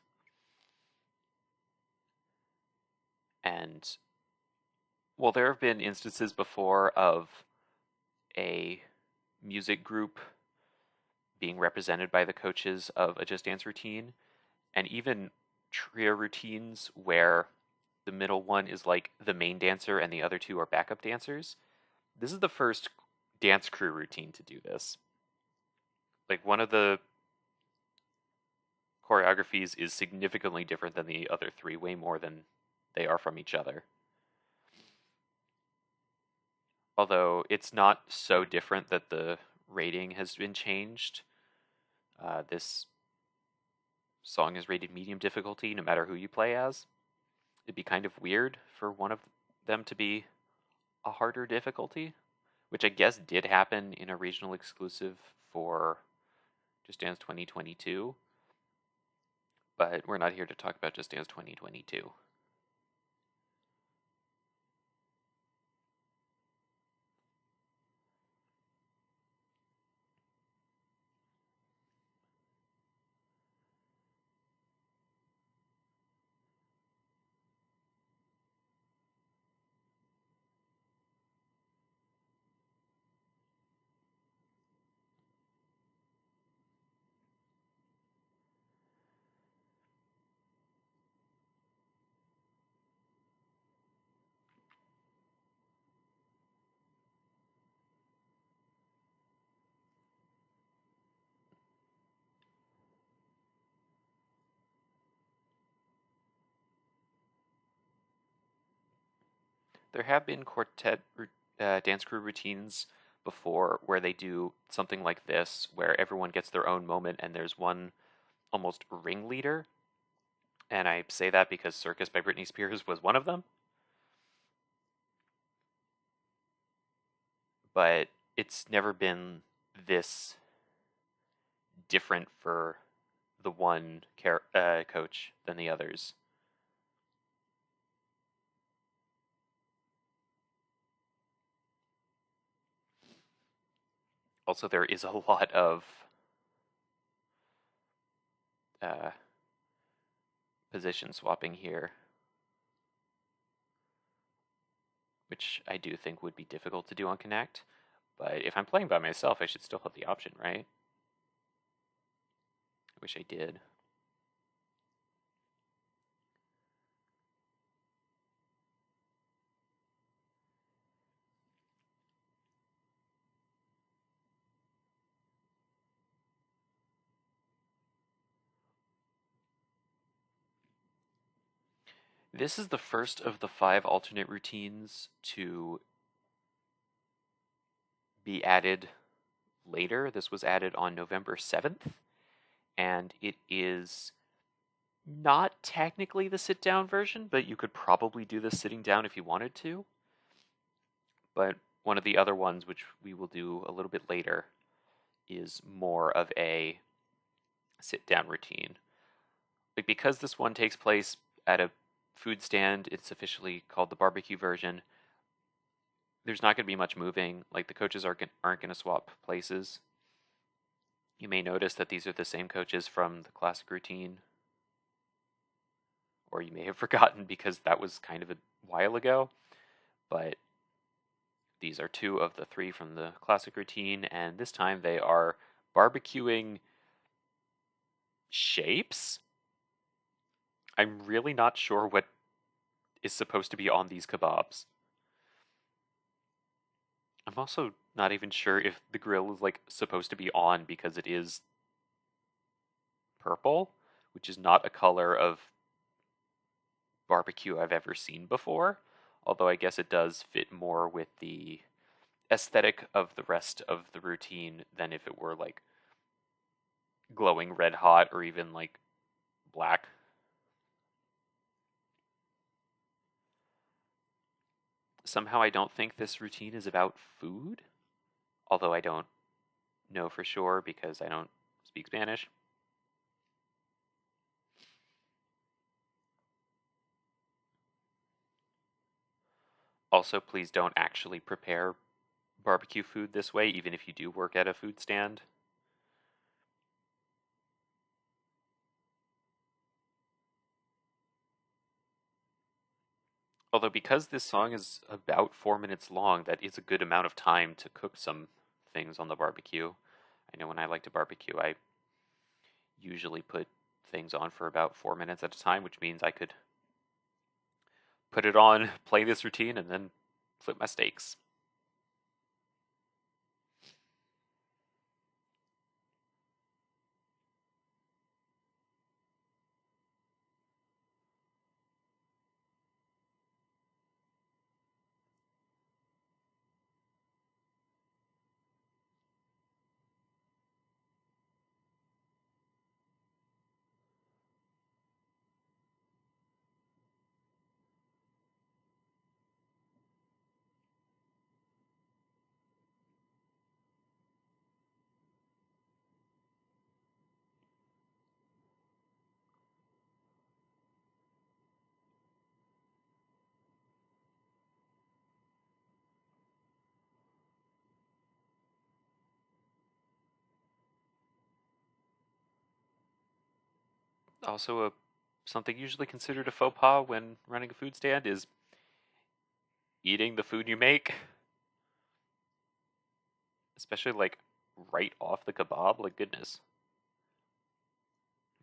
And, well, there have been instances before of a music group being represented by the coaches of a Just Dance routine, and even trio routines where the middle one is like the main dancer and the other two are backup dancers. This is the first dance crew routine to do this. Like, one of the choreographies is significantly different than the other three, way more than they are from each other. Although it's not so different that the rating has been changed. This song is rated medium difficulty no matter who you play as. It'd be kind of weird for one of them to be a harder difficulty, which I guess did happen in a regional exclusive for Just Dance 2022. But we're not here to talk about Just Dance 2022. There have been quartet dance crew routines before where they do something like this, where everyone gets their own moment and there's one almost ringleader. And I say that because Circus by Britney Spears was one of them. But it's never been this different for the one coach than the others. Also, there is a lot of uh, position swapping here, which I do think would be difficult to do on Connect. But if I'm playing by myself, I should still have the option, right? I wish I did. This is the first of the 5 alternate routines to be added later. This was added on November 7th, and it is not technically the sit-down version, but you could probably do this sitting down if you wanted to. But one of the other ones, which we will do a little bit later, is more of a sit-down routine. Like, because this one takes place at a food stand, it's officially called the barbecue version. There's not going to be much moving. Like, the coaches aren't going to swap places. You may notice that these are the same coaches from the classic routine. Or you may have forgotten because that was kind of a while ago. But these are 2 of the 3 from the classic routine, and this time they are barbecuing shapes. I'm really not sure what is supposed to be on these kebabs. I'm also not even sure if the grill is like supposed to be on because it is purple, which is not a color of barbecue I've ever seen before. Although I guess it does fit more with the aesthetic of the rest of the routine than if it were like glowing red hot or even like black. Somehow I don't think this routine is about food, although I don't know for sure because I don't speak Spanish. Also, please don't actually prepare barbecue food this way, even if you do work at a food stand. Although, because this song is about 4 minutes long, that is a good amount of time to cook some things on the barbecue. I know when I like to barbecue, I usually put things on for about 4 minutes at a time, which means I could put it on, play this routine, and then flip my steaks. Also, something usually considered a faux pas when running a food stand is eating the food you make. Especially, like, right off the kebab. Like, goodness.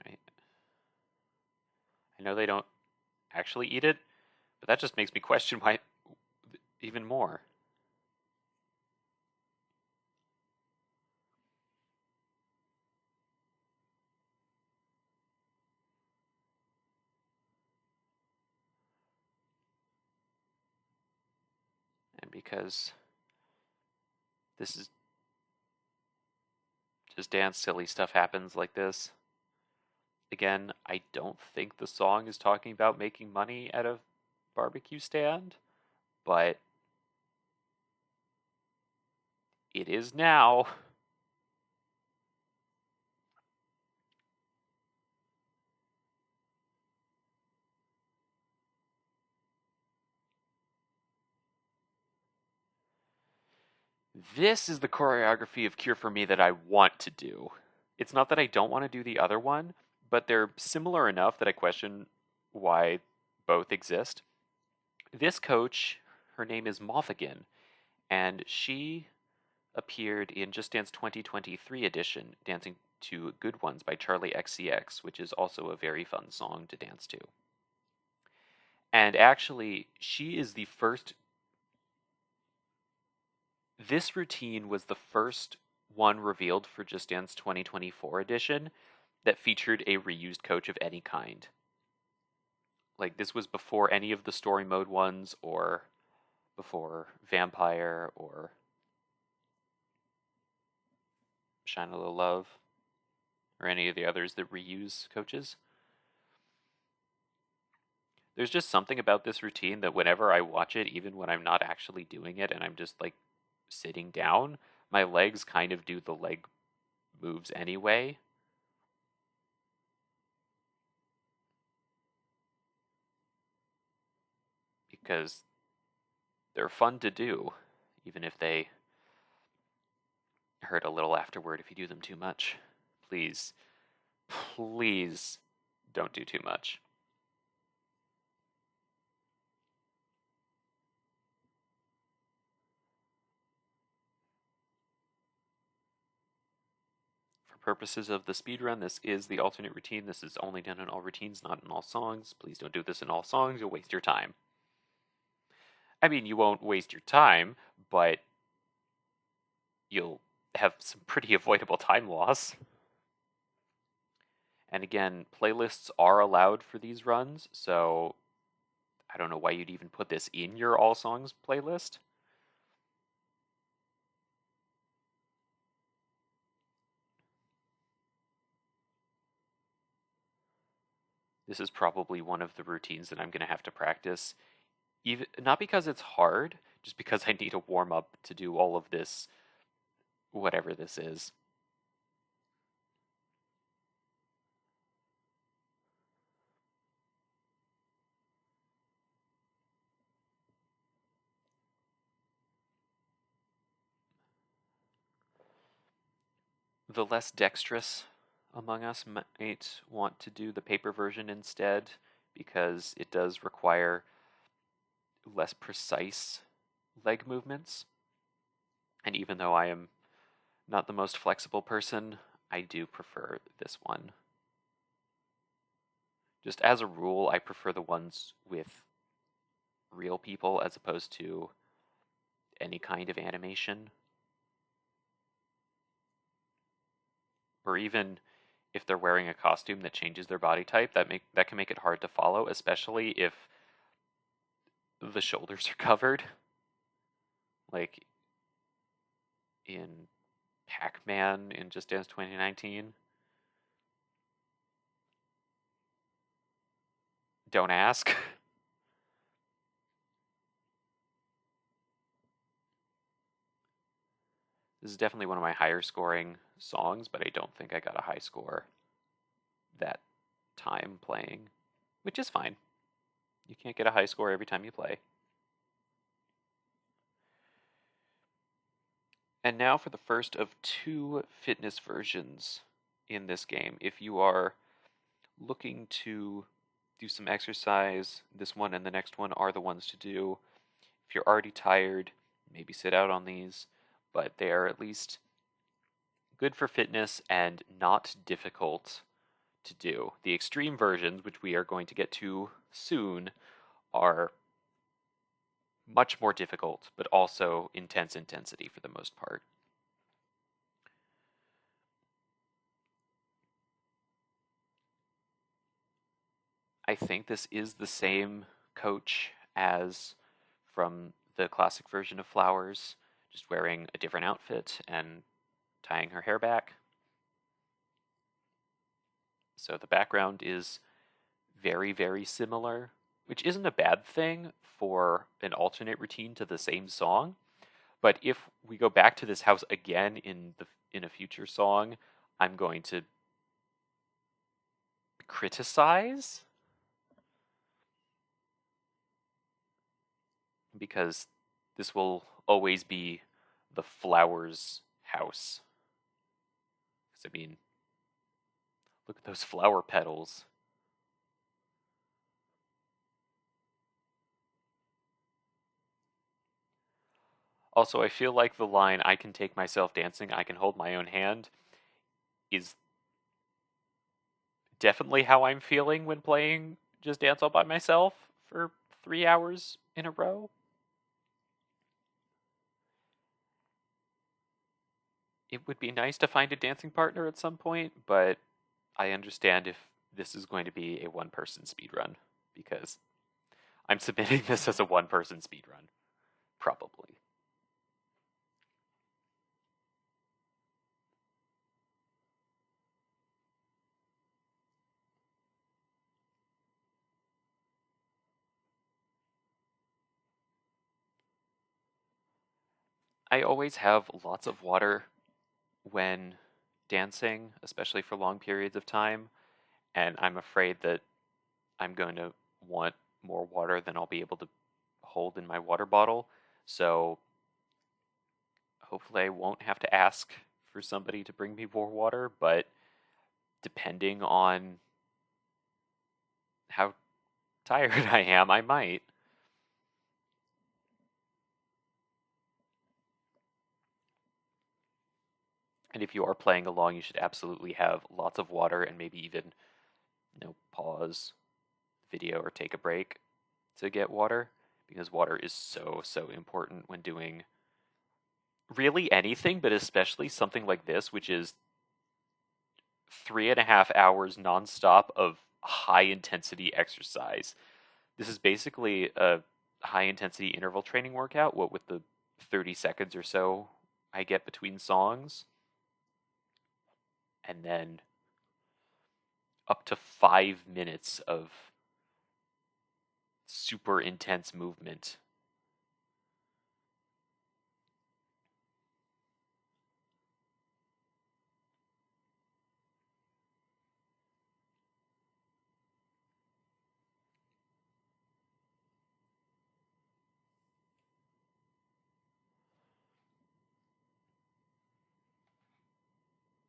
Right? I know they don't actually eat it, but that just makes me question why even more. And because this is just dance, silly stuff happens like this. Again, I don't think the song is talking about making money at a barbecue stand, but it is now. This is the choreography of Cure for Me that I want to do. It's not that I don't want to do the other one, but they're similar enough that I question why both exist. This coach, her name is Mothigan, and she appeared in Just Dance 2023 edition, dancing to Good Ones by Charlie XCX, which is also a very fun song to dance to. And actually, she is the first. This routine was the first one revealed for Just Dance 2024 edition that featured a reused coach of any kind. Like, this was before any of the story mode ones, or before Vampire, or Shine a Little Love, or any of the others that reuse coaches. There's just something about this routine that whenever I watch it, even when I'm not actually doing it and I'm just like sitting down, my legs kind of do the leg moves anyway. Because they're fun to do, even if they hurt a little afterward if you do them too much. Please, please don't do too much. For purposes of the speedrun, this is the alternate routine. This is only done in all routines, not in all songs. Please don't do this in all songs. You'll waste your time. I mean, you won't waste your time, but you'll have some pretty avoidable time loss. And again, playlists are allowed for these runs, so I don't know why you'd even put this in your all songs playlist. This is probably one of the routines that I'm going to have to practice. Even not because it's hard, just because I need a warm up to do all of this, whatever this is. The less dexterous among us might want to do the paper version instead, because it does require less precise leg movements. And even though I am not the most flexible person, I do prefer this one. Just as a rule, I prefer the ones with real people as opposed to any kind of animation. Or even if they're wearing a costume that changes their body type, that can make it hard to follow, especially if the shoulders are covered. Like in Pac-Man in Just Dance 2019. Don't ask. This is definitely one of my higher scoring songs, but I don't think I got a high score that time playing, which is fine. You can't get a high score every time you play. And now for the first of two fitness versions in this game. If you are looking to do some exercise, this one and the next one are the ones to do. If you're already tired, maybe sit out on these, but they are at least good for fitness and not difficult to do. The extreme versions, which we are going to get to soon, are much more difficult, but also intense intensity for the most part. I think this is the same coach as from the classic version of Flowers, just wearing a different outfit and tying her hair back. So the background is very, very similar, which isn't a bad thing for an alternate routine to the same song. But if we go back to this house again in a future song, I'm going to criticize because this will always be the Flowers house. Because I mean, look at those flower petals. Also, I feel like the line, I can take myself dancing, I can hold my own hand, is definitely how I'm feeling when playing Just Dance All by myself for 3 hours in a row. It would be nice to find a dancing partner at some point, but I understand if this is going to be a one-person speedrun, because I'm submitting this as a one-person speedrun, probably. I always have lots of water when dancing, especially for long periods of time, and I'm afraid that I'm going to want more water than I'll be able to hold in my water bottle. So hopefully I won't have to ask for somebody to bring me more water, but depending on how tired I am, I might. And if you are playing along, you should absolutely have lots of water and maybe even, pause video or take a break to get water because water is so, so important when doing really anything, but especially something like this, which is 3.5 hours nonstop of high intensity exercise. This is basically a high intensity interval training workout, what with the 30 seconds or so I get between songs, and then up to 5 minutes of super intense movement.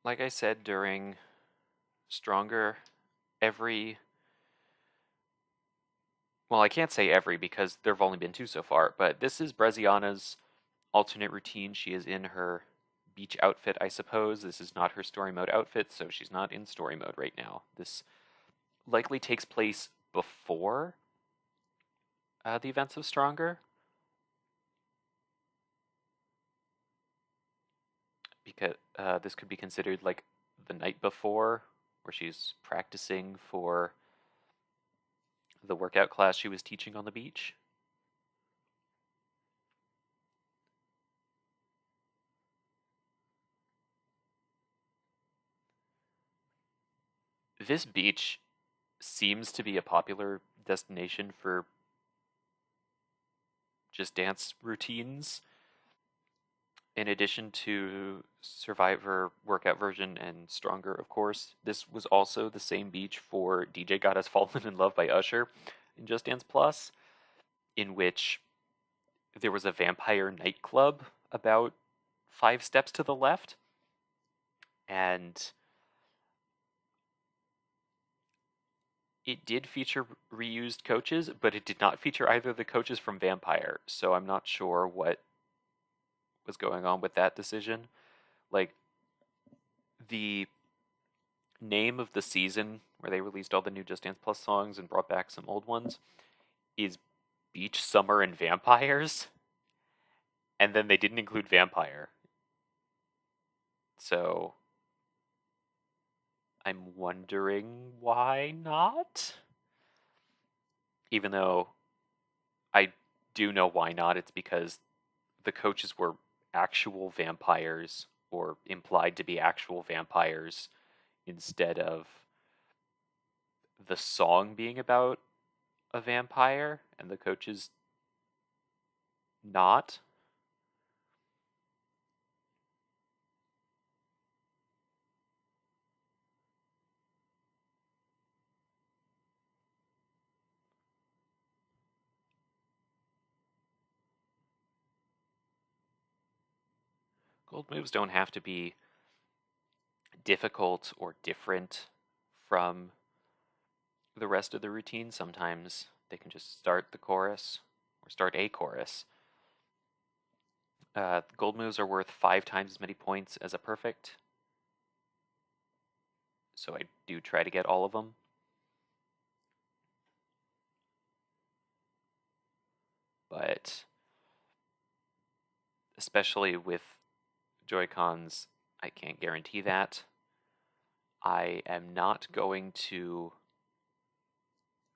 Like I said during Stronger, every well, I can't say every because there have only been two so far, but this is Breziana's alternate routine. She is in her beach outfit, I suppose. This is not her story mode outfit, so she's not in story mode right now. This likely takes place before the events of Stronger, because this could be considered like the night before, where she's practicing for the workout class she was teaching on the beach. This beach seems to be a popular destination for just dance routines. In addition to Survivor workout version and Stronger, of course, this was also the same beach for DJ Got Us Fallen in Love by Usher in Just Dance Plus, in which there was a vampire nightclub about 5 steps to the left. And It did feature reused coaches, but it did not feature either of the coaches from Vampire, so I'm not sure what was going on with that decision. Like, the name of the season where they released all the new Just Dance Plus songs and brought back some old ones is Beach, Summer, and Vampires, and then they didn't include Vampire. So I'm wondering why not? Even though I do know why not, it's because the coaches were actual vampires or implied to be actual vampires instead of the song being about a vampire and the coaches not. Gold moves don't have to be difficult or different from the rest of the routine. Sometimes they can just start the chorus or start a chorus. Gold moves are worth 5 times as many points as a perfect, so I do try to get all of them. But especially with Joy-Cons, I can't guarantee that. I am not going to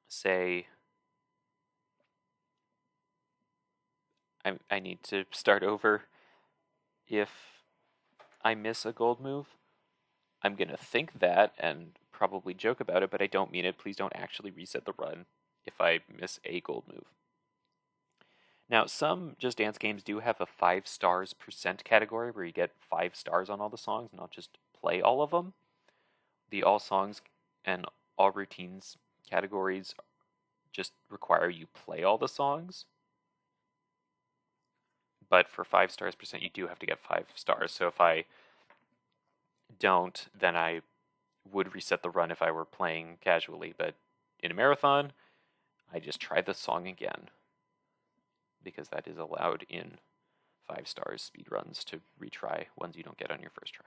say I need to start over if I miss a gold move. I'm going to think that and probably joke about it, but I don't mean it. Please don't actually reset the run if I miss a gold move. Now, some Just Dance games do have a 5 stars percent category where you get 5 stars on all the songs, not just play all of them. The all songs and all routines categories just require you play all the songs. But for 5 stars percent, you do have to get 5 stars. So if I don't, then I would reset the run if I were playing casually. But in a marathon, I just try the song again, because that is allowed in 5 stars speedruns to retry ones you don't get on your first try.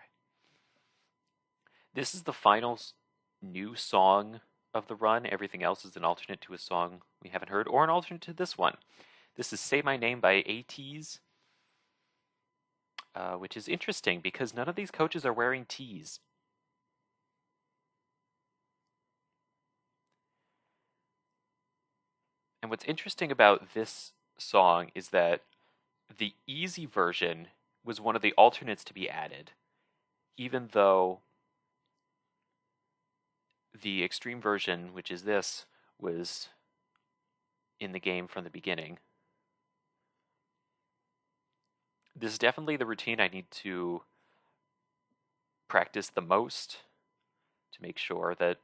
This is the final new song of the run. Everything else is an alternate to a song we haven't heard, or an alternate to this one. This is Say My Name by ATEEZ, which is interesting because none of these coaches are wearing tees. And what's interesting about this song is that the easy version was one of the alternates to be added, even though the extreme version, which is this, was in the game from the beginning. This is definitely the routine I need to practice the most to make sure that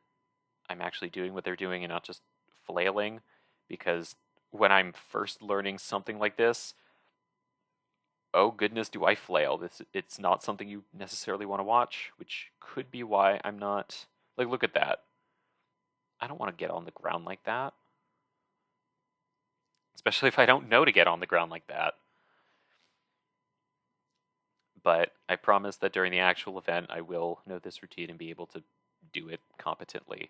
I'm actually doing what they're doing and not just flailing, because when I'm first learning something like this, oh goodness, do I flail. It's not something you necessarily want to watch, which could be why I'm not... Like, look at that. I don't want to get on the ground like that. Especially if I don't know to get on the ground like that. But I promise that during the actual event, I will know this routine and be able to do it competently.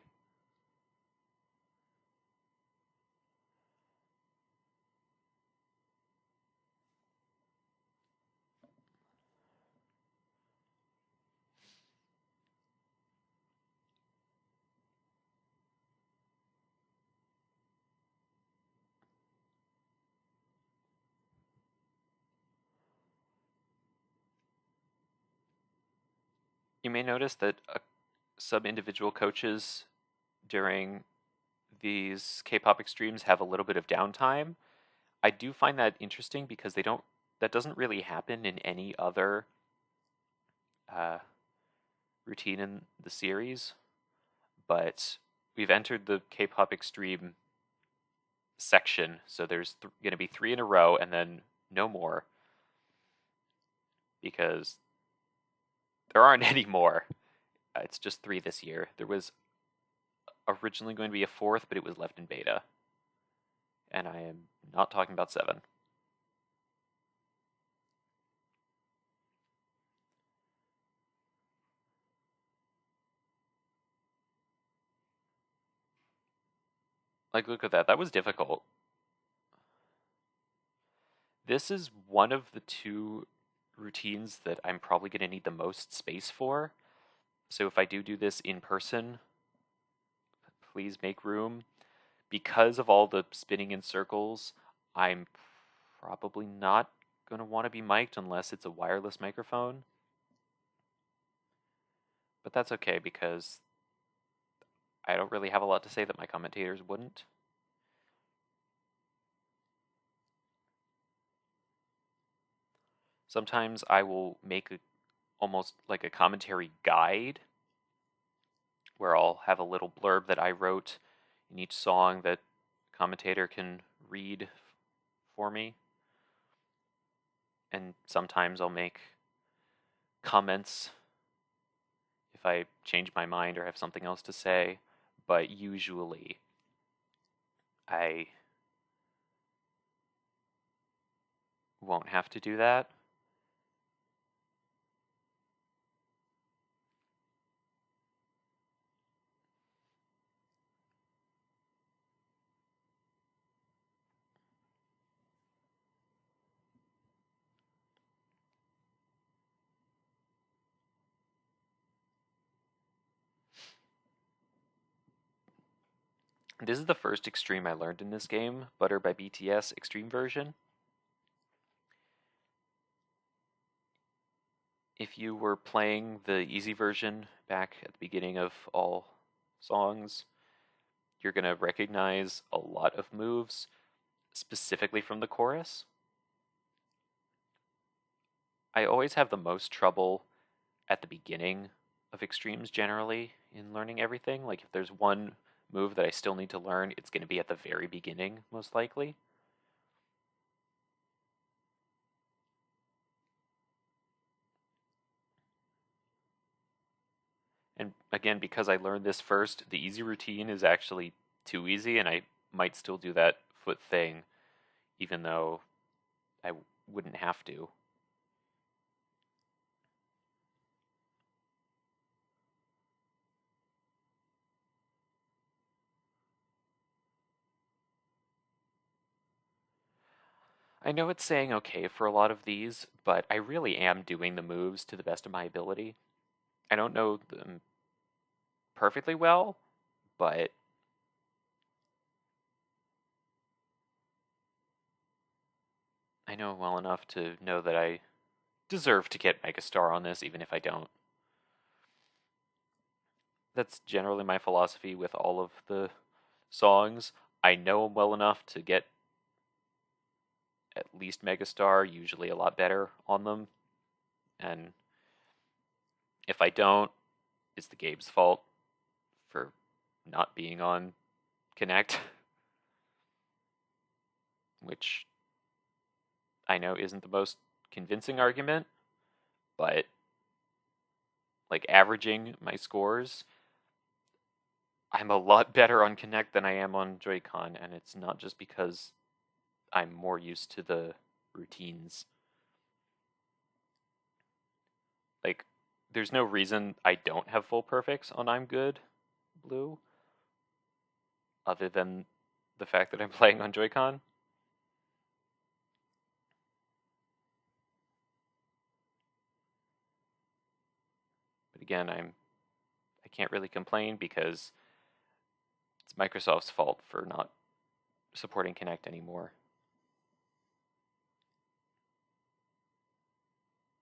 You may notice that some individual coaches during these K-pop extremes have a little bit of downtime. I do find that interesting because that doesn't really happen in any other uh, routine in the series. But we've entered the K-pop extreme section, so there's going to be 3 in a row and then no more, because there aren't any more. It's just 3 this year. There was originally going to be a 4th, but it was left in beta. And I am not talking about 7. Like, look at that. That was difficult. This is one of the 2 routines that I'm probably going to need the most space for. So if I do this in person, please make room. Because of all the spinning in circles, I'm probably not going to want to be mic'd unless it's a wireless microphone. But that's okay because I don't really have a lot to say that my commentators wouldn't. Sometimes I will make almost like a commentary guide where I'll have a little blurb that I wrote in each song that commentator can read for me. And sometimes I'll make comments if I change my mind or have something else to say, but usually I won't have to do that. This is the first Extreme I learned in this game, Butter by BTS Extreme version. If you were playing the easy version back at the beginning of all songs, you're going to recognize a lot of moves, specifically from the chorus. I always have the most trouble at the beginning of Extremes generally in learning everything. Like if there's one move that I still need to learn, it's going to be at the very beginning, most likely. And again, because I learned this first, the easy routine is actually too easy, and I might still do that foot thing, even though I wouldn't have to. I know it's saying okay for a lot of these, but I really am doing the moves to the best of my ability. I don't know them perfectly well, but I know well enough to know that I deserve to get Megastar on this, even if I don't. That's generally my philosophy with all of the songs. I know them well enough to get at least Megastar, usually a lot better on them. And if I don't, it's the game's fault for not being on Connect, which I know isn't the most convincing argument, but like averaging my scores, I'm a lot better on Connect than I am on Joy-Con, and it's not just because I'm more used to the routines. Like, there's no reason I don't have full perfects on I'm Good Blue, other than the fact that I'm playing on Joy-Con. But again, I can't really complain because it's Microsoft's fault for not supporting Kinect anymore,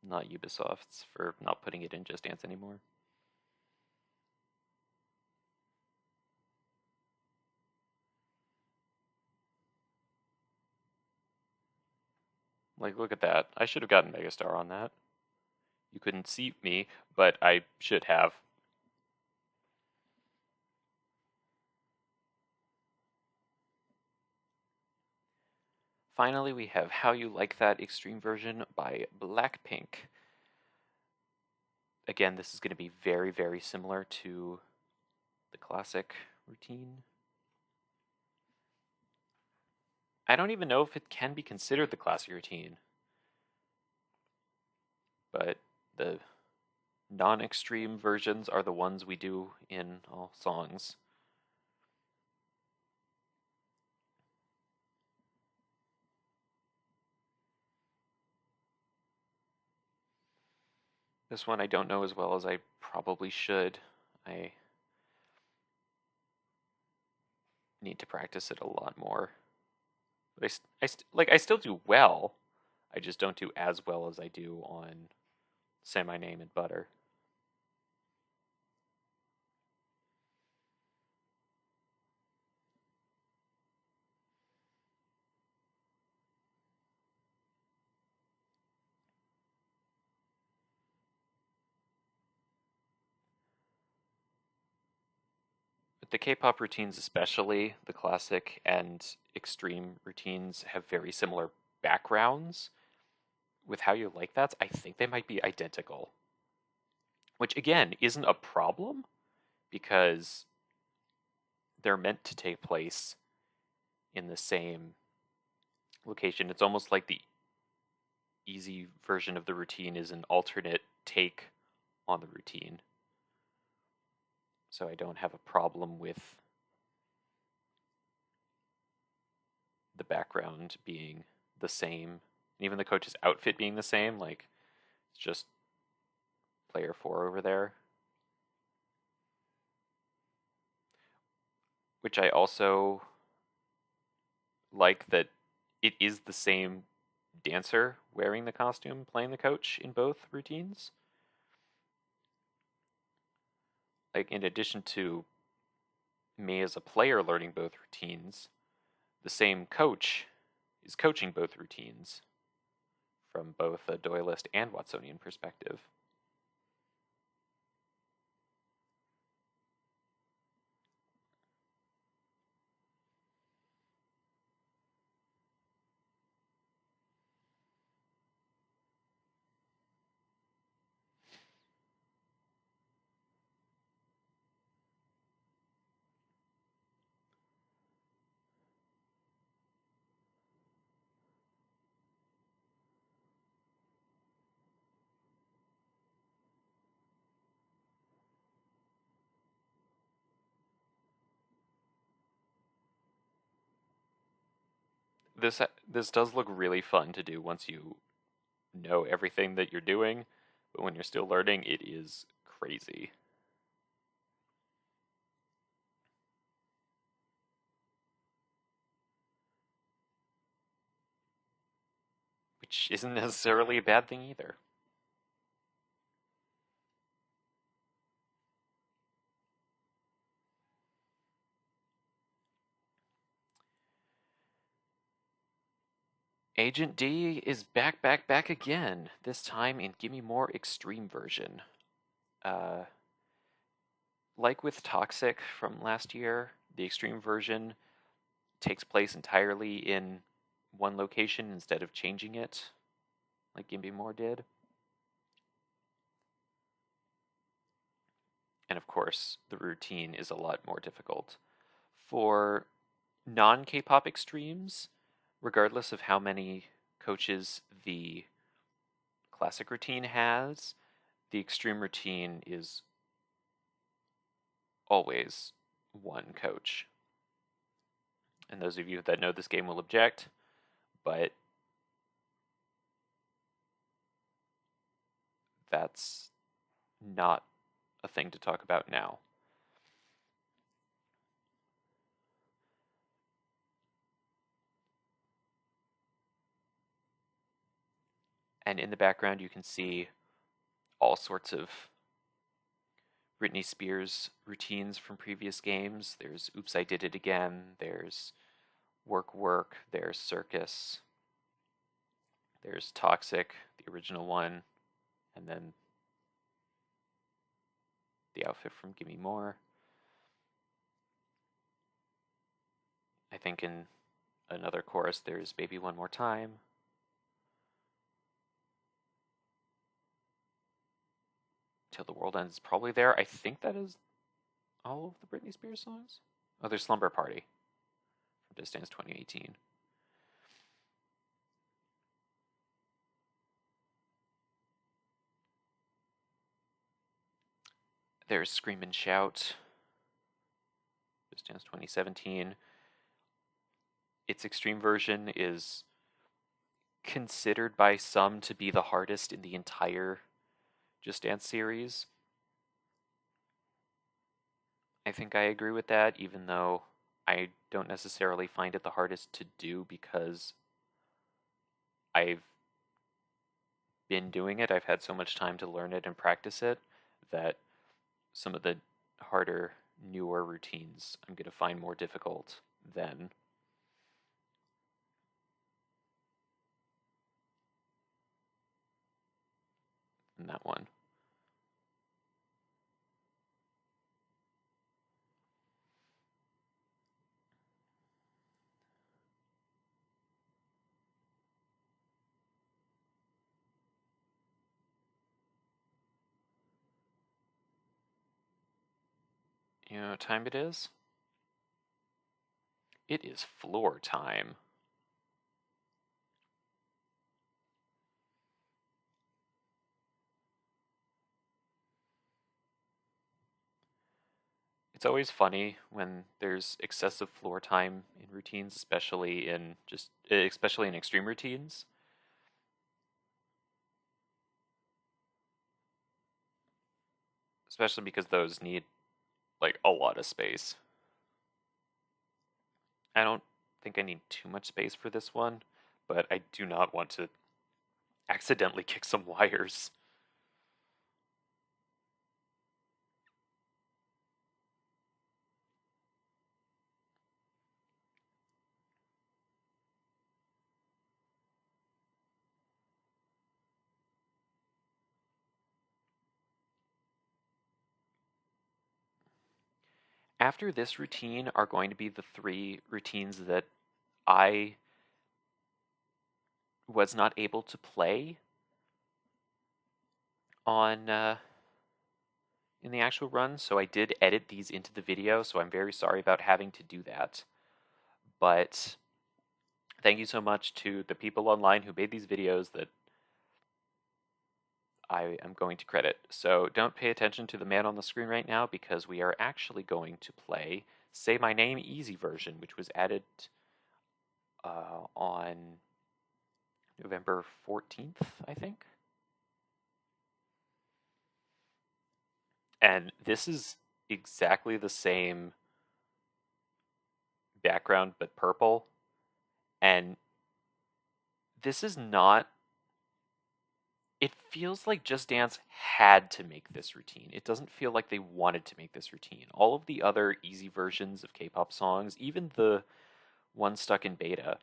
not Ubisoft's for not putting it in Just Dance anymore. Like, look at that. I should have gotten Megastar on that. You couldn't see me, but I should have. Finally, we have How You Like That Extreme version by Blackpink. Again, this is going to be very, very similar to the classic routine. I don't even know if it can be considered the classic routine, but the non-extreme versions are the ones we do in all songs. This one I don't know as well as I probably should. I need to practice it a lot more. But I still do well. I just don't do as well as I do on Say My Name and Butter. But the K-pop routines, especially the classic and extreme routines, have very similar backgrounds with how you like that. I think they might be identical, which again isn't a problem because they're meant to take place in the same location. It's almost like the easy version of the routine is an alternate take on the routine. So I don't have a problem with the background being the same, and even the coach's outfit being the same. Like, it's just player 4 over there. Which I also like that it is the same dancer wearing the costume playing the coach in both routines. Like, in addition to me as a player learning both routines, the same coach is coaching both routines from both a Doyleist and Watsonian perspective. This does look really fun to do once you know everything that you're doing, but when you're still learning, it is crazy. Which isn't necessarily a bad thing either. Agent D is back again, this time in Gimme More Extreme version. Uh, like with Toxic from last year, the Extreme version takes place entirely in one location instead of changing it, like Gimme More did. And of course, the routine is a lot more difficult. For non-K-pop extremes, regardless of how many coaches the classic routine has, the extreme routine is always one coach. And those of you that know this game will object, but that's not a thing to talk about now. And in the background, you can see all sorts of Britney Spears routines from previous games. There's Oops, I Did It Again. There's Work Work. There's Circus. There's Toxic, the original one. And then the outfit from Gimme More. I think in another chorus there's Baby One More Time. Till the World Ends is probably there. I think that is all of the Britney Spears songs. Oh, there's Slumber Party from Just Dance 2018. There's Scream and Shout, Just Dance 2017. Its extreme version is considered by some to be the hardest in the entire Just Dance series. I think I agree with that, even though I don't necessarily find it the hardest to do because I've been doing it. I've had so much time to learn it and practice it that some of the harder, newer routines I'm going to find more difficult than that one. You know what time it is? It is floor time. It's always funny when there's excessive floor time in routines, especially in extreme routines. Especially because those need like a lot of space. I don't think I need too much space for this one, but I do not want to accidentally kick some wires. After this routine are going to be the 3 routines that I was not able to play on in the actual run, so I did edit these into the video, so I'm very sorry about having to do that. But thank you so much to the people online who made these videos that I am going to credit. So don't pay attention to the man on the screen right now because we are actually going to play Say My Name Easy version, which was added on November 14th, I think. And this is exactly the same background but purple. And this is not. It feels like Just Dance had to make this routine. It doesn't feel like they wanted to make this routine. All of the other easy versions of K-pop songs, even the one stuck in beta,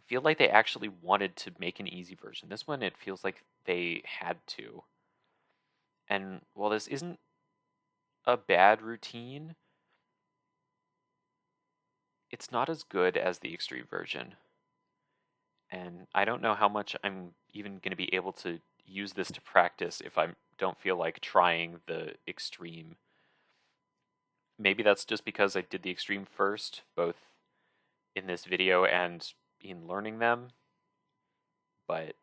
feel like they actually wanted to make an easy version. This one, it feels like they had to. And while this isn't a bad routine, it's not as good as the extreme version. And I don't know how much I'm even going to be able to use this to practice if I don't feel like trying the extreme. Maybe that's just because I did the extreme first, both in this video and in learning them, but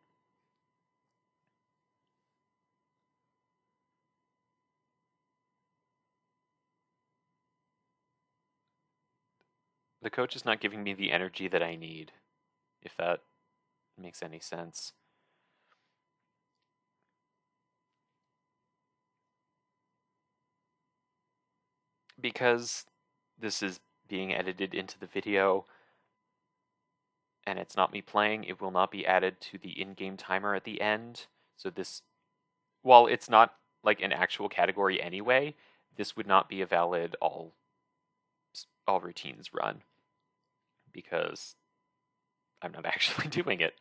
the coach is not giving me the energy that I need, if that makes any sense. Because this is being edited into the video and it's not me playing, it will not be added to the in-game timer at the end. So this, while it's not like an actual category anyway, this would not be a valid all routines run because I'm not actually doing it.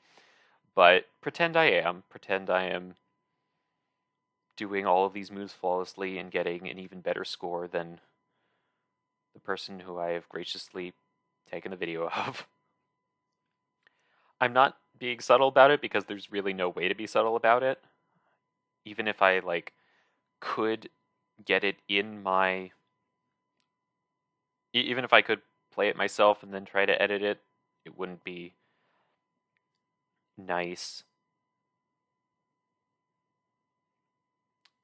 But pretend I am. Pretend I am doing all of these moves flawlessly and getting an even better score than the person who I have graciously taken a video of. I'm not being subtle about it because there's really no way to be subtle about it. Even if I like could get it in my Even if I could play it myself and then try to edit it, it wouldn't be nice.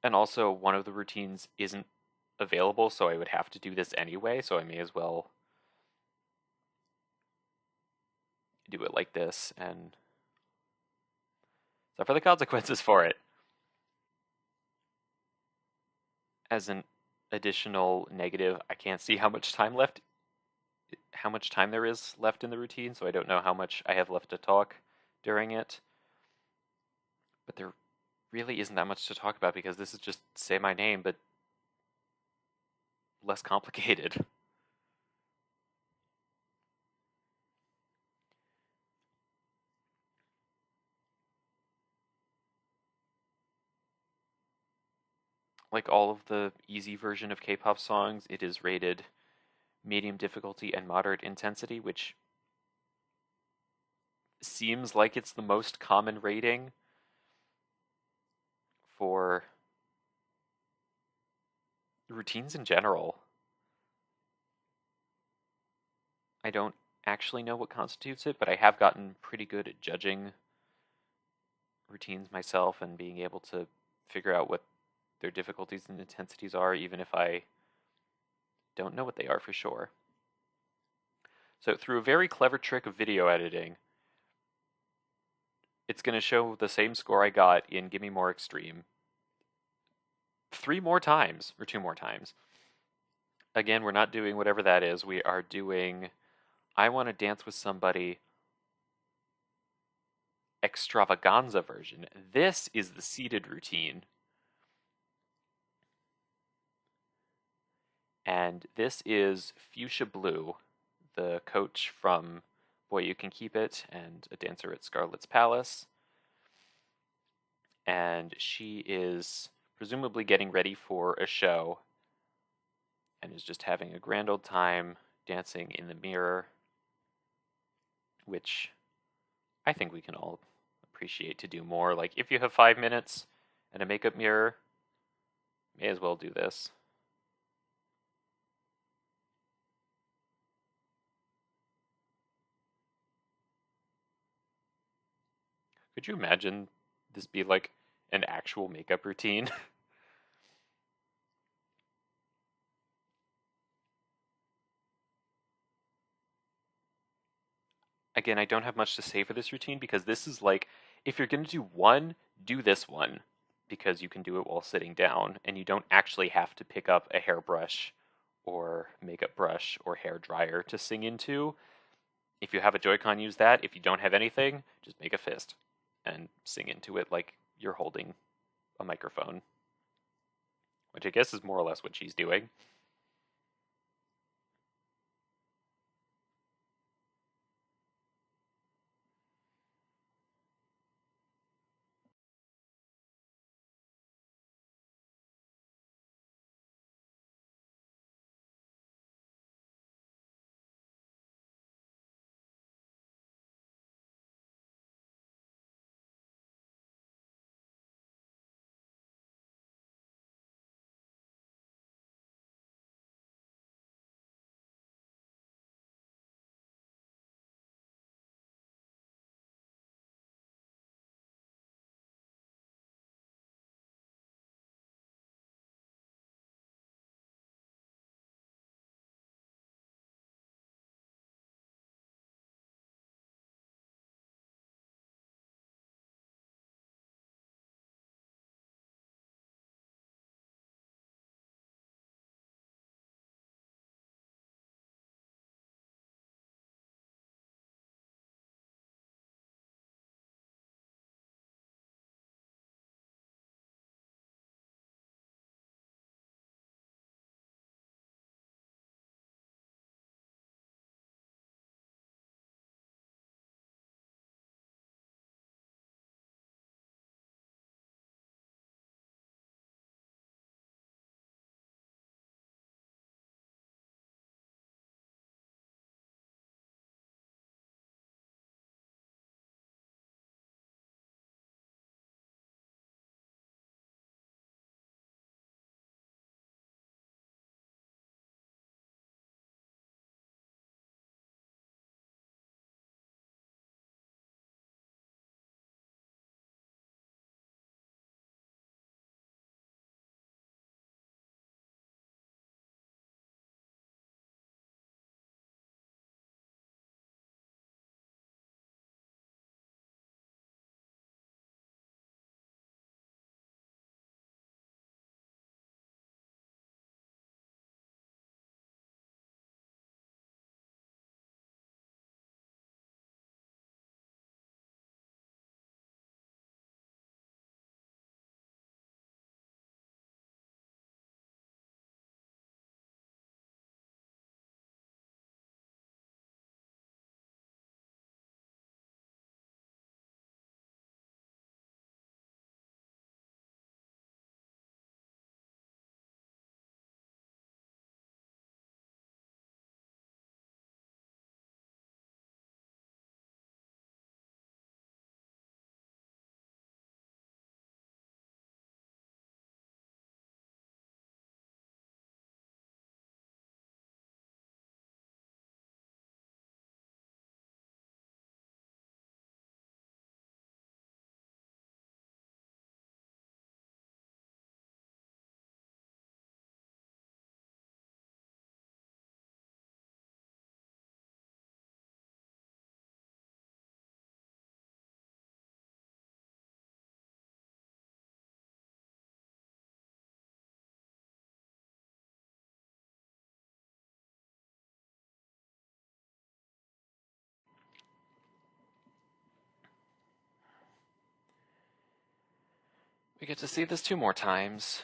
And also, one of the routines isn't available, so I would have to do this anyway, so I may as well do it like this and suffer the consequences for it. As an additional negative, I can't see how much time there is left in the routine, so I don't know how much I have left to talk during it. But there really isn't that much to talk about because this is just say my name, but less complicated. Like all of the easy version of K-pop songs, it is rated medium difficulty and moderate intensity, which seems like it's the most common rating for routines in general. I don't actually know what constitutes it, but I have gotten pretty good at judging routines myself and being able to figure out what their difficulties and intensities are, even if I don't know what they are for sure. So through a very clever trick of video editing, it's going to show the same score I got in Gimme More Extreme 3 more times, or 2 more times. Again, we're not doing whatever that is. We are doing I Want to Dance with Somebody extravaganza version. This is the seated routine. And this is Fuchsia Blue, the coach from Boy You Can Keep It and a dancer at Scarlet's Palace. And she is presumably getting ready for a show and is just having a grand old time dancing in the mirror, which I think we can all appreciate to do more. Like, if you have 5 minutes and a makeup mirror, may as well do this. Could you imagine this be like an actual makeup routine? Again, I don't have much to say for this routine because this is like, if you're going to do one, do this one because you can do it while sitting down and you don't actually have to pick up a hairbrush or makeup brush or hair dryer to sing into. If you have a Joy-Con, use that. If you don't have anything, just make a fist and sing into it like you're holding a microphone, which I guess is more or less what she's doing. We get to see this 2 more times.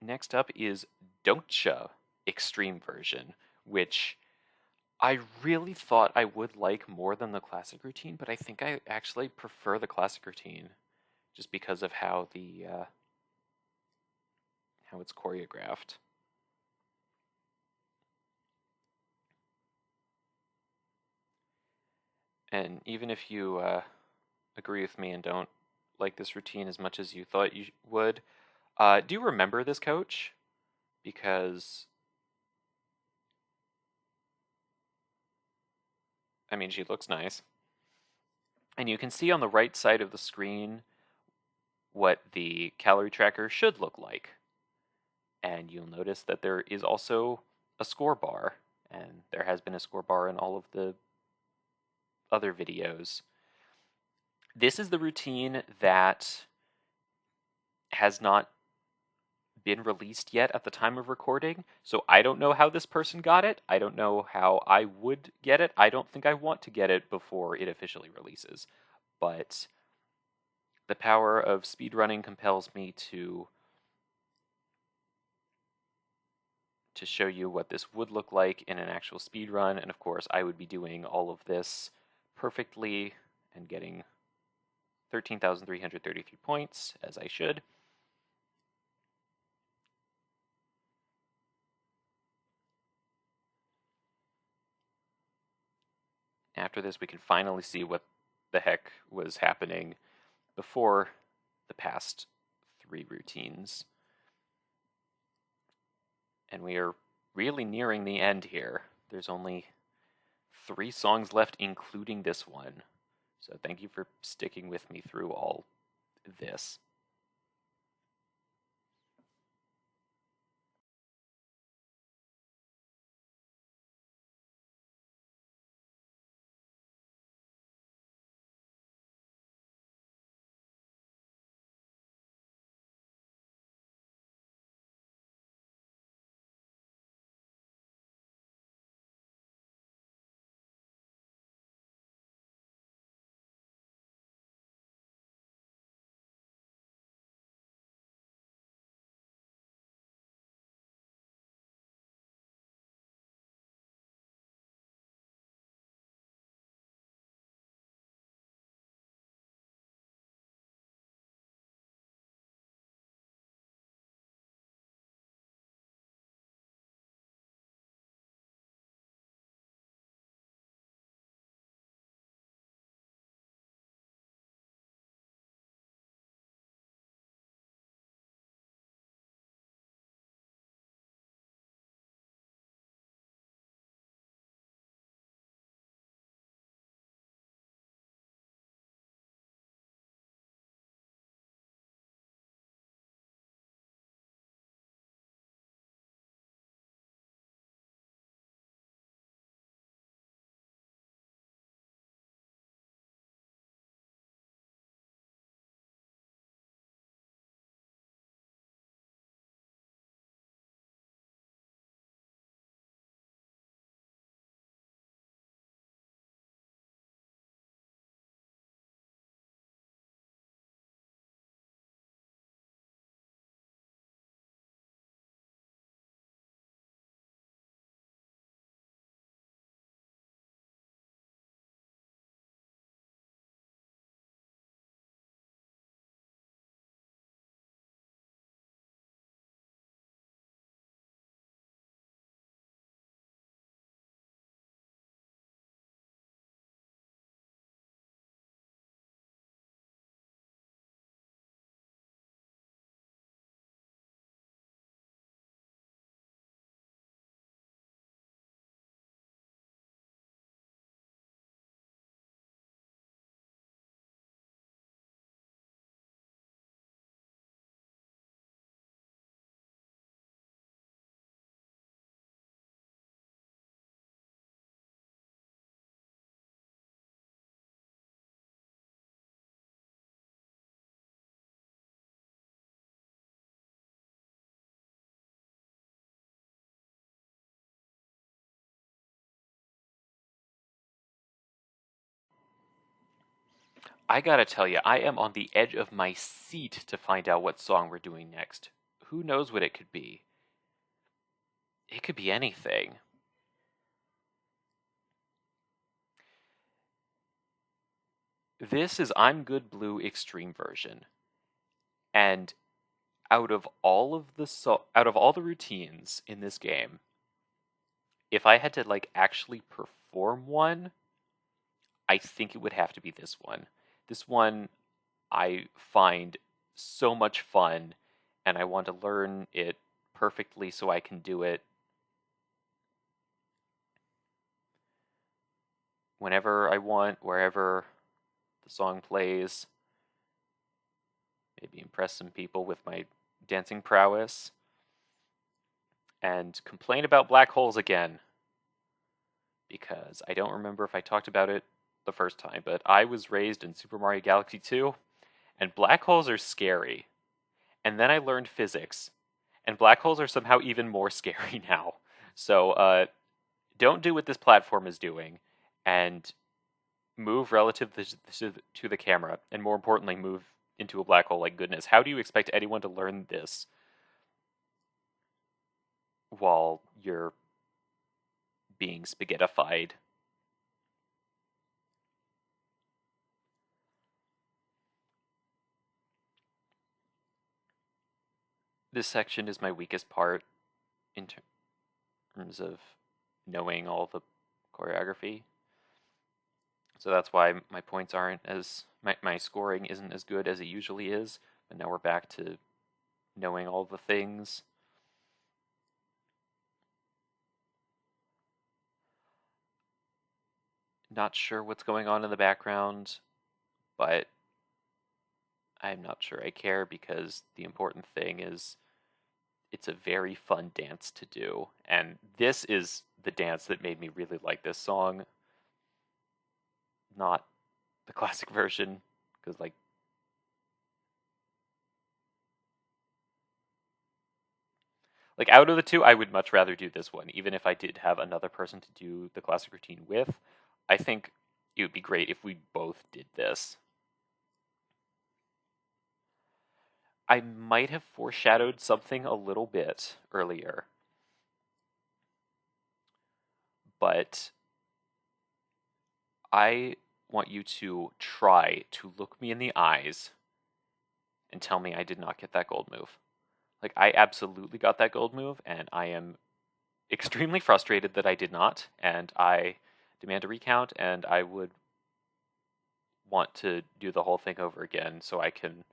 Next up is Don'tcha Extreme version, which I really thought I would like more than the classic routine, but I think I actually prefer the classic routine just because of how how it's choreographed. And even if you agree with me and don't like this routine as much as you thought you would, do you remember this coach? Because, I mean, she looks nice. And you can see on the right side of the screen what the calorie tracker should look like. And you'll notice that there is also a score bar, and there has been a score bar in all of the other videos. This is the routine that has not been released yet at the time of recording, so I don't know how this person got it. I don't know how I would get it. I don't think I want to get it before it officially releases. But the power of speedrunning compels me to show you what this would look like in an actual speedrun, and of course I would be doing all of this perfectly and getting 13,333 points, as I should. After this, we can finally see what the heck was happening before the past 3 routines. And we are really nearing the end here. There's only 3 songs left, including this one. So thank you for sticking with me through all this. I gotta tell you, I am on the edge of my seat to find out what song we're doing next. Who knows what it could be? It could be anything. This is I'm Good Blue Extreme version. And out of all the routines in this game, if I had to like actually perform one, I think it would have to be this one. This one I find so much fun, and I want to learn it perfectly so I can do it whenever I want, wherever the song plays. Maybe impress some people with my dancing prowess. And complain about black holes again. Because I don't remember if I talked about it the first time, but I was raised in Super Mario Galaxy 2, and black holes are scary. And then I learned physics, and black holes are somehow even more scary now. So don't do what this platform is doing, and move relative to the camera, and more importantly, move into a black hole like goodness. How do you expect anyone to learn this while you're being spaghettified? This section is my weakest part in terms of knowing all the choreography. So that's why my points aren't as my scoring isn't as good as it usually is. But now we're back to knowing all the things. Not sure what's going on in the background, but I'm not sure I care because the important thing is it's a very fun dance to do. And this is the dance that made me really like this song. Not the classic version, because like out of the two, I would much rather do this one, even if I did have another person to do the classic routine with. I think it would be great if we both did this. I might have foreshadowed something a little bit earlier, but I want you to try to look me in the eyes and tell me I did not get that gold move. Like, I absolutely got that gold move, and I am extremely frustrated that I did not, and I demand a recount, and I would want to do the whole thing over again so I can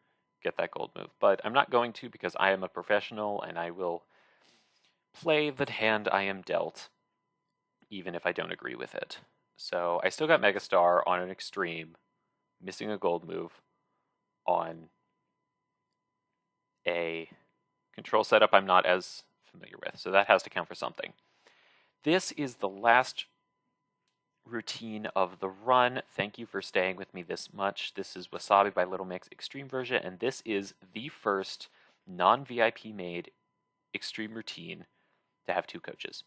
get that gold move. But I'm not going to because I am a professional, and I will play the hand I am dealt, even if I don't agree with it. So I still got Megastar on an extreme, missing a gold move on a control setup I'm not as familiar with. So that has to count for something. This is the last routine of the run. Thank you for staying with me this much. This is Wasabi by Little Mix Extreme version, and this is the first non-VIP made extreme routine to have two coaches.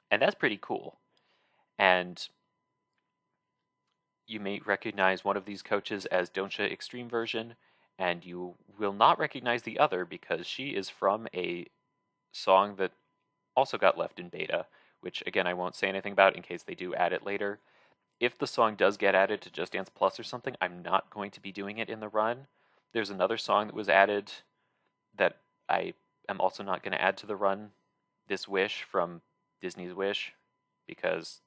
And that's pretty cool. And you may recognize one of these coaches as Donsha Extreme version, and you will not recognize the other because she is from a song that also got left in beta, which again I won't say anything about in case they do add it later. If the song does get added to Just Dance Plus or something, I'm not going to be doing it in the run. There's another song that was added that I am also not going to add to the run, This Wish from Disney's Wish, because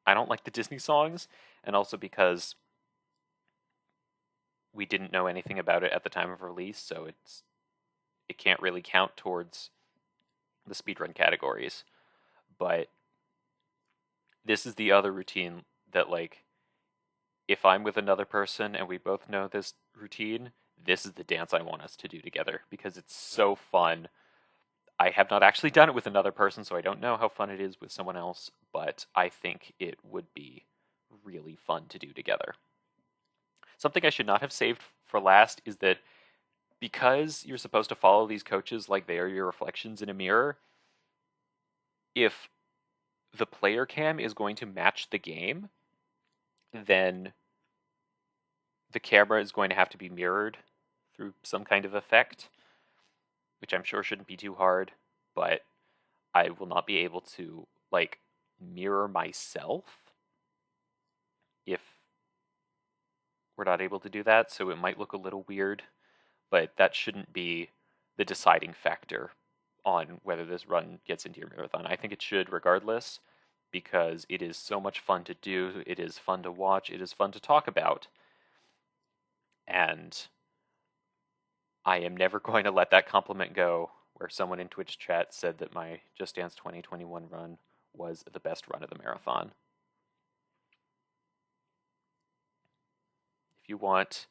I don't like the Disney songs, and also because we didn't know anything about it at the time of release, so it can't really count towards the speedrun categories. But this is the other routine that, like, if I'm with another person and we both know this routine, this is the dance I want us to do together because it's so fun. I have not actually done it with another person, so I don't know how fun it is with someone else, but I think it would be really fun to do together. Something I should not have saved for last is that because you're supposed to follow these coaches like they are your reflections in a mirror, if the player cam is going to match the game, then the camera is going to have to be mirrored through some kind of effect, which I'm sure shouldn't be too hard, but I will not be able to, like, mirror myself if we're not able to do that, so it might look a little weird, but that shouldn't be the deciding factor on whether this run gets into your marathon. I think it should regardless, because it is so much fun to do, it is fun to watch, it is fun to talk about, and I am never going to let that compliment go where someone in Twitch chat said that my Just Dance 2021 run was the best run of the marathon. If you want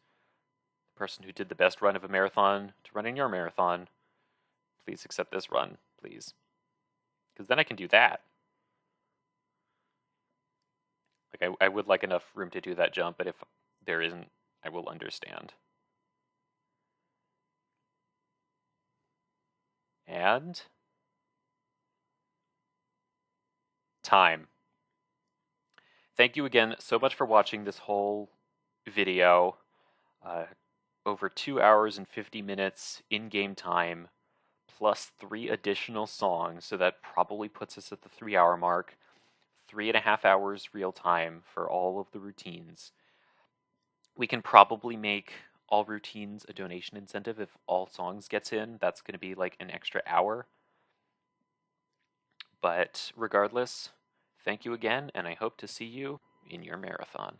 the person who did the best run of a marathon to run in your marathon, please accept this run, please. Because then I can do that. Like, I would like enough room to do that jump, but if there isn't, I will understand. And time. Thank you again so much for watching this whole video. Over 2 hours and 50 minutes in-game time, plus 3 additional songs, so that probably puts us at the 3-hour mark. 3.5 hours real time for all of the routines. We can probably make all routines a donation incentive if all songs gets in. That's going to be like an extra hour. But regardless, thank you again, and I hope to see you in your marathon.